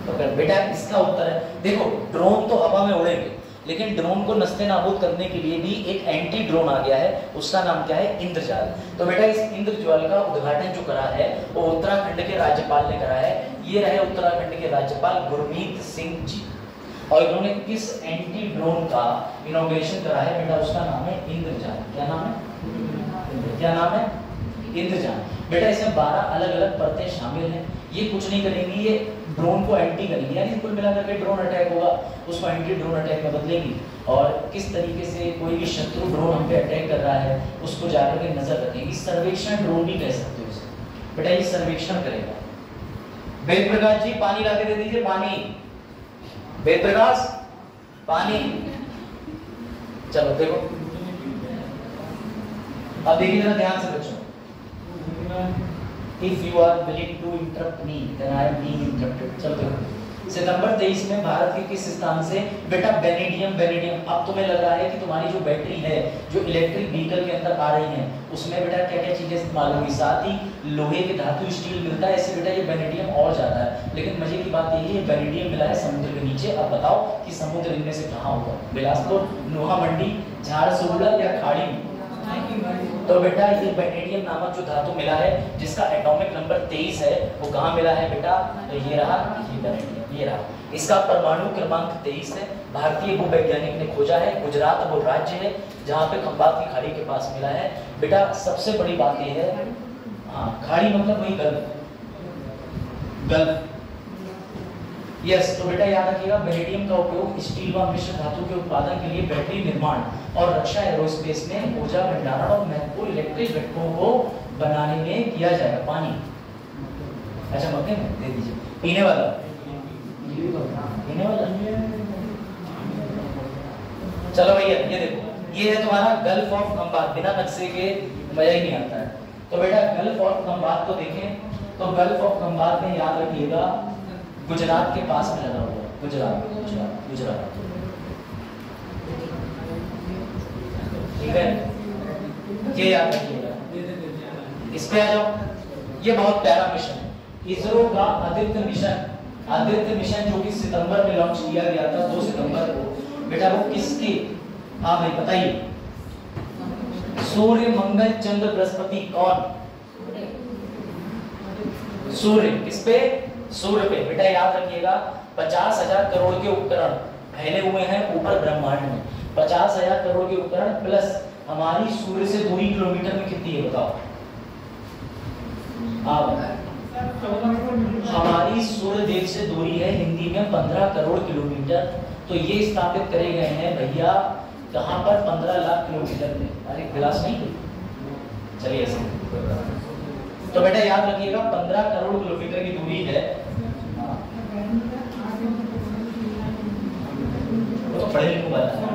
तो बेटा इसका उत्तर है, देखो ड्रोन तो हवा में उड़ेंगे, लेकिन ड्रोन को नस्ते नाबूद करने के लिए भी एक एंटी ड्रोन आ गया है, उसका नाम क्या है? इंद्रजाल। तो बेटा इस इंद्रजाल का उद्घाटन जो करा है वो उत्तराखंड के राज्यपाल ने करा है। ये रहे उत्तराखंड के राज्यपाल गुरमीत सिंह जी, और इन्होंने किस एंटी ड्रोन का इनॉग्रेशन करा है? बेटा उसका नाम है इंद्रजाल। क्या नाम है? क्या नाम है? इंद्रजाल। बेटा इसमें 12 अलग अलग परतें शामिल हैं। ये कुछ नहीं करेंगी, ये ड्रोन को एंटी करेंगी, यानी कुल मिलाकर के ड्रोन अटैक होगा उसको एंटी ड्रोन अटैक में बदलेंगी। और किस तरीके से कोई भी शत्रु ड्रोन हम पे अटैक कर रहा है उसको जाकर के नजर रखेंगी। सर्वेक्षण ड्रोन भी कह सकते हो इसे। बेटा ये सर्वेक्षण करेगा। वेद प्रकाश जी पानी लाके दे दीजिए, पानी। वेद प्रकाश पानी। चलो देखो, अब देखिए जरा ध्यान से बच्चों। If you are willing to interrupt me, then I am being interrupted. चलो देखो, सितंबर 23 में भारत के किस स्थान से? बेटा वेनेडियम। अब तुम्हें लग रहा है कि तुम्हारी जो बैटरी है जो इलेक्ट्रिक व्हीकल के अंदर आ रही है उसमें बेटा क्या क्या चीजें इस्तेमाल होंगी? साथ ही लोहे के धातु स्टील मिलता है, इससे बेटा ये वेनेडियम और जाता है। लेकिन मजे की बात यही है वेनेडियम मिला है समुद्र के नीचे। अब बताओ कि समुद्र इनमें से कहाँ होगा? बिलासपुर, नोहा मंडी, झारसुगुड़ा या खाड़ी? तो बेटा ये वेनेडियम नामक जो धातु मिला है जिसका एटॉमिक नंबर 23 है वो कहाँ मिला है बेटा? तो ये रहा, ये वेनेडियम, ये रहा। इसका परमाणु क्रमांक 23 है। भारतीय भूवैज्ञानिक ने खोजा है। गुजरात वो राज्य है जहाँ पे खंबात की खाड़ी के पास मिला है। बेटा सबसे बड़ी बात ये है, हाँ खाड़ी मतलब वही गल्फ। यस, तो बेटा याद रखिएगा वेनेडियम का उपयोग स्टील व मिश्र धातु के उत्पादन के लिए बैटरी निर्माण और रक्षा एरोस्पेस में ऊर्जा भंडारण और महत्वपूर्ण इलेक्ट्रिक घटकों को बनाने में किया जाएगा। पानी अच्छा मग्गे में दे दीजिए। पीने वाला चलो भैया ये देखो, ये है तुम्हारा गल्फ ऑफ खंबात। बिना नक्शे के मजा ही नहीं आता है। तो बेटा गल्फ ऑफ खंबात को देखें तो गल्फ ऑफ खंबात में याद रखिएगा गुजरात के पास में लगा हुआ है। गुजरात ठीक है, ये याद रखिएगा। इस पे आ जाओ। ये बहुत प्यारा मिशन है, इसरो का आदित्य मिशन जो कि सितंबर में लॉन्च किया गया था 2 सितंबर को। बेटा वो किसके? हाँ भाई बताइए। सूर्य, मंगल, चंद्र, बृहस्पति कौन? सूर्य। किस पे? सूर्य पे। बेटा याद रखिएगा 50,000 करोड़ के उपकरण फैले हुए हैं ऊपर ब्रह्मांड में। 50,000 करोड़ के उपकरण प्लस हमारी सूर्य से दूरी किलोमीटर में कितनी है बताओ? हमारी सूर्य देव से दूरी है हिंदी में 15 करोड़ किलोमीटर। तो ये स्थापित करे गए हैं भैया कहाँ पर, 15 लाख किलोमीटर में। अरे गिलास नहीं, चलिए ऐसे। तो बेटा याद रखिएगा 15 करोड़ किलोमीटर की दूरी है। तो पढ़े लिखो बात है।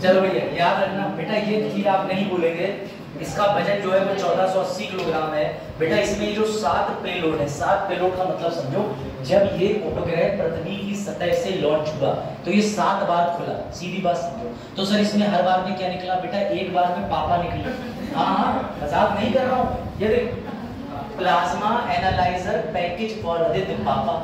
चलो भैया याद रखना बेटा, ये चीज आप नहीं भूलेंगे। इसका वजन जो है वो 1480 किलोग्राम है बेटा। इसमें जो 7 पेलोड है, 7 पेलोड का मतलब समझो, जब ये उपग्रह पृथ्वी की सतह से लॉन्च हुआ तो ये 7 बार खुला, सीधी बात समझो। तो सर इसमें हर बार में क्या निकला बेटा, एक बार में पापा निकली। हाँ मजाक नहीं कर रहा हूँ, ये देख, plasma analyser package for Aditya पापा।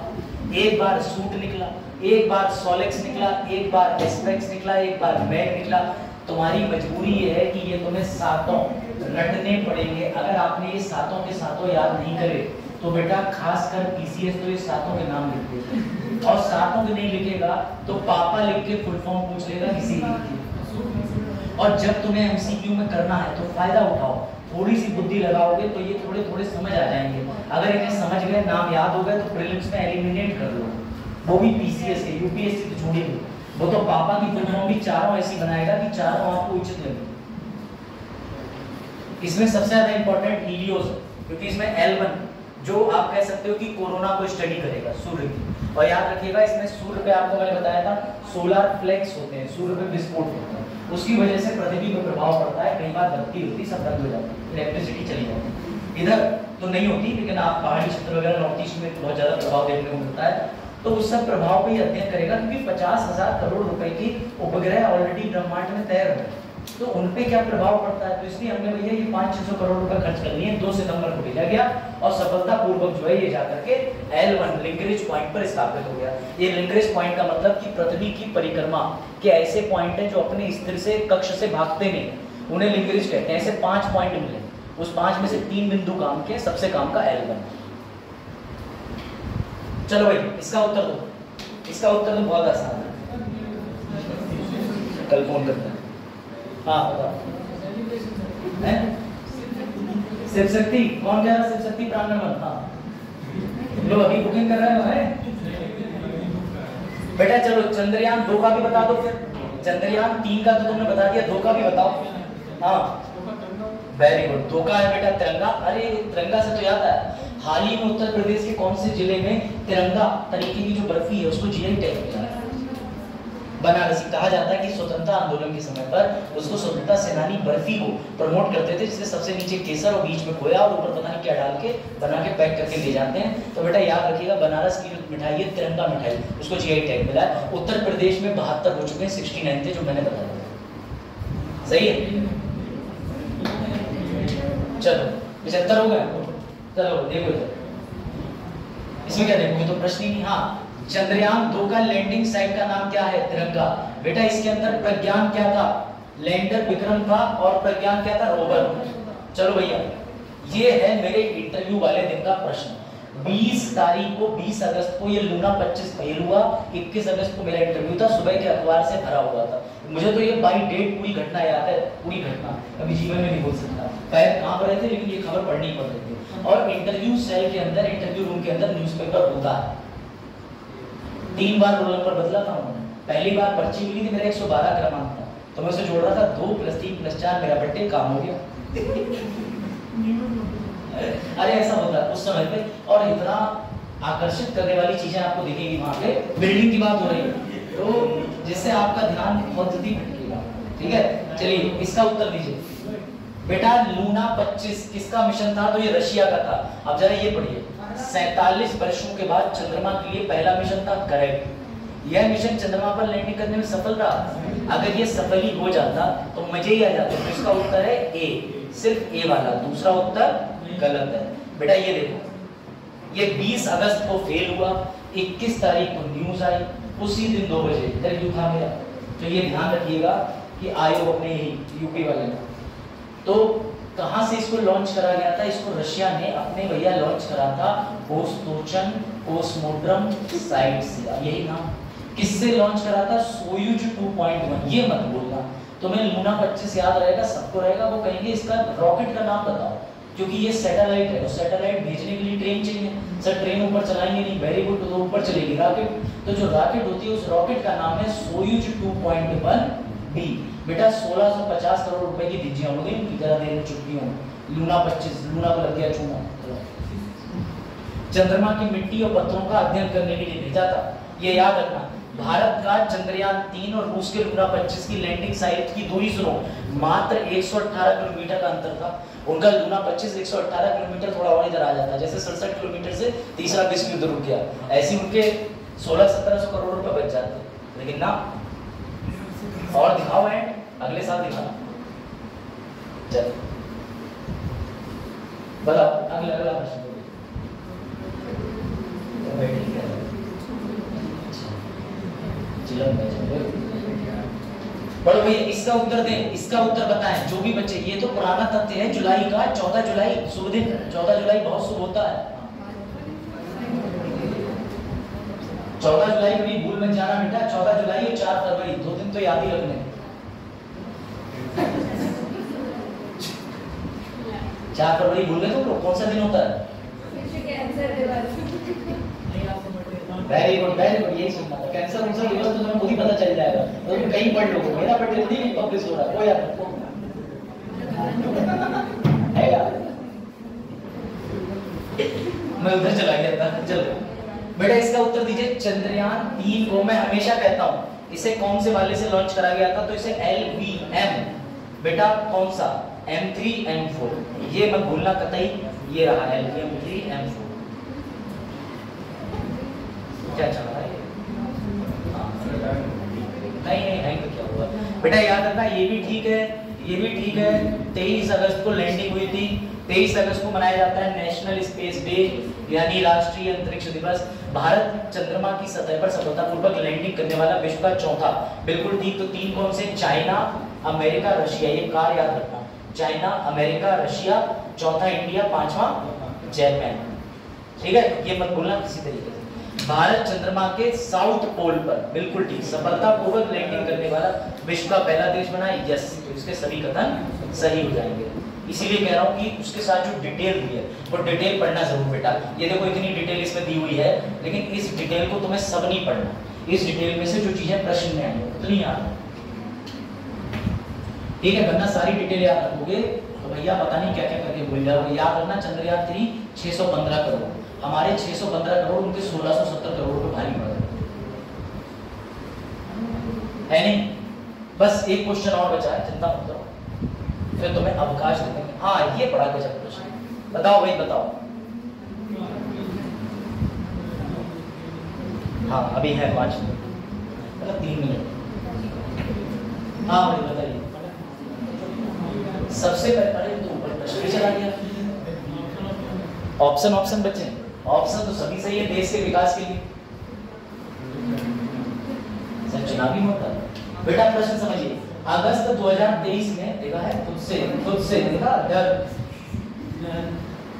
एक बार सूट निकला, एक बार सोलेक्स निकला, एक बार एस्पेक्स निकला, एक बार मैग निकला। तुम्हारी मजबूरी ये है कि ये तुम्हें सातों रटने पड़ेंगे। अगर आपने ये सातों के सातों याद नहीं करे तो बेटा खासकर पीसीएस तो ये सातों के नाम लिख देगा, और सातों के नहीं लिखेगा तो पापा लिख के फुल फॉर्म पूछ लेगा किसी की। और जब तुम्हें एमसीक्यू में करना है तो फायदा उठाओ, थोड़ी सी बुद्धि लगाओगे तो ये थोड़े थोड़े समझ आ जाएंगे। अगर इन्हें समझ गए, नाम याद हो गए तो प्रीलिम्स में एलिमिनेट कर लो, वो भी पीसीएस है, यूपीएससी तो छोड़ी दो। वो तो पापा की फुल फॉर्म भी चारों ऐसी बनाएगा कि चारों आपको उचित लगे। इसमें सबसे ज्यादा इंपॉर्टेंट हीलियोस, क्योंकि इसमें L1 जो आप कह सकते हो कि कोरोना को स्टडी करेगा, सूर्य की। और याद रखिएगा इसमें सूर्य पे आपको मैंने बताया था सोलर फ्लेक्स होते हैं, सूर्य पे विस्फोट होता है, उसकी वजह से पृथ्वी पर प्रभाव पड़ता है। कई बार बत्ती होती, सब बंद हो जाती है, इलेक्ट्रिसिटी चली जाती है। इधर तो नहीं होती, लेकिन आप पहाड़ी क्षेत्र वगैरह नॉर्थ ईस्ट में बहुत ज्यादा प्रभाव देखने को मिलता है। तो उस सब प्रभाव पे अध्ययन करेगा, क्योंकि 50,000 करोड़ रुपए की उपग्रह ऑलरेडी ब्रह्मांड में तैर रहे हैं, तो उन पे क्या प्रभाव पड़ता है। तो इसलिए हमने भैया ये 500-600 करोड़ रुपए खर्च कर लिए। 2 सितंबर को भेजा गया और सफलतापूर्वक जो है ये जाकर के L1 लिंकरेज पॉइंट पर स्थापित हो गया। ये लिंकरेज पॉइंट का मतलब कि पृथ्वी की परिक्रमा के ऐसे पॉइंट हैं जो अपने स्थिर से कक्ष से भागते नहीं, उन्हें लिंकरेज कहते हैं। ऐसे 5 पॉइंट मिले, उस 5 में से 3 बिंदु काम के, सबसे काम का L1। चलो भाई इसका उत्तर दो, इसका उत्तर तो बहुत आसान है, कल फोन करता है। हाँ बताओ, शिव शक्ति कौन कह रहा, शिव शक्ति प्रांगण। हाँ लो अभी बुकिंग कर रहे हो है बेटा। चलो चंद्रयान 2 का भी बता दो, फिर चंद्रयान 3 का तो तुमने बता दिया, 2 का भी बताओ। हाँ वेरी गुड, 2 का है बेटा तिरंगा। अरे तिरंगा से तो याद आया, हाल ही में उत्तर प्रदेश के कौन से जिले में तिरंगा तरीके की जो बर्फी है उसको जीआई टैग मिला है। बनारसी कहा जाता है कि स्वतंत्रता आंदोलन के समय पर उसको स्वतंत्रता सेनानी बर्फी को प्रमोट करते थे, जिससे सबसे नीचे केसर और बीच में खोया और ऊपर पता नहीं क्या डाल के बना के पैक करके ले जाते हैं। तो बेटा याद रखिएगा बनारस की जो मिठाई है तिरंगा मिठाई, उसको जीआई टैग मिला है। उत्तर प्रदेश में 72 हो चुके हैं, 69 थे जो मैंने बताया। सही है, चलो 75 हो गए। चलो देखो इधर, इसमें क्या देखोगे तो प्रश्न ही नहीं। हाँ चंद्रयान 2 का लैंडिंग साइट का नाम क्या है, तिरंगा। बेटा इसके अंदर प्रज्ञान क्या था, लैंडर विक्रम था, और प्रज्ञान क्या था, रोवर। चलो भैया ये है मेरे इंटरव्यू वाले दिन का प्रश्न। 20 तारीख को 20 अगस्त को ये लूना 25 फेल हुआ, 21 अगस्त को मेरा इंटरव्यू था, सुबह के अखबार से भरा हुआ था। मुझे तो ये बाई डेट पूरी घटना याद है, पूरी घटना कभी जीवन में नहीं भूल सकता। पैर कांप रहे थे लेकिन ये खबर पढ़नी पड़ रही थी। और इंटरव्यू सेल के अंदर, इंटरव्यू रूम के अंदर न्यूज़पेपर होता है। 3 बार रोल नंबर बदला था उन्होंने। पहली बार पर्ची मिली थी, मेरा 112 क्रमांक था, तो मैं उसे जोड़ रहा था 2 + 3 + 4 मेरा बर्थडे, काम हो गया। अरे ऐसा होता है उस समय पे। और इतना आकर्षित करने वाली चीजें आपको दिखेगी वहां पे। बिल्डिंग की बात हो रही है तो जिससे आपका ध्यान बहुत जल्दी भटकेगा, ठीक है। चलिए इसका उत्तर दीजिए बेटा। लूना 25 किसका मिशन था, तो ये रशिया का था। अब जरा ये पढ़िए, 47 वर्षों के बाद चंद्रमा के लिए पहला मिशन था, करेक्ट। यह मिशन चंद्रमा पर लैंडिंग करने में सफल रहा। अगर ये सफल ही हो जाता तो मजे ही आ जाते। तो इसका उत्तर है ए, सिर्फ ए वाला, दूसरा उत्तर गलत है। बेटा ये देखो, ये 20 अगस्त को फेल हुआ, 21 तारीख को न्यूज आई, उसी दिन 2 बजे इंटरव्यू था मेरा। तो ये ध्यान रखिएगा कि आयोग अपने ही यूपी वाले ने। तो कहाँ से इसको लॉन्च करा गया था? इसको रशिया ने अपने भैया लॉन्च करा था वोस्तोचन कोस्मोड्रम साइट से। यही नाम किससे लॉन्च करा था? सोयूज 2.1। ये मत बोलना, तुम्हें लूना 25 याद रहेगा, सबको रहेगा। वो कहेंगे इसका रॉकेट का नाम बताओ, क्योंकि ये सैटेलाइट है, और सैटेलाइट भेजने के लिए ट्रेन चाहिए। सर ट्रेन ऊपर चलाएंगे नहीं, वेरी गुड, तो ऊपर चलेगी रॉकेट। तो जो रॉकेट होती है उस रॉकेट का नाम है सोयूज 2.1B। बेटा 1650 करोड़ रुपए की दीजिए हम लोग इनकी तरह देने चुकी हूँ। लूना 25, लूना को लग गया चूना। चंद्रमा की मिट्टी और पत्थरों का अध्ययन करने के लिए भेजा था, ये याद रखना। भारत का चंद्रयान 3 और रूस के लूना 25 की लैंडिंग साइट की दूरी सुनो, मात्र 118 किलोमीटर का अंतर था। उनका लूना 25 118 किलोमीटर, थोड़ा और इधर आ जाता, जैसे 67 किलोमीटर से तीसरा विश्व युद्ध रुक गया, ऐसे उनके 1600-1700 करोड़ रुपए बच जाते। लेकिन ना, और दिखाओ एंड अगले साल दिखाना। चल बताओ अगला प्रश्न। बड़ो भैया इसका उत्तर दें, इसका उत्तर बताएं जो भी बच्चे। ये तो पुराना तथ्य है, जुलाई का 14 जुलाई शुभ दिन, 14 जुलाई बहुत शुभ होता है। 14 जुलाई कभी भूल मत जाना बेटा, 14 जुलाई और 4 फरवरी 2 दिन तो याद ही रखने। 4 फरवरी भूल गए तुम लोग? कौन सा दिन होता है? वेरी गुड वेरी गुड, यही सुनना था। कैंसर दिवस तो तुम्हें खुद ही पता चल जाएगा, तो तुम कहीं पढ़ लोगे। मेरा बर्थडे खुद ही पब्लिश हो रहा है, कोई याद है यार, मैं उधर चला गया था। चलो बेटा इसका उत्तर दीजिए। चंद्रयान 3 को मैं हमेशा कहता हूँ इसे कौन से वाले से लॉन्च करा गया था? तो इसे LVM बेटा, कौन सा? M3 M4, ये मत भूलना कतई। ये रहा LVM 3 M4। क्या चल रहा है? नहीं हैंग तो क्या हुआ बेटा, याद रखना। ये भी ठीक है, ये भी ठीक है। 23 अगस्त को लैंडिंग हुई थी। 23 अगस्त को मनाया जाता है नेशनल स्पेस डे, यानी राष्ट्रीय अंतरिक्ष दिवस। भारत चंद्रमा की सतह पर सफलतापूर्वक लैंडिंग करने वाला विश्व का चौथा। बिल्कुल ठीक। तो 3 कौन से? China, America, Russia. ये कार याद रखना, चाइना, अमेरिका, रशिया, चौथा इंडिया, पांचवा जापान। ठीक है, ये मत भूलना किसी तरीके से। भारत चंद्रमा के साउथ पोल पर, बिल्कुल ठीक, सफलतापूर्वक लैंडिंग करने वाला विश्व का पहला देश बना। यस, तो इसके सभी कथन सही हो जाएंगे। इसीलिए कह रहा हूँ कि उसके साथ जो डिटेल दी है वो डिटेल पढ़ना जरूर बेटा। ये देखो इतनी डिटेल इसमें दी हुई है, लेकिन इस डिटेल को तुम्हें सब नहीं पढ़ना। इस डिटेल में से जो चीजें प्रश्न में आई है उतनी याद है, ठीक है? वरना सारी डिटेल याद रखोगे तो भैया पता नहीं क्या क्या करके भूल जाओगे। याद रखना चंद्रयान 3 615 करोड़, हमारे 615 करोड़, उनके 1670 करोड़ को भारी पड़ गए, है नहीं? बस एक क्वेश्चन और बचा है, चिंता मत करो, फिर तुम्हें अवकाश दे देंगे। हाँ ये बड़ा गजब प्रश्न, बताओ भाई बताओ। हाँ अभी है 5 मिनट, मतलब 3 मिनट। हाँ भाई बताइए। सबसे पहले तो ऊपर प्रश्न चला गया। ऑप्शन बचे, ऑप्शन तो सभी सही है देश के विकास के लिए। सर चुनावी होता है बेटा। प्रश्न समझिए, अगस्त 2023 में देखा है खुद से देखा डर।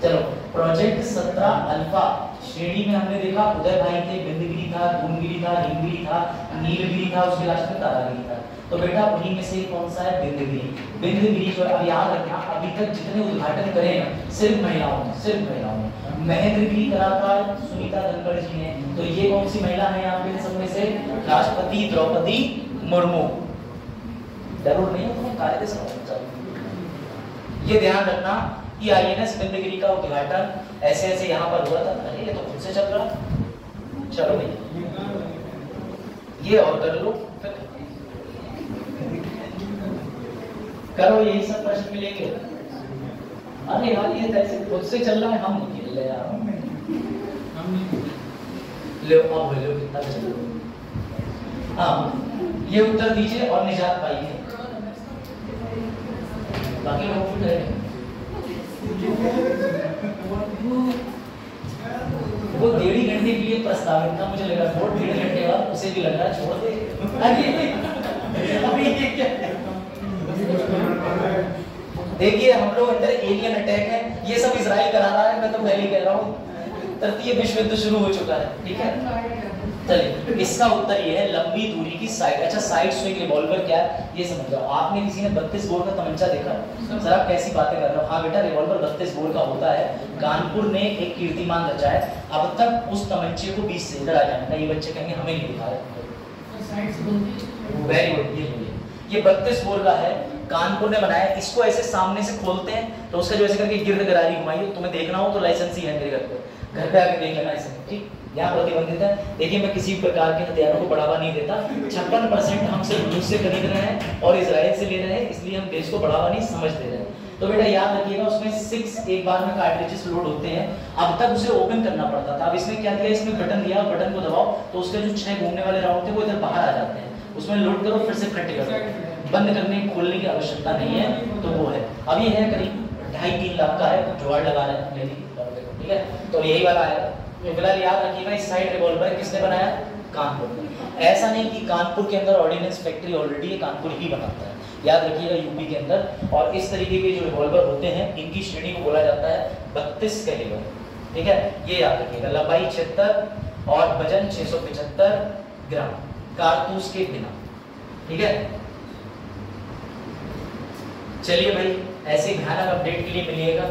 चलो प्रोजेक्ट 17 अल्फा श्रेणी में हमने देखा उदय भाई थे, बिंदगिरी था, धूमगिरी था, हिमगिरी था, नीलगिरी था, उसके लास्ट में तारागिरी था। तो बेटा उन्हीं में से कौन सा है? बिंदगिरी। बिंदगिरी को अब याद रखना, अभी तक जितने उद्घाटन करे ना सिर्फ महिलाओं ने। महेंद्रगिरी कलाकार सुनीता धनखड़ जी ने। तो ये कौन सी महिला है यहाँ पे सब में से? राष्ट्रपति द्रौपदी मुर्मू। जरूर नहीं है तो कार्य ये ध्यान रखना कि INS बिंदगिरी का उद्घाटन ऐसे यहाँ पर हुआ था। अरे ये तो खुद से चल रहा। चलो भैया ये और कर लो, करो, यही सब प्रश्न मिलेंगे। अरे यार ये कैसे खुद से चल रहा है, हम नहीं खेल रहे यार। ले अब ले लो कितना चल रहा। हाँ ये उत्तर दीजिए और निजात पाइए, बाकी लोग फिट रहेंगे। वो 1.5 घंटे के लिए प्रस्तावित था, मुझे लगा वो 1.5 घंटे बाद उसे भी लग रहा छोड़ दे। अभी ये क्या देखिए हम लोग अंदर एलियन अटैक है, ये सब इजराइल करा रहा है, मैं तो पहले ही कह रहा हूँ, तृतीय विश्व युद्ध शुरू हो चुका है, ठीक है। चलिए इसका उत्तर ये है लंबी दूरी की साइड। अच्छा साइड स्विंग रिवॉल्वर क्या है ये समझ जाओ। आपने किसी ने 32 बोर का तमंचा देखा है? सर आप कैसी बातें कर रहे हो? हाँ बेटा रिवॉल्वर 32 बोर का होता है। कानपुर ने एक कीर्तिमान रचा है, अब तक उस तमंचे को 20 से इधर आ जाने का, ये बच्चे कहेंगे हमें नहीं दिखा रहे। वेरी गुड, ये 32 बोर का है, कानपुर ने बनाया। इसको ऐसे सामने से खोलते हैं तो उसका जो ऐसे करके गिर्द गरारी घुमाइए, तुम्हें देखना हो तो लाइसेंस ही है मेरे घर पे आके देख लेना इसे, ठीक। यहाँ प्रतिबंधित है। देखिए मैं किसी प्रकार के हथियारों को बढ़ावा नहीं देता। 56% हम सिर्फ रूस से खरीद रहे हैं और इजराइल से ले रहे हैं, इसलिए हम देश को बढ़ावा नहीं समझ दे रहे हैं। तो बेटा याद रखिएगा उसमें 6 एक बार में कार्ट्रिजेस लोड होते हैं। अब तक उसे ओपन करना पड़ता था, अब इसमें क्या दिया, इसमें बटन दिया, बटन को दबाओ तो उसके जो 6 घूमने वाले राउंड थे वो इधर बाहर आ जाते हैं, उसमें लोड करो फिर से फटे करो, बंद करने खोलने की आवश्यकता नहीं है। तो वो है, अब ये है करीब 2.5-3 लाख का है, जुगाड़ लगा रहे हैं, ठीक है। तो यही वाला है। तो फिलहाल याद रखिएगा इस साइड रिवॉल्वर किसने बनाया? कानपुर। ऐसा नहीं कि कानपुर के अंदर ऑर्डिनेंस फैक्ट्री ऑलरेडी है, कानपुर ही बनाता है, याद रखिएगा यूपी के अंदर। और इस तरीके के जो रिवॉल्वर होते हैं इनकी श्रेणी को बोला जाता है 32 कैलिबर, ठीक है, ये याद रखिएगा। लंबाई 76 और वजन 675 ग्राम कारतूस के बिना, ठीक है। चलिए भाई ऐसे भयानक अपडेट के लिए मिलिएगा।